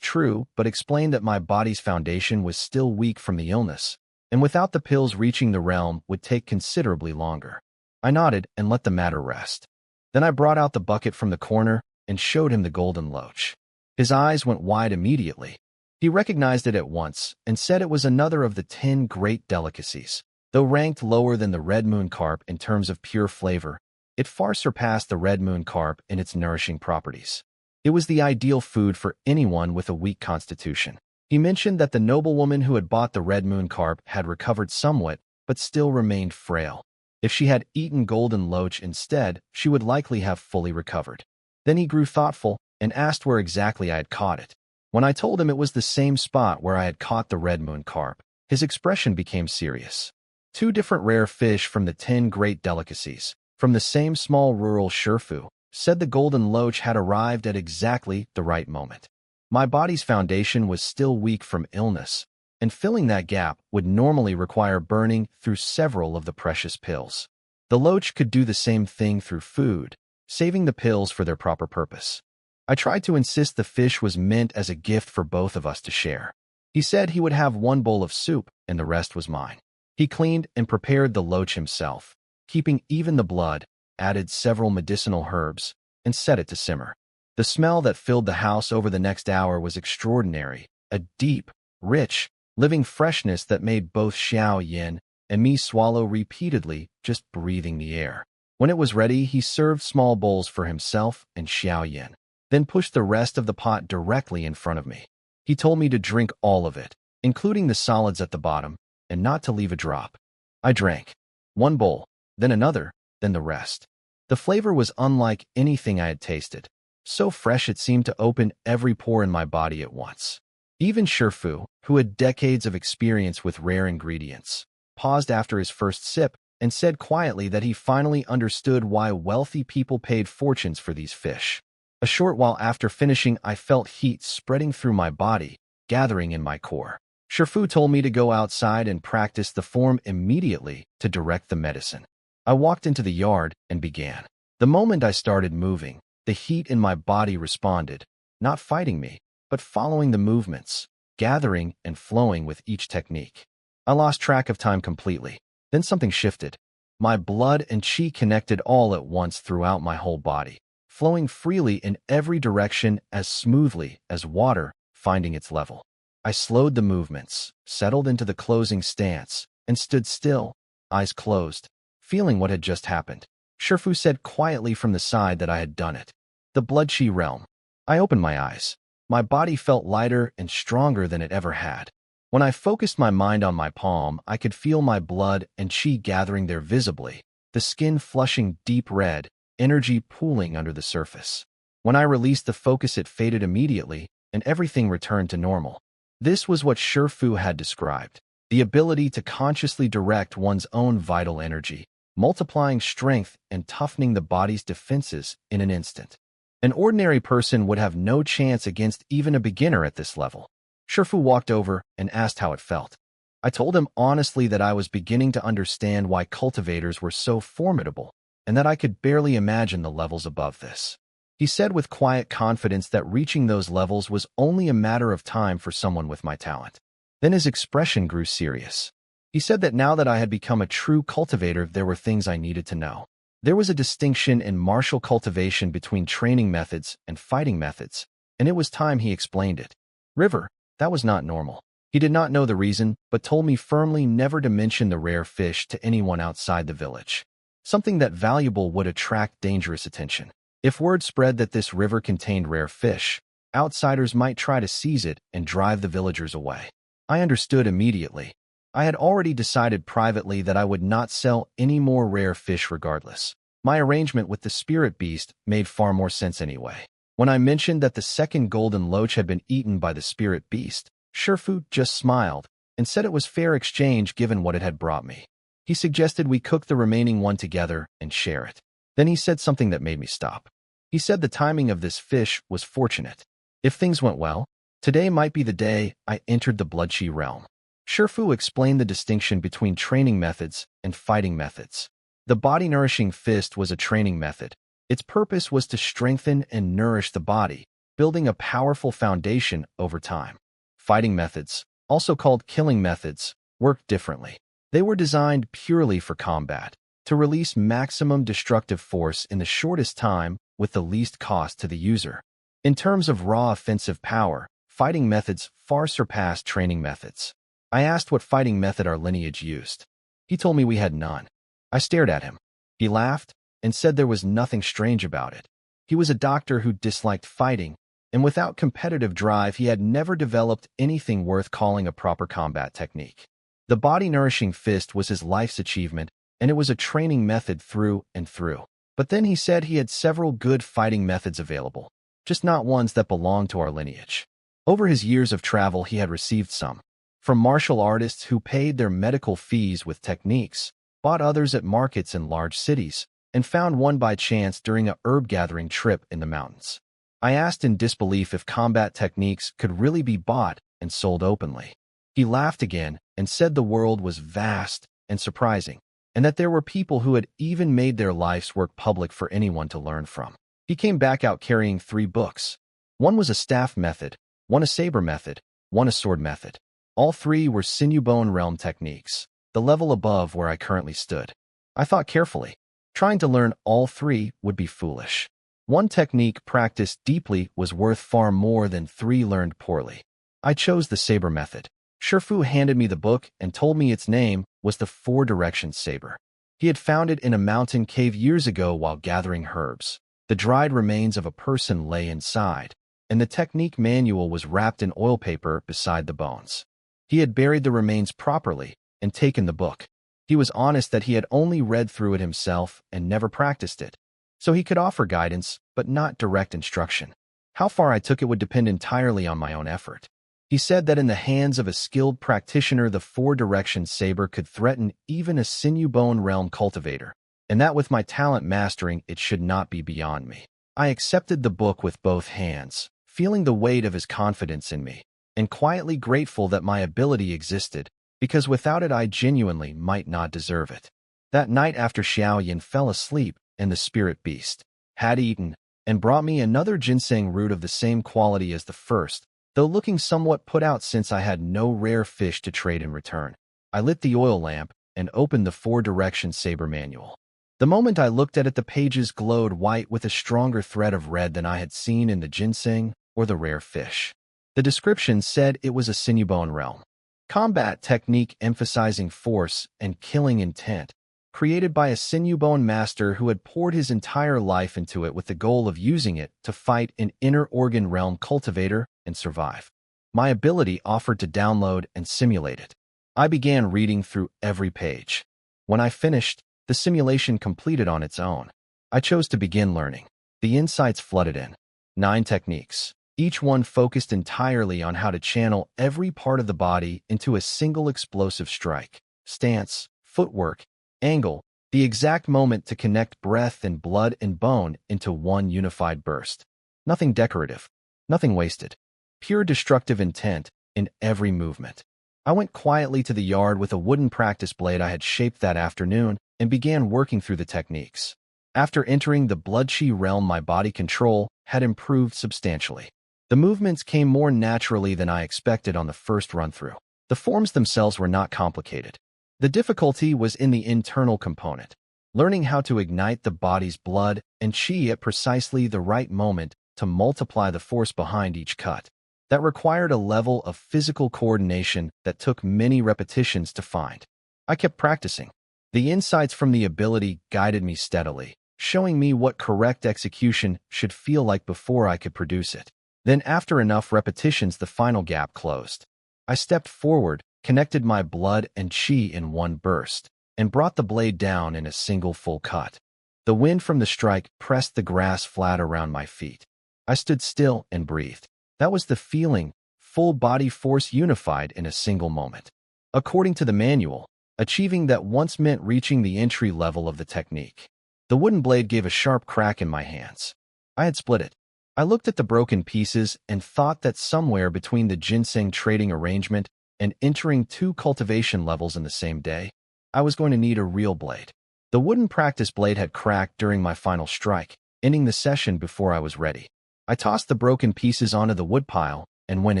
true, but explained that my body's foundation was still weak from the illness, and without the pills reaching the realm would take considerably longer. I nodded and let the matter rest. Then I brought out the bucket from the corner and showed him the golden loach. His eyes went wide immediately. He recognized it at once and said it was another of the 10 great delicacies. Though ranked lower than the red moon carp in terms of pure flavor, it far surpassed the red moon carp in its nourishing properties. It was the ideal food for anyone with a weak constitution. He mentioned that the noblewoman who had bought the red moon carp had recovered somewhat, but still remained frail. If she had eaten golden loach instead, she would likely have fully recovered. Then he grew thoughtful and asked where exactly I had caught it. When I told him it was the same spot where I had caught the red moon carp, his expression became serious. 2 different rare fish from the 10 great delicacies, from the same small rural Shifu, said the golden loach had arrived at exactly the right moment. My body's foundation was still weak from illness, and filling that gap would normally require burning through several of the precious pills. The loach could do the same thing through food, saving the pills for their proper purpose. I tried to insist the fish was meant as a gift for both of us to share. He said he would have one bowl of soup and the rest was mine. He cleaned and prepared the loach himself, keeping even the blood, added several medicinal herbs, and set it to simmer. The smell that filled the house over the next hour was extraordinary, a deep, rich, living freshness that made both Xiao Yin and me swallow repeatedly, just breathing the air. When it was ready, he served small bowls for himself and Xiao Yin, then pushed the rest of the pot directly in front of me. He told me to drink all of it, including the solids at the bottom, and not to leave a drop. I drank. One bowl, then another, then the rest. The flavor was unlike anything I had tasted. So fresh it seemed to open every pore in my body at once. Even Shifu, who had decades of experience with rare ingredients, paused after his first sip and said quietly that he finally understood why wealthy people paid fortunes for these fish. A short while after finishing, I felt heat spreading through my body, gathering in my core. Shifu told me to go outside and practice the form immediately to direct the medicine. I walked into the yard and began. The moment I started moving, the heat in my body responded, not fighting me, but following the movements, gathering and flowing with each technique. I lost track of time completely. Then something shifted. My blood and qi connected all at once throughout my whole body, flowing freely in every direction as smoothly as water finding its level. I slowed the movements, settled into the closing stance, and stood still, eyes closed, feeling what had just happened. Shifu said quietly from the side that I had done it. The blood qi realm. I opened my eyes. My body felt lighter and stronger than it ever had. When I focused my mind on my palm, I could feel my blood and qi gathering there visibly, the skin flushing deep red, energy pooling under the surface. When I released the focus, it faded immediately, and everything returned to normal. This was what Shifu had described, the ability to consciously direct one's own vital energy, multiplying strength and toughening the body's defenses in an instant. An ordinary person would have no chance against even a beginner at this level. Shifu walked over and asked how it felt. I told him honestly that I was beginning to understand why cultivators were so formidable, and that I could barely imagine the levels above this. He said with quiet confidence that reaching those levels was only a matter of time for someone with my talent. Then his expression grew serious. He said that now that I had become a true cultivator, there were things I needed to know. There was a distinction in martial cultivation between training methods and fighting methods, and it was time he explained it. River, that was not normal. He did not know the reason, but told me firmly never to mention the rare fish to anyone outside the village. Something that valuable would attract dangerous attention. If word spread that this river contained rare fish, outsiders might try to seize it and drive the villagers away. I understood immediately. I had already decided privately that I would not sell any more rare fish regardless. My arrangement with the spirit beast made far more sense anyway. When I mentioned that the second golden loach had been eaten by the spirit beast, Shifu just smiled and said it was fair exchange given what it had brought me. He suggested we cook the remaining one together and share it. Then he said something that made me stop. He said the timing of this fish was fortunate. If things went well, today might be the day I entered the blood qi realm. Shifu explained the distinction between training methods and fighting methods. The body-nourishing fist was a training method. Its purpose was to strengthen and nourish the body, building a powerful foundation over time. Fighting methods, also called killing methods, worked differently. They were designed purely for combat, to release maximum destructive force in the shortest time with the least cost to the user. In terms of raw offensive power, fighting methods far surpassed training methods. I asked what fighting method our lineage used. He told me we had none. I stared at him. He laughed and said there was nothing strange about it. He was a doctor who disliked fighting, and without competitive drive, he had never developed anything worth calling a proper combat technique. The body-nourishing fist was his life's achievement, and it was a training method through and through. But then he said he had several good fighting methods available, just not ones that belonged to our lineage. Over his years of travel, he had received some. From martial artists who paid their medical fees with techniques, bought others at markets in large cities, and found one by chance during a herb-gathering trip in the mountains. I asked in disbelief if combat techniques could really be bought and sold openly. He laughed again and said the world was vast and surprising. and that there were people who had even made their life's work public for anyone to learn from. He came back out carrying 3 books. One was a staff method, one a saber method, one a sword method. All 3 were sinew-bone realm techniques, the level above where I currently stood. I thought carefully. Trying to learn all 3 would be foolish. One technique practiced deeply was worth far more than 3 learned poorly. I chose the saber method. Shifu handed me the book and told me its name was the 4-direction saber. He had found it in a mountain cave years ago while gathering herbs. The dried remains of a person lay inside, and the technique manual was wrapped in oil paper beside the bones. He had buried the remains properly and taken the book. He was honest that he had only read through it himself and never practiced it, so he could offer guidance but not direct instruction. How far I took it would depend entirely on my own effort. He said that in the hands of a skilled practitioner, the 4-direction saber could threaten even a sinew-bone realm cultivator, and that with my talent mastering it should not be beyond me. I accepted the book with both hands, feeling the weight of his confidence in me, and quietly grateful that my ability existed, because without it I genuinely might not deserve it. That night after Xiao Yin fell asleep and the spirit beast had eaten and brought me another ginseng root of the same quality as the first, though looking somewhat put out since I had no rare fish to trade in return. I lit the oil lamp and opened the 4-direction saber manual. The moment I looked at it, the pages glowed white with a stronger thread of red than I had seen in the ginseng or the rare fish. The description said it was a sinew-bone realm combat technique emphasizing force and killing intent, created by a sinew-bone master who had poured his entire life into it with the goal of using it to fight an inner organ realm cultivator and survive. My ability offered to download and simulate it. I began reading through every page. When I finished, the simulation completed on its own. I chose to begin learning. The insights flooded in. 9 techniques, each one focused entirely on how to channel every part of the body into a single explosive strike. Stance, footwork, angle, the exact moment to connect breath and blood and bone into one unified burst. Nothing decorative, nothing wasted. Pure destructive intent in every movement. I went quietly to the yard with a wooden practice blade I had shaped that afternoon and began working through the techniques. After entering the blood-chi realm, my body control had improved substantially. The movements came more naturally than I expected on the first run-through. The forms themselves were not complicated. The difficulty was in the internal component, learning how to ignite the body's blood and chi at precisely the right moment to multiply the force behind each cut. That required a level of physical coordination that took many repetitions to find. I kept practicing. The insights from the ability guided me steadily, showing me what correct execution should feel like before I could produce it. Then after enough repetitions, the final gap closed. I stepped forward, connected my blood and chi in one burst, and brought the blade down in a single full cut. The wind from the strike pressed the grass flat around my feet. I stood still and breathed. That was the feeling, full body force unified in a single moment. According to the manual, achieving that once meant reaching the entry level of the technique. The wooden blade gave a sharp crack in my hands. I had split it. I looked at the broken pieces and thought that somewhere between the ginseng trading arrangement and entering 2 cultivation levels in the same day, I was going to need a real blade. The wooden practice blade had cracked during my final strike, ending the session before I was ready. I tossed the broken pieces onto the woodpile and went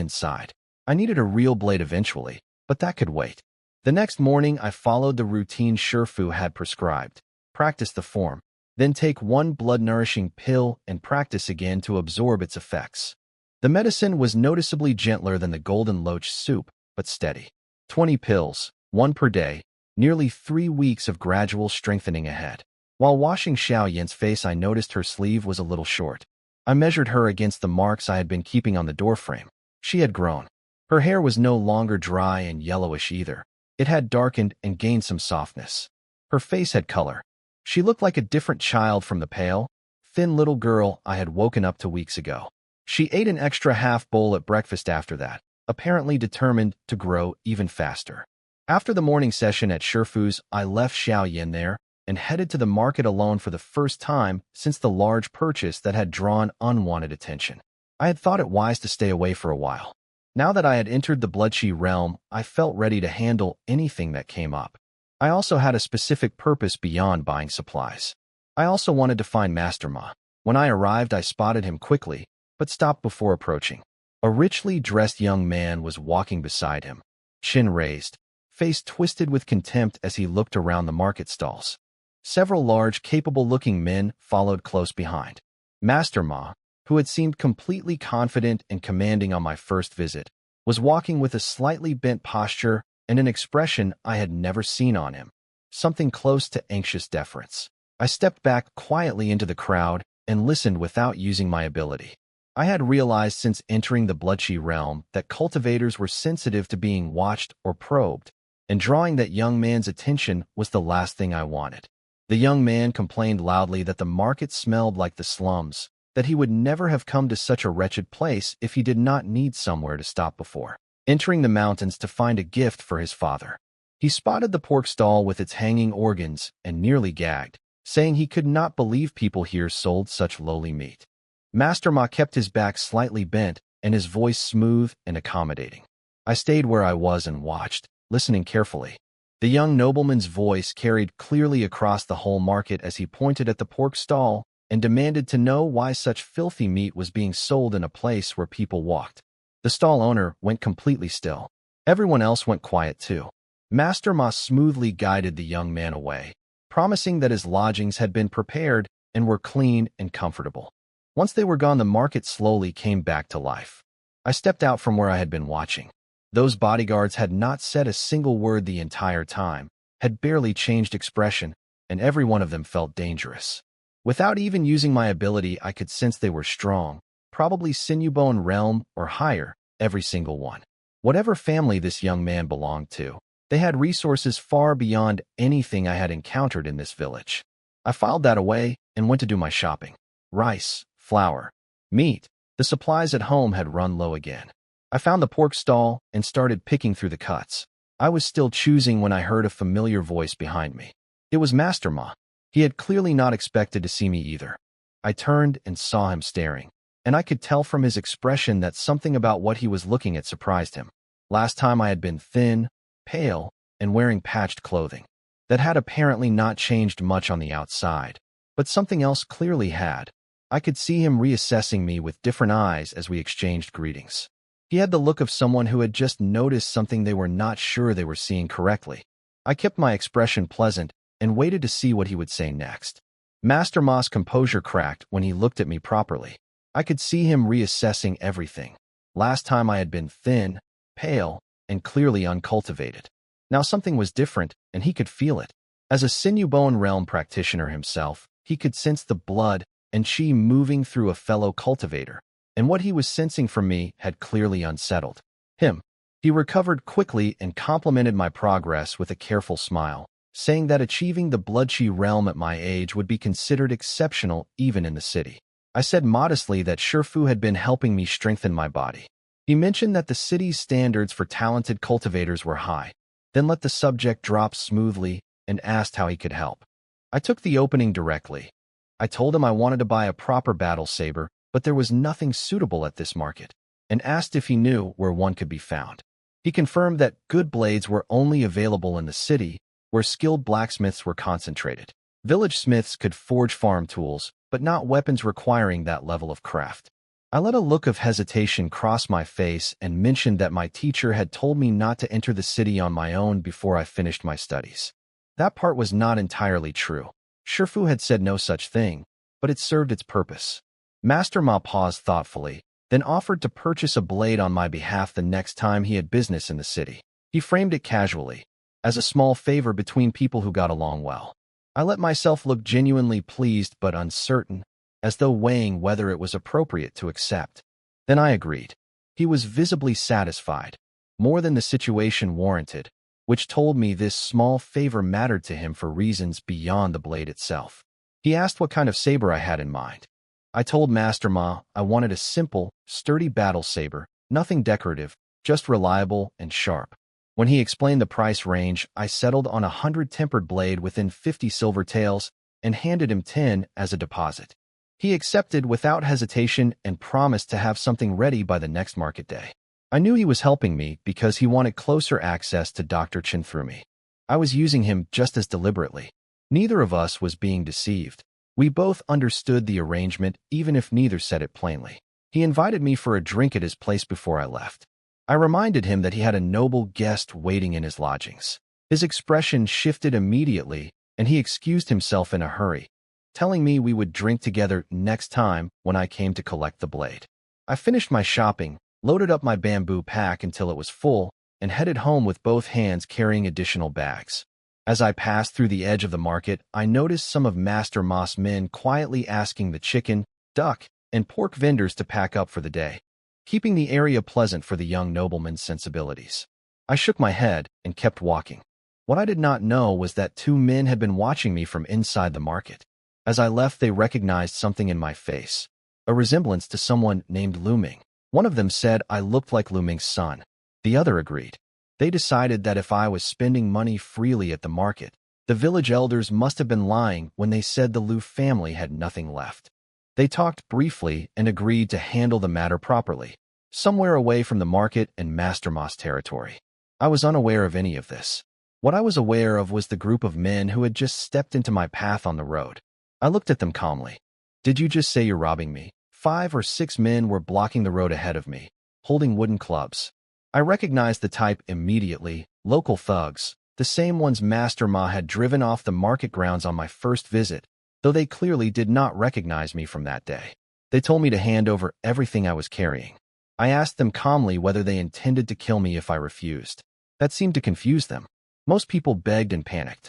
inside. I needed a real blade eventually, but that could wait. The next morning, I followed the routine Shifu had prescribed. Practice the form, then take 1 blood-nourishing pill and practice again to absorb its effects. The medicine was noticeably gentler than the golden loach soup, but steady. 20 pills, 1 per day, nearly 3 weeks of gradual strengthening ahead. While washing Xiao Yin's face, I noticed her sleeve was a little short. I measured her against the marks I had been keeping on the doorframe. She had grown. Her hair was no longer dry and yellowish either. It had darkened and gained some softness. Her face had color. She looked like a different child from the pale, thin little girl I had woken up to weeks ago. She ate an extra half bowl at breakfast after that, apparently determined to grow even faster. After the morning session at Shifu's, I left Xiao Yin there and headed to the market alone for the first time since the large purchase that had drawn unwanted attention. I had thought it wise to stay away for a while. Now that I had entered the blood-chi realm, I felt ready to handle anything that came up. I also had a specific purpose beyond buying supplies. I also wanted to find Master Ma. When I arrived, I spotted him quickly, but stopped before approaching. A richly dressed young man was walking beside him, chin raised, face twisted with contempt as he looked around the market stalls. Several large, capable-looking men followed close behind. Master Ma, who had seemed completely confident and commanding on my first visit, was walking with a slightly bent posture and an expression I had never seen on him, something close to anxious deference. I stepped back quietly into the crowd and listened without using my ability. I had realized since entering the bloodchi realm that cultivators were sensitive to being watched or probed, and drawing that young man's attention was the last thing I wanted. The young man complained loudly that the market smelled like the slums, that he would never have come to such a wretched place if he did not need somewhere to stop before entering the mountains to find a gift for his father. He spotted the pork stall with its hanging organs and nearly gagged, saying he could not believe people here sold such lowly meat. Master Ma kept his back slightly bent and his voice smooth and accommodating. I stayed where I was and watched, listening carefully. The young nobleman's voice carried clearly across the whole market as he pointed at the pork stall and demanded to know why such filthy meat was being sold in a place where people walked. The stall owner went completely still. Everyone else went quiet too. Master Ma smoothly guided the young man away, promising that his lodgings had been prepared and were clean and comfortable. Once they were gone, the market slowly came back to life. I stepped out from where I had been watching. Those bodyguards had not said a single word the entire time, had barely changed expression, and every one of them felt dangerous. Without even using my ability, I could sense they were strong, probably sinew-bone realm or higher, every single one. Whatever family this young man belonged to, they had resources far beyond anything I had encountered in this village. I filed that away and went to do my shopping. Rice, flour, meat. The supplies at home had run low again. I found the pork stall and started picking through the cuts. I was still choosing when I heard a familiar voice behind me. It was Master Ma. He had clearly not expected to see me either. I turned and saw him staring, and I could tell from his expression that something about what he was looking at surprised him. Last time I had been thin, pale, and wearing patched clothing. That had apparently not changed much on the outside, but something else clearly had. I could see him reassessing me with different eyes as we exchanged greetings. He had the look of someone who had just noticed something they were not sure they were seeing correctly. I kept my expression pleasant and waited to see what he would say next. Master Ma's composure cracked when he looked at me properly. I could see him reassessing everything. Last time I had been thin, pale, and clearly uncultivated. Now something was different, and he could feel it. As a sinew-bone realm practitioner himself, he could sense the blood and chi moving through a fellow cultivator, and what he was sensing from me had clearly unsettled him. He recovered quickly and complimented my progress with a careful smile, saying that achieving the bloodchi realm at my age would be considered exceptional even in the city. I said modestly that Shifu had been helping me strengthen my body. He mentioned that the city's standards for talented cultivators were high, then let the subject drop smoothly and asked how he could help. I took the opening directly. I told him I wanted to buy a proper battle saber, but there was nothing suitable at this market, and asked if he knew where one could be found. He confirmed that good blades were only available in the city, where skilled blacksmiths were concentrated. Village smiths could forge farm tools, but not weapons requiring that level of craft. I let a look of hesitation cross my face and mentioned that my teacher had told me not to enter the city on my own before I finished my studies. That part was not entirely true. Shifu had said no such thing, but it served its purpose. Master Ma paused thoughtfully, then offered to purchase a blade on my behalf the next time he had business in the city. He framed it casually, as a small favor between people who got along well. I let myself look genuinely pleased but uncertain, as though weighing whether it was appropriate to accept. Then I agreed. He was visibly satisfied, more than the situation warranted, which told me this small favor mattered to him for reasons beyond the blade itself. He asked what kind of saber I had in mind. I told Master Ma I wanted a simple, sturdy battle saber, nothing decorative, just reliable and sharp. When he explained the price range, I settled on 100 tempered blade within 50 silver taels and handed him 10 as a deposit. He accepted without hesitation and promised to have something ready by the next market day. I knew he was helping me because he wanted closer access to Dr. Chen through me. I was using him just as deliberately. Neither of us was being deceived. We both understood the arrangement, even if neither said it plainly. He invited me for a drink at his place before I left. I reminded him that he had a noble guest waiting in his lodgings. His expression shifted immediately, and he excused himself in a hurry, telling me we would drink together next time when I came to collect the blade. I finished my shopping, loaded up my bamboo pack until it was full, and headed home with both hands carrying additional bags. As I passed through the edge of the market, I noticed some of Master Ma's men quietly asking the chicken, duck, and pork vendors to pack up for the day, keeping the area pleasant for the young nobleman's sensibilities. I shook my head and kept walking. What I did not know was that 2 men had been watching me from inside the market. As I left, they recognized something in my face, a resemblance to someone named Luming. One of them said I looked like Luming's son. The other agreed. They decided that if I was spending money freely at the market, the village elders must have been lying when they said the Lu family had nothing left. They talked briefly and agreed to handle the matter properly, somewhere away from the market and Master Ma's territory. I was unaware of any of this. What I was aware of was the group of men who had just stepped into my path on the road. I looked at them calmly. Did you just say you're robbing me? 5 or 6 men were blocking the road ahead of me, holding wooden clubs. I recognized the type immediately, local thugs, the same ones Master Ma had driven off the market grounds on my first visit, though they clearly did not recognize me from that day. They told me to hand over everything I was carrying. I asked them calmly whether they intended to kill me if I refused. That seemed to confuse them. Most people begged and panicked.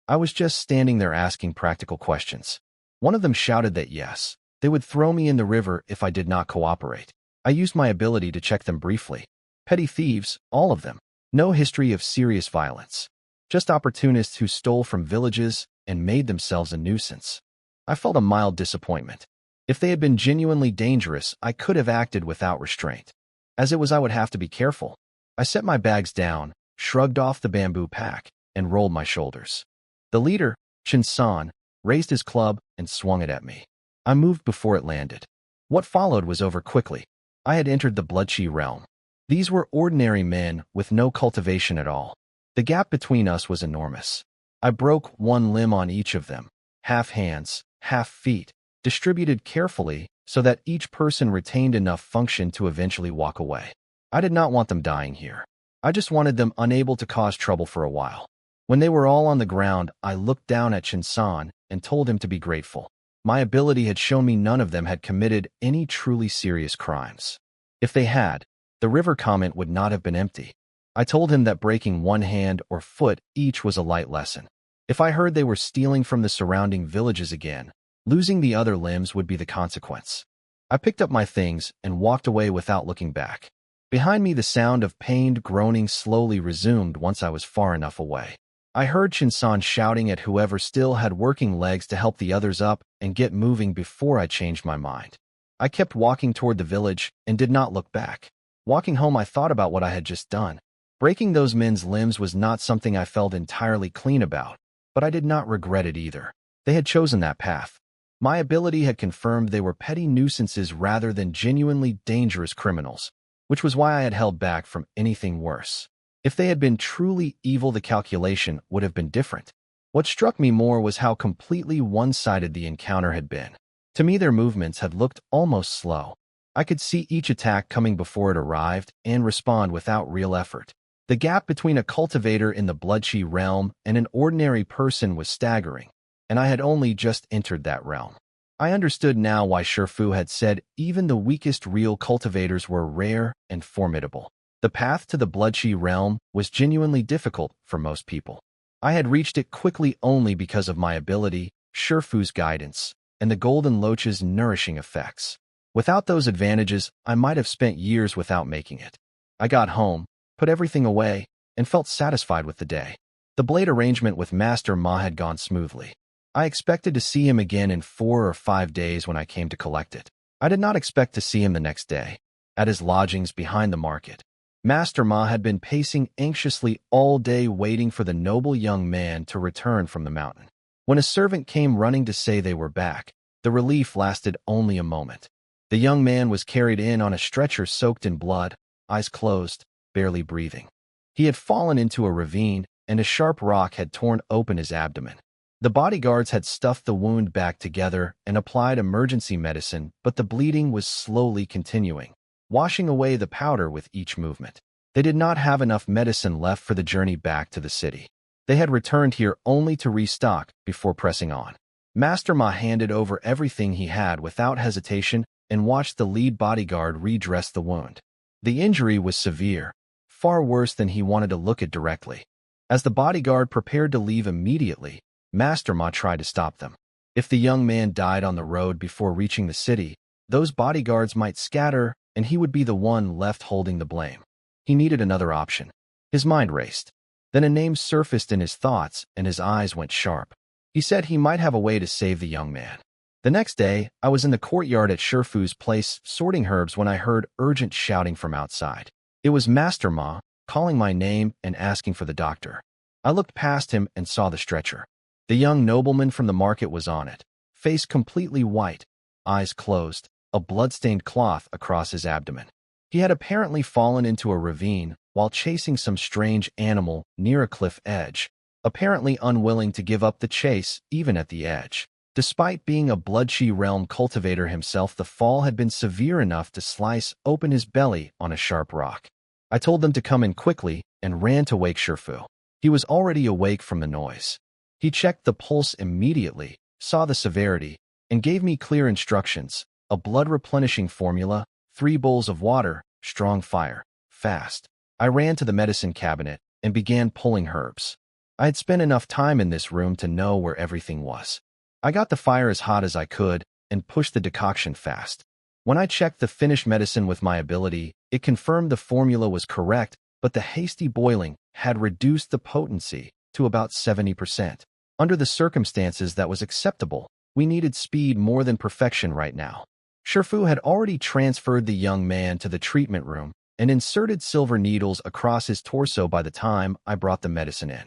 I was just standing there asking practical questions. One of them shouted that yes, they would throw me in the river if I did not cooperate. I used my ability to check them briefly. Petty thieves, all of them. No history of serious violence. Just opportunists who stole from villages and made themselves a nuisance. I felt a mild disappointment. If they had been genuinely dangerous, I could have acted without restraint. As it was, I would have to be careful. I set my bags down, shrugged off the bamboo pack, and rolled my shoulders. The leader, Chen San, raised his club and swung it at me. I moved before it landed. What followed was over quickly. I had entered the bloodchi realm. These were ordinary men with no cultivation at all. The gap between us was enormous. I broke 1 limb on each of them, half hands, half feet, distributed carefully so that each person retained enough function to eventually walk away. I did not want them dying here. I just wanted them unable to cause trouble for a while. When they were all on the ground, I looked down at Chen San and told him to be grateful. My ability had shown me none of them had committed any truly serious crimes. If they had, the river comment would not have been empty. I told him that breaking 1 hand or foot each was a light lesson. If I heard they were stealing from the surrounding villages again, losing the other limbs would be the consequence. I picked up my things and walked away without looking back. Behind me, the sound of pained groaning slowly resumed once I was far enough away. I heard Shinsan shouting at whoever still had working legs to help the others up and get moving before I changed my mind. I kept walking toward the village and did not look back. Walking home, I thought about what I had just done. Breaking those men's limbs was not something I felt entirely clean about, but I did not regret it either. They had chosen that path. My ability had confirmed they were petty nuisances rather than genuinely dangerous criminals, which was why I had held back from anything worse. If they had been truly evil, the calculation would have been different. What struck me more was how completely one-sided the encounter had been. To me, their movements had looked almost slow. I could see each attack coming before it arrived and respond without real effort. The gap between a cultivator in the bloodchi realm and an ordinary person was staggering, and I had only just entered that realm. I understood now why Shifu had said even the weakest real cultivators were rare and formidable. The path to the bloodchi realm was genuinely difficult for most people. I had reached it quickly only because of my ability, Shifu's guidance, and the golden loach's nourishing effects. Without those advantages, I might have spent years without making it. I got home, put everything away, and felt satisfied with the day. The blade arrangement with Master Ma had gone smoothly. I expected to see him again in 4 or 5 days when I came to collect it. I did not expect to see him the next day, at his lodgings behind the market. Master Ma had been pacing anxiously all day waiting for the noble young man to return from the mountain. When a servant came running to say they were back, the relief lasted only a moment. The young man was carried in on a stretcher soaked in blood, eyes closed, barely breathing. He had fallen into a ravine and a sharp rock had torn open his abdomen. The bodyguards had stuffed the wound back together and applied emergency medicine, but the bleeding was slowly continuing, washing away the powder with each movement. They did not have enough medicine left for the journey back to the city. They had returned here only to restock before pressing on. Master Ma handed over everything he had without hesitation and watched the lead bodyguard redress the wound. The injury was severe, far worse than he wanted to look at directly. As the bodyguard prepared to leave immediately, Master Ma tried to stop them. If the young man died on the road before reaching the city, those bodyguards might scatter and he would be the one left holding the blame. He needed another option. His mind raced. Then a name surfaced in his thoughts and his eyes went sharp. He said he might have a way to save the young man. The next day, I was in the courtyard at Shifu's place sorting herbs when I heard urgent shouting from outside. It was Master Ma, calling my name and asking for the doctor. I looked past him and saw the stretcher. The young nobleman from the market was on it, face completely white, eyes closed, a blood-stained cloth across his abdomen. He had apparently fallen into a ravine while chasing some strange animal near a cliff edge, apparently unwilling to give up the chase even at the edge. Despite being a blood-chi realm cultivator himself, the fall had been severe enough to slice open his belly on a sharp rock. I told them to come in quickly and ran to wake Shifu. He was already awake from the noise. He checked the pulse immediately, saw the severity, and gave me clear instructions: a blood-replenishing formula, 3 bowls of water, strong fire, fast. I ran to the medicine cabinet and began pulling herbs. I had spent enough time in this room to know where everything was. I got the fire as hot as I could and pushed the decoction fast. When I checked the finished medicine with my ability, it confirmed the formula was correct, but the hasty boiling had reduced the potency to about 70%. Under the circumstances, that was acceptable. We needed speed more than perfection right now. Shifu had already transferred the young man to the treatment room and inserted silver needles across his torso by the time I brought the medicine in.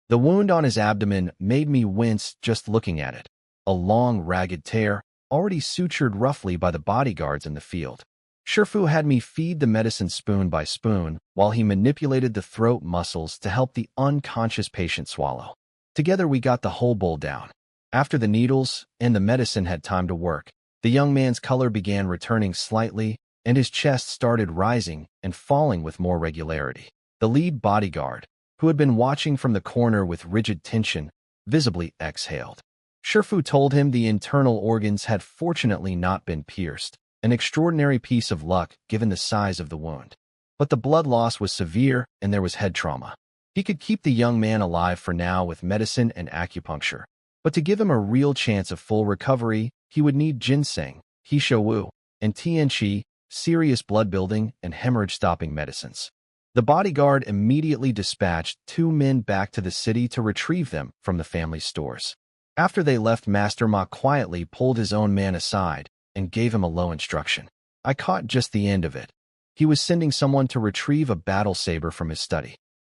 The wound on his abdomen made me wince just looking at it. A long, ragged tear, already sutured roughly by the bodyguards in the field. Shifu had me feed the medicine spoon by spoon while he manipulated the throat muscles to help the unconscious patient swallow. Together we got the whole bowl down. After the needles and the medicine had time to work, the young man's color began returning slightly, and his chest started rising and falling with more regularity. The lead bodyguard, who had been watching from the corner with rigid tension, visibly exhaled. Shifu told him the internal organs had fortunately not been pierced, an extraordinary piece of luck given the size of the wound. But the blood loss was severe and there was head trauma. He could keep the young man alive for now with medicine and acupuncture. But to give him a real chance of full recovery, he would need ginseng, hishowu, and tianqi, serious blood-building and hemorrhage-stopping medicines. The bodyguard immediately dispatched 2 men back to the city to retrieve them from the family stores. After they left, Master Ma quietly pulled his own man aside and gave him a low instruction. I caught just the end of it. He was sending someone to retrieve a battle saber from his study.